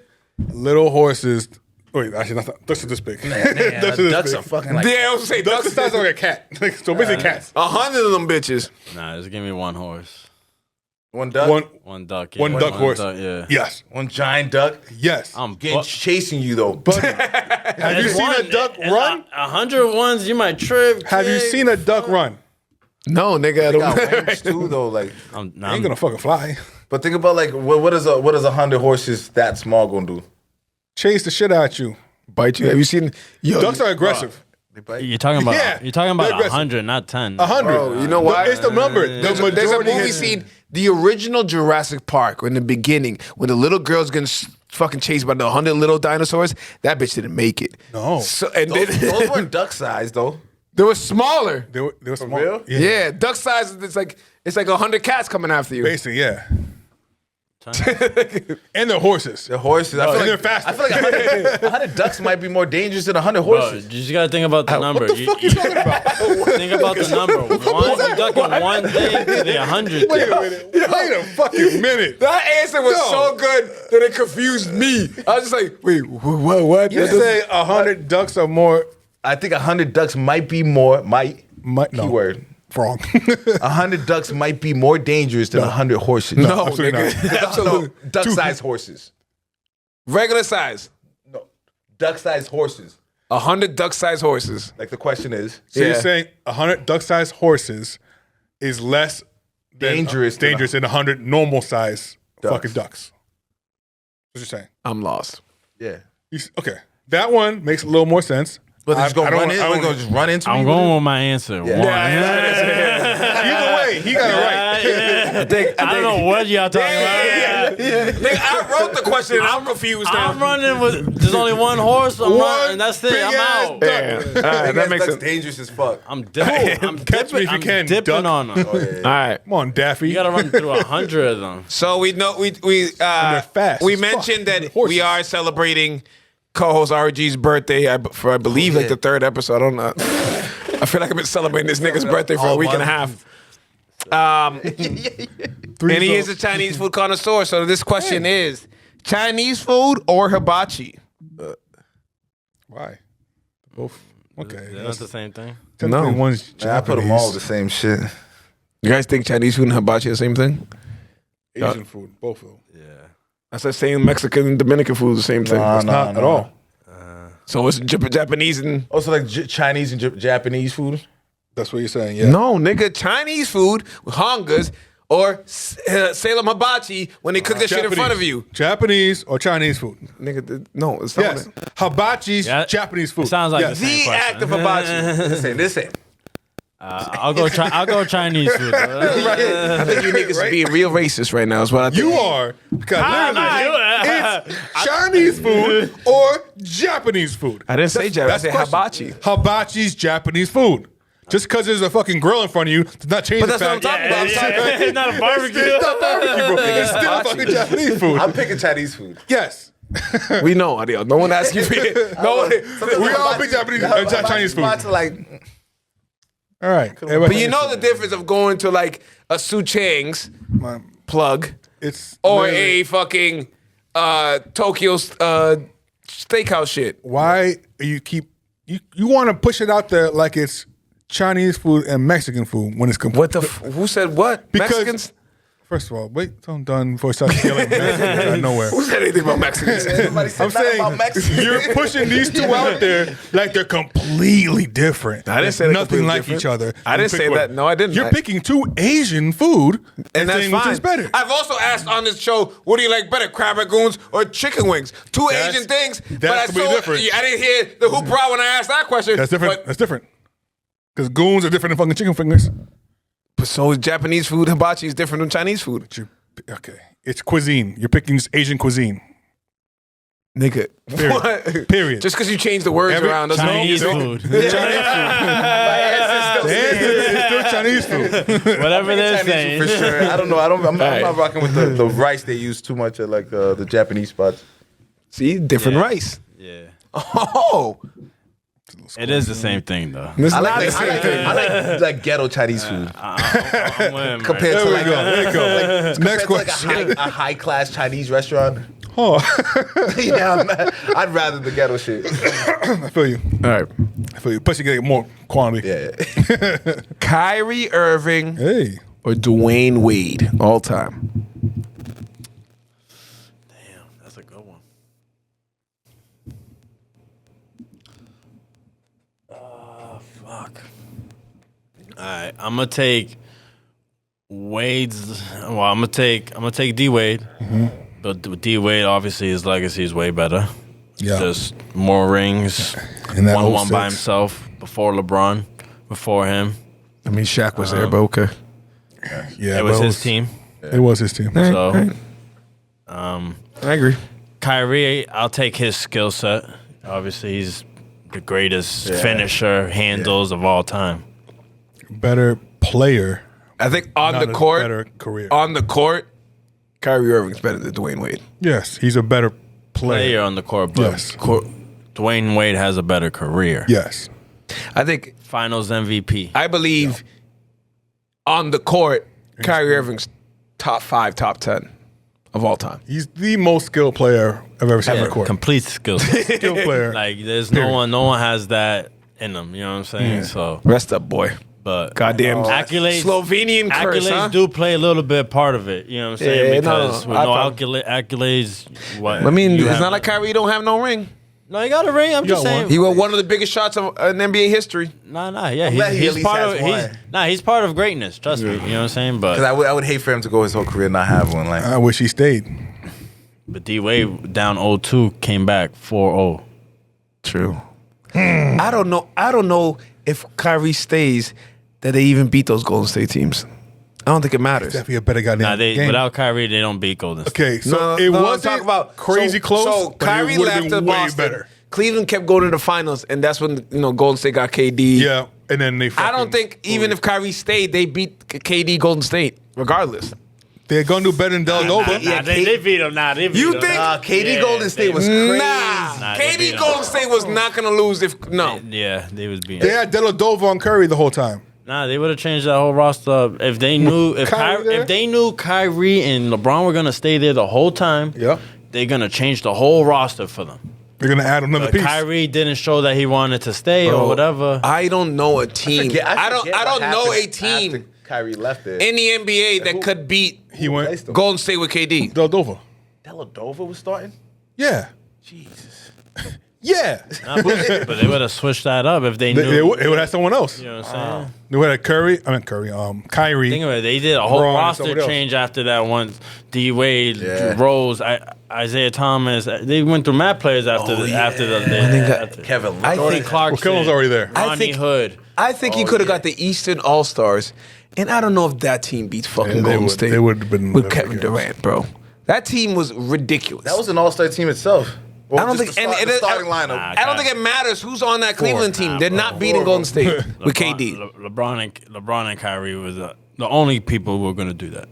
F: Little horses. Wait, actually, not that. Ducks are this big. Ducks are this
D: Ducks
F: big.
D: are fucking like.
C: Yeah, I was say
F: Ducks
C: ducks.
F: are the size of like a cat. So basically cats.
C: 100 of them bitches.
E: Nah, just give me one horse.
D: One duck.
F: One
E: Duck.
F: One duck horse.
E: Yeah.
F: Yes.
D: One giant duck.
F: Yes.
E: I'm
D: Getting chasing you though.
F: Have you seen a duck run?
E: 100 ones, you might trip.
F: Have you
E: kid.
F: seen a duck run?
C: No, nigga. I
D: Got
C: don't.
D: wings too though. Like,
E: Nah,
F: Ain't gonna fucking fly.
D: but think about like what is 100 horses that small gonna do?
F: Chase the shit out you.
C: Bite you. Have you seen? Yo,
F: Ducks are aggressive.
D: They bite.
E: You're talking about
F: Yeah,
E: you're talking
F: they're
E: about
F: aggressive.
E: 100, not 10.
F: 100.
C: Bro, you know why?
F: It's the number.
C: There's
F: The
C: a
F: majority
C: movie
F: hit-
C: scene, the original Jurassic Park, in the beginning, when the little girl's getting fucking chased by the 100 little dinosaurs. That bitch didn't make it.
F: No.
C: So, and
D: Those weren't duck sized though.
C: they were smaller.
F: They were small.
D: real?
C: Yeah. Duck size. It's like 100 cats coming after you.
F: Basically, yeah. And they're horses.
D: The horses. I feel
F: and
D: like
F: they're faster.
D: I feel like 100 ducks might be more dangerous than 100
E: Bro,
D: horses.
E: you just gotta think about the number.
F: What the fuck you talking about?
E: Think about the number. One, you ducking one thing to the 100.
F: Wait a minute. Wait a fucking minute.
C: That answer was
F: No.
C: so good that it confused me. I was just like, wait, what?
F: You say 100 ducks are more.
D: I think 100 ducks might be more
F: No.
D: keyword.
F: Wrong.
D: 100 ducks might be more dangerous than 100 horses.
C: No,
F: absolutely
C: nigga. Absolutely.
D: Duck-sized horses.
C: Regular size.
D: No, duck-sized horses.
C: 100 duck-sized horses.
D: Like the question is,
F: So you're
C: Yeah.
F: saying 100 duck-sized horses is less than,
D: Dangerous than
F: dangerous than 100 normal-sized
D: Ducks.
F: fucking ducks. What you saying?
C: I'm lost.
D: yeah.
F: Okay, that one makes a little more sense.
D: But they're just
F: I
D: gonna
F: don't-
D: run in.
F: I
D: We're
F: don't-
D: gonna just run into
E: I'm
D: me.
E: going with my answer. One.
F: Either way, he got it right.
E: I don't know what y'all talking about.
C: Nigga, I wrote the question and I'm confused now.
E: I'm running with there's only one horse. I'm running. That's it. I'm
F: big-ass
E: out.
F: duck.
C: Yeah. All right,
D: Big
C: that
D: ass
C: makes
D: duck's
C: sense.
D: dangerous as fuck.
E: I'm dipping. I'm
F: Catch me if you
E: I'm
F: can,
E: dipping
F: duck.
E: on them.
C: All right.
F: Come on, Daffy.
E: You gotta run through 100 of them.
C: So we know we
F: they're fast
C: we
F: as fuck.
C: mentioned that
F: Horses.
C: we are celebrating co-host RG's birthday for I believe like the third episode. I don't know. I feel like I've been celebrating this nigga's birthday for a week and a half. And he is a Chinese food connoisseur. So this question is: Chinese food or hibachi?
F: Why? Both. Okay.
E: They're not the same thing.
F: Technically,
C: No.
F: one's
D: Man, I put them all the
F: Japanese.
D: same shit.
C: You guys think Chinese food and hibachi are the same thing?
F: Asian food. Both of them.
C: That's the same Mexican and Dominican food is the same thing.
D: Nah,
C: It's
D: nah.
C: not.
F: Not at all.
C: So it's Japanese and
D: Also, like Chinese and Japanese food.
F: That's what you're saying, yeah.
C: no, nigga, Chinese food with hongas or Salem hibachi when they cook that shit in front of you.
F: Japanese or Chinese food?
C: Nigga, no, it's not.
F: Yes. Hibachi's
E: Yeah.
F: Japanese food.
E: It sounds like
F: Yes.
E: the same
C: The
E: question.
C: act of hibachi.
D: Listen.
E: I'll go Chinese food.
C: I think you niggas are being real racist right now. Is what I think.
F: You are. Because
E: not.
F: literally, it's Chinese food or Japanese food.
C: I didn't say Japanese. I said
F: That's the question.
C: hibachi.
F: Hibachi's Japanese food. Just because there's a fucking grill in front of you does not change
C: But
F: the
C: that's what I'm
F: fact.
C: talking about. I'm sorry.
E: It's not a barbecue.
F: It's not barbecue, bro. It's still
C: Hibachi.
F: fucking Japanese food.
D: I'm picking Chinese food.
F: Yes.
C: We know, Adil. No one asked you. No one.
F: We all pick Japanese, Chinese food.
D: Hibachi, like,
F: All right.
C: But you know the difference of going to like a Su Chang's plug
F: it's
C: or
F: literally-
C: a fucking Tokyo steakhouse shit.
F: why you keep you want to push it out there like it's Chinese food and Mexican food when it's complete.
C: What the? Who said what?
F: Because-
C: Mexicans?
F: First of all, wait till I'm done before I start yelling Mexicans out of nowhere.
C: Who said anything about Mexicans?
D: Nobody said
F: I'm
D: nothing
F: saying
D: about Mexico.
F: you're pushing these two out there like they're completely different.
C: I didn't say
F: They're
C: they're
F: nothing
C: completely
F: like
C: different.
F: each other.
C: I didn't
F: You pick
C: say
F: one.
C: that. No, I didn't.
F: You're
C: I-
F: picking two Asian food
C: And that's
F: saying
C: fine.
F: which is better.
C: I've also asked on this show, what do you like better, crab rangoons or chicken wings? Two
F: That's-
C: Asian things. But
F: that's
C: I
F: way
C: saw,
F: different.
C: I didn't hear the hoopla when I asked that question.
F: That's different.
C: But,
F: That's different. Because goons are different than fucking chicken fingers.
C: but so is Japanese food. Hibachi is different than Chinese food.
F: Okay. It's cuisine. You're picking just Asian cuisine.
C: Nigga.
F: Period.
C: What?
F: Period.
C: Just because you change the words
F: Every-
C: around doesn't
E: Chinese
C: mean
E: food.
F: It's still Chinese food.
E: Whatever they're
D: Chinese
E: saying.
D: food for sure. I don't know. I'm
C: Right.
D: not rocking with the rice they use too much at like the Japanese spots.
C: See, different
E: Yeah.
C: rice.
E: Yeah.
C: Oh.
E: It is the same thing, though.
C: It's
D: I
C: not
D: like
C: the same thing.
D: I like ghetto Chinese food
E: I'm with him,
D: compared
F: There
D: to
F: we
D: like
F: go. There you go.
D: compared
F: Next
D: to like
F: question.
D: a high class Chinese restaurant.
F: Oh,
D: Yeah, I'd rather the ghetto shit.
F: I feel you.
C: All right.
F: I feel you. Plus, you get more quantity.
D: Yeah.
C: Kyrie Irving
F: Hey.
C: or Dwayne Wade all time?
E: Damn, that's a good one. Fuck. All right, I'm gonna take Wade's. Well, I'm gonna take D Wade. But D Wade, obviously, his legacy is way better.
F: Yeah.
E: Just more rings.
F: And that
E: Won one by
F: 06.
E: himself before LeBron, before him.
C: I mean, Shaq was there, but okay.
F: Yeah,
E: It was
F: but
E: his team.
F: It was his team.
E: So
C: I agree.
E: Kyrie, I'll take his skill set. Obviously, he's the greatest finisher, handles of all time.
F: Better player.
C: I think on
F: not
C: the
F: a
C: court,
F: better career.
C: on the court, Kyrie Irving's better than Dwayne Wade.
F: Yes, he's a better player.
E: Player on the court, but
F: Yes.
E: Dwayne Wade has a better career.
F: Yes.
C: I think
E: Finals MVP.
C: I believe on the court, Kyrie Irving's top 5, top 10 of all time.
F: He's the most skilled player I've ever seen on the court.
E: Complete skill set.
F: Skilled player.
E: Like there's
F: Period.
E: no one has that in them. You know what I'm saying? So,
C: Rest up, boy.
E: but
C: Goddamn
E: accolades.
C: Slovenian curse,
E: Accolades
C: huh?
E: do play a little bit part of it. You know what I'm saying?
C: Yeah,
E: Because
C: no,
E: with
C: I
E: no
C: thought-
E: accolades, what?
C: I mean,
E: you
C: it's
E: have-
C: not like Kyrie don't have no ring.
E: No, he got a ring. I'm just
F: got
E: saying.
F: one.
C: He was one of the biggest shots of in NBA history.
E: Nah. Yeah,
D: glad he
E: he's
D: at least
E: part
D: has
E: of.
D: one.
E: He's part of greatness. Trust me. You know what I'm saying?
D: Because
E: But
D: I would hate for him to go his whole career and not have one. Like
F: I wish he stayed.
E: D Wade down 0-2 came back 4-0.
C: True. I don't know if Kyrie stays that they even beat those Golden State teams. I don't think it matters.
F: Definitely a better goddamn
E: Nah,
F: game.
E: without Kyrie, they don't beat Golden State.
F: Okay, so
C: No,
F: it
C: no,
F: wasn't
C: talk about
F: crazy close.
C: So
F: but
C: Kyrie
F: it would've
C: left
F: been
C: to
F: way
C: Boston.
F: better.
C: Cleveland kept going to the finals, and that's when Golden State got KD.
F: Yeah, and then they.
C: I don't think even if Kyrie stayed, they beat KD Golden State regardless.
F: they're gonna do better than Deladova.
C: Yeah,
E: They beat him. They beat
C: You
E: him.
C: think-
D: KD
E: Yeah,
D: Golden State
E: they-
D: was crazy.
C: Nah,
E: they beat
C: KD
E: 'em.
C: Golden State was not gonna lose if no.
E: Yeah, they was beating.
F: They had Deladova on Curry the whole time.
E: Nah, they would have changed that whole roster up if they knew
F: Kyrie there?
E: if they knew Kyrie and LeBron were gonna stay there the whole time.
F: Yep.
E: They're gonna change the whole roster for them.
F: They're gonna add another
E: But
F: piece.
E: Kyrie didn't show that he wanted to stay or whatever.
C: I don't know a team. I don't know a team
D: After Kyrie left there.
C: in the NBA that could beat
F: he went
D: Replaced him.
C: Golden State with KD.
F: Deladova.
D: Deladova was starting.
F: Yeah. Jesus. Yeah.
E: Nah, but they would have switched that up if they knew.
F: They would have someone else.
E: You know what I'm saying?
F: They would have Kyrie. Kyrie.
E: Think of it. They did a whole
F: Braun and
E: roster
F: somebody else.
E: change after that one. D Wade,
D: Yeah.
E: Rose, Isaiah Thomas. They went through mad players after
D: Kevin Love.
C: I
E: Jordan
C: think
E: Clarkson.
F: Well, Kevin's already there.
C: I
E: Ronnie
C: think-
E: Hood.
C: I think he could have got the Eastern All Stars, and I don't know if that team beats fucking
F: Yeah, they
C: Golden
F: would-
C: State.
F: they would have been
C: with
F: better
C: Kevin
F: games.
C: Durant, bro. That team was ridiculous.
D: That was an all-star team itself. Well,
C: I don't
D: just
C: think
D: the,
C: and
D: the
C: it-
D: starting
C: I,
D: lineup.
C: I don't think it matters who's on that Cleveland team. They're not beating Golden State with KD.
E: LeBron and Kyrie was the only people who were going to do that.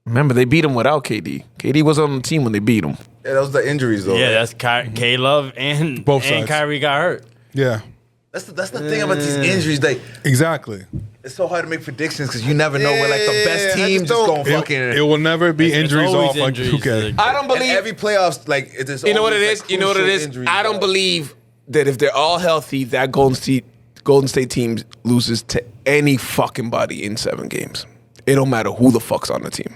C: Remember, they beat him without KD. KD was on the team when they beat him.
D: Yeah, that was the injuries though.
E: Yeah, that's K-Love and
F: Both
E: and
F: sides.
E: Kyrie got hurt.
F: Yeah.
D: that's the thing about these injuries. Like
F: Exactly.
D: it's so hard to make predictions because you never know where like the best
C: Yeah, I
D: team
C: just
D: just
C: don't-
D: going fucking.
F: It will never be
E: It's
F: injuries
E: always
F: off. Like,
E: injuries.
F: who cares?
C: I don't
D: And
C: believe.
D: every playoffs, like it's
C: You know what it
D: always,
C: is?
D: like,
C: You know what it
D: crucial
C: is?
D: injuries
C: I don't
D: that-
C: believe that if they're all healthy, that Golden State Golden State team loses to any fucking body in 7 games. It don't matter who the fuck's on the team.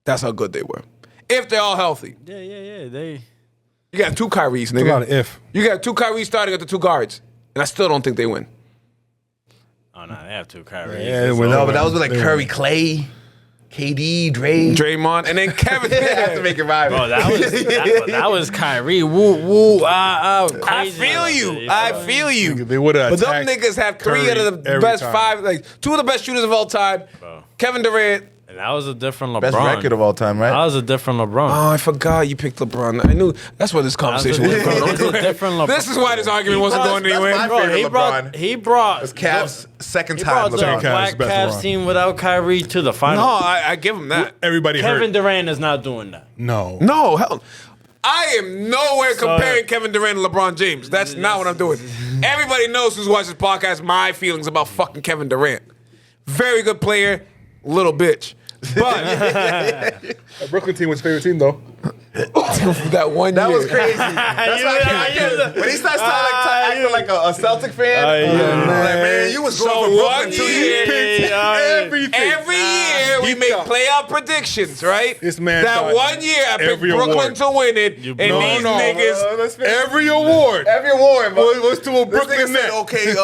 C: That's how good they were. If they're all healthy.
E: Yeah. They.
C: You got 2 Kyries, nigga.
F: A lot of if.
C: You got 2 Kyries starting at the 2 guards. And I still don't think they win.
E: Oh no, they have 2 Kyrie.
F: Yeah,
D: No, but that was with like Curry, Clay, KD, Dre.
C: Draymond. And then Kevin.
D: You have to make it right.
E: Bro, that was Kyrie. Woo,
C: I
E: crazy.
C: I feel you.
F: They would have
C: But them niggas have 3 out of the best 5, like 2 of the best shooters of all time.
E: Bro.
C: Kevin Durant.
E: And that was a different LeBron.
D: Best record of all time, right?
E: That was a different LeBron.
C: Oh, I forgot you picked LeBron. I knew that's where this conversation was going.
E: That's a different LeBron.
C: This is why this argument wasn't going
D: That's
C: anywhere.
D: my
E: Bro,
D: favorite LeBron.
E: he brought
D: It's Cavs' second
E: he
D: time
E: brought the
D: LeBron.
E: Black
F: best
E: Cavs
F: LeBron.
E: team without Kyrie to the
C: No,
E: finals.
C: I give him that.
F: Everybody
E: Kevin
F: hurt.
E: Durant is not doing that.
F: No.
C: No, hell. I am nowhere comparing Kevin Durant and LeBron James. That's not what I'm doing. Everybody knows who's watched this podcast my feelings about fucking Kevin Durant. Very good player, little bitch. But
F: The Brooklyn team was favorite team though.
C: that one
D: That
C: year.
D: was crazy. That's why I can't. When he starts acting like a Celtic fan, I'm like, man, you was
C: So
D: going for
C: one
D: Brooklyn too.
C: year-
F: Everything.
C: Every year we
F: He
C: make
F: thought-
C: playoff predictions, right?
F: This man
C: that
F: thought
C: one year I picked
F: every
C: Brooklyn
F: award.
C: to win it, and these niggas.
F: Every award
D: Every award, but
F: was to a
D: this
F: Brooklyn
D: nigga said,
F: Net.
D: okay,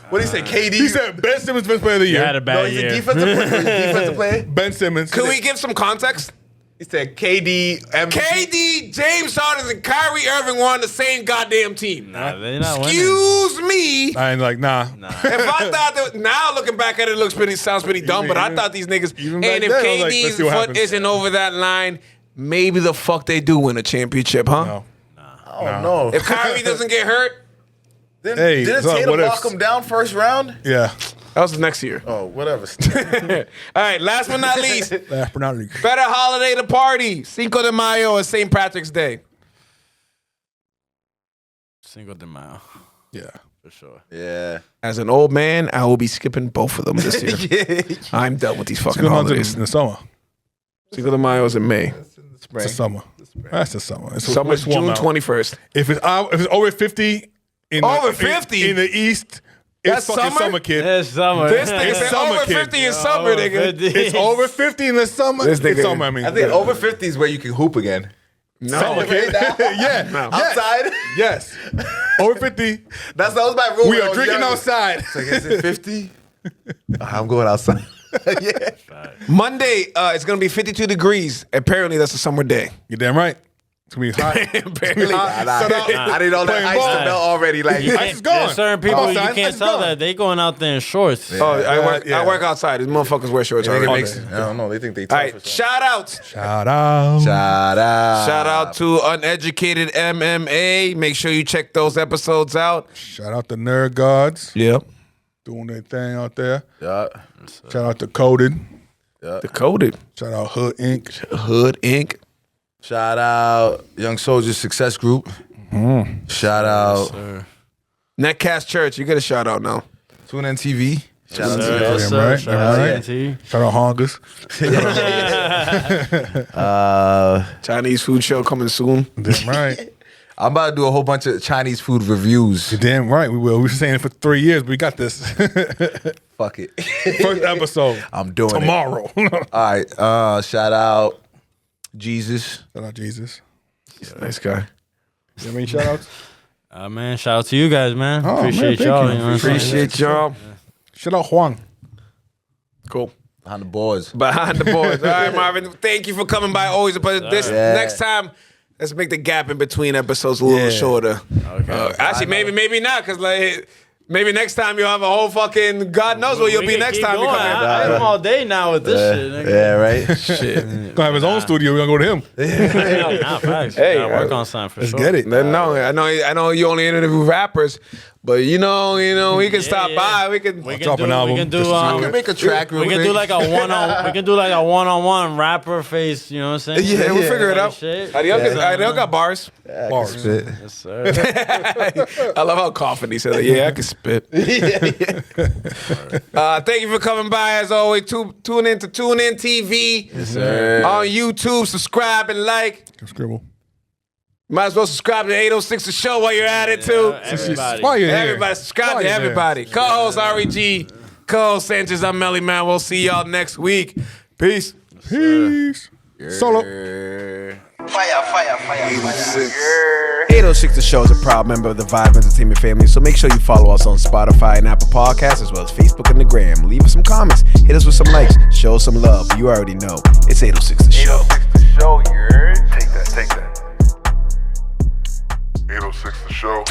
D: what did he say? KD.
F: He said Ben Simmons best player of the
E: He
F: year.
E: had a
D: no,
E: bad
D: he's a
E: year.
D: defensive player. He's a defensive player.
F: Ben Simmons.
C: Can we give some context?
D: He said KD, MVP.
C: KD, James Harden, and Kyrie Irving were on the same goddamn team.
E: Nah, they not winning.
C: Excuse me.
F: I ain't like nah.
C: If I thought that now looking back at it, sounds pretty dumb. But I thought these niggas,
F: even back
C: and if
F: then, I was like, let's
C: KD's
F: see what
C: foot
F: happens.
C: isn't over that line, maybe the fuck they do win a championship, huh?
F: No.
D: Oh no!
C: If Kyrie doesn't get hurt,
F: Hey,
D: Didn't
F: so
D: Tatum
F: what
D: lock
F: ifs?
D: him down first round?
F: Yeah.
C: that was the next year.
D: Oh, whatever.
C: All right, last but not least,
F: Last but not least.
C: better holiday to party, Cinco de Mayo or St. Patrick's Day.
E: Cinco de Mayo,
F: Yeah.
E: for sure.
D: Yeah.
C: As an old man, I will be skipping both of them this year. I'm done with these fucking
F: Good ones
C: holidays.
F: in the summer.
C: Cinco de Mayo is in May.
F: It's the summer. That's the summer. It's
C: Summer's
F: warm
C: June
F: out.
C: 21st.
F: If it's over 50 in
C: Over
F: the,
C: 50?
F: in the East,
C: That's
F: it's fucking
C: summer?
F: summer, kid.
E: It's summer.
C: This nigga
F: It's
C: said
F: summer,
C: over
F: kid.
C: 50 is summer, nigga.
F: It's over 50 in the summer.
C: This nigga-
F: It's summer, I mean.
D: I think over 50 is where you can hoop again.
C: No.
F: Summer, kid. Yeah.
C: No.
F: Yes.
D: Outside?
F: Yes. Over 50.
D: That was my rule.
F: We
D: when I
F: are
D: was
F: drinking
D: younger.
F: outside.
D: It's like, is it 50? I'm going outside. Yeah.
C: Monday, it's going to be 52 degrees. Apparently, that's a summer day.
F: You're damn right. It's going to be hot.
C: Apparently.
D: I did all that
F: Playing
D: ice
F: ball.
D: to melt already. Like,
F: Ice is gone.
E: There's certain people
F: Oh,
E: you
F: son,
E: can't
F: ice
E: tell
F: gone.
E: that they going out there in shorts.
C: Oh,
F: Yeah.
C: I work outside. These motherfuckers wear shorts
D: I think it
C: already.
D: makes, I don't know. They think they
C: All
D: tough or
C: right,
D: something.
C: shout outs.
F: Shout out.
D: Shout out.
C: Shout out to Uneducated MMA. Make sure you check those episodes out.
F: Shout out to Nerd Gods
C: Yep.
F: doing their thing out there.
D: Yeah.
F: Shout out to Coded.
C: Decoded.
F: Shout out Hood Inc.
C: Hood Inc.
D: Shout out Young Soldiers Success Group. Shout out
C: Netcast Church. You get a shout out now.
D: Tune In TV. Shout out to
E: Sir,
D: y'all.
E: yes,
F: Damn
E: sir.
F: right,
E: Shout
F: damn
E: out
F: right.
E: TNT.
F: Shout out Hongas.
C: Chinese food show coming soon.
F: Damn right.
D: I'm about to do a whole bunch of Chinese food reviews.
F: You're damn right. We will. We've been saying it for 3 years, but we got this.
D: Fuck it.
F: First episode.
D: I'm doing
F: tomorrow.
D: it. All right. Shout out Jesus.
F: Shout out Jesus.
C: Nice guy.
F: You have any shout outs?
E: Man, shout out to you guys, man.
F: Oh,
E: Appreciate
F: man, thank
E: y'all.
F: you.
E: You know what I'm saying?
C: Appreciate y'all.
F: Shout out Juan.
C: Cool.
D: Behind the boards.
C: Behind the boards. All right, Marvin. Thank you for coming by. Always a pleasure. This
D: Yeah.
C: next time, let's make the gap in between episodes a little
F: Yeah.
C: shorter. Actually, maybe not, because like maybe next time you'll have a whole fucking God knows where you'll
E: We
C: be
E: can
C: next
E: keep
C: time you
E: going.
C: come in.
E: I'm all day now with this shit. Nigga.
D: Yeah, right?
C: Shit.
F: Gonna have his own studio. We're gonna go to him.
E: Nah, facts.
C: Hey,
E: Gotta work on something for
F: Let's
E: sure.
F: get it.
C: No, I know you only interview rappers, but you know, we can stop by. We can.
E: We
F: Drop
E: can
F: an
E: do.
F: album.
E: We can do.
F: Just to
D: I
F: see
D: can make a track real
E: We can
D: quick.
E: do like a one-on. We can do like a one-on-one rapper face. You know what I'm saying?
C: Yeah, we'll figure it
E: Like
C: out.
E: shit.
C: Ariel got bars.
F: Bars.
E: Yes, sir.
C: I love how confident he said, "Yeah, I can spit." Thank you for coming by. As always, tune in to Tune In TV on YouTube. Subscribe and like.
F: Scribble.
C: Might as well subscribe to 806 The Show while you're at it, too.
E: Everybody.
F: Why you here?
C: Everybody, subscribe
F: Why
C: to
F: you here?
C: everybody. Co-host REG, co-host Sanchez, I'm Melly Man. We'll see y'all next week. Peace.
F: Peace. Solo.
B: 806 The Show is a proud member of the Vibe Entertainment family, so make sure you follow us on Spotify and Apple Podcasts, as well as Facebook and the Gram. Leave us some comments, hit us with some likes, show us some love. You already know. It's 806 The Show.
A: 806 The Show, take that. 806 The Show.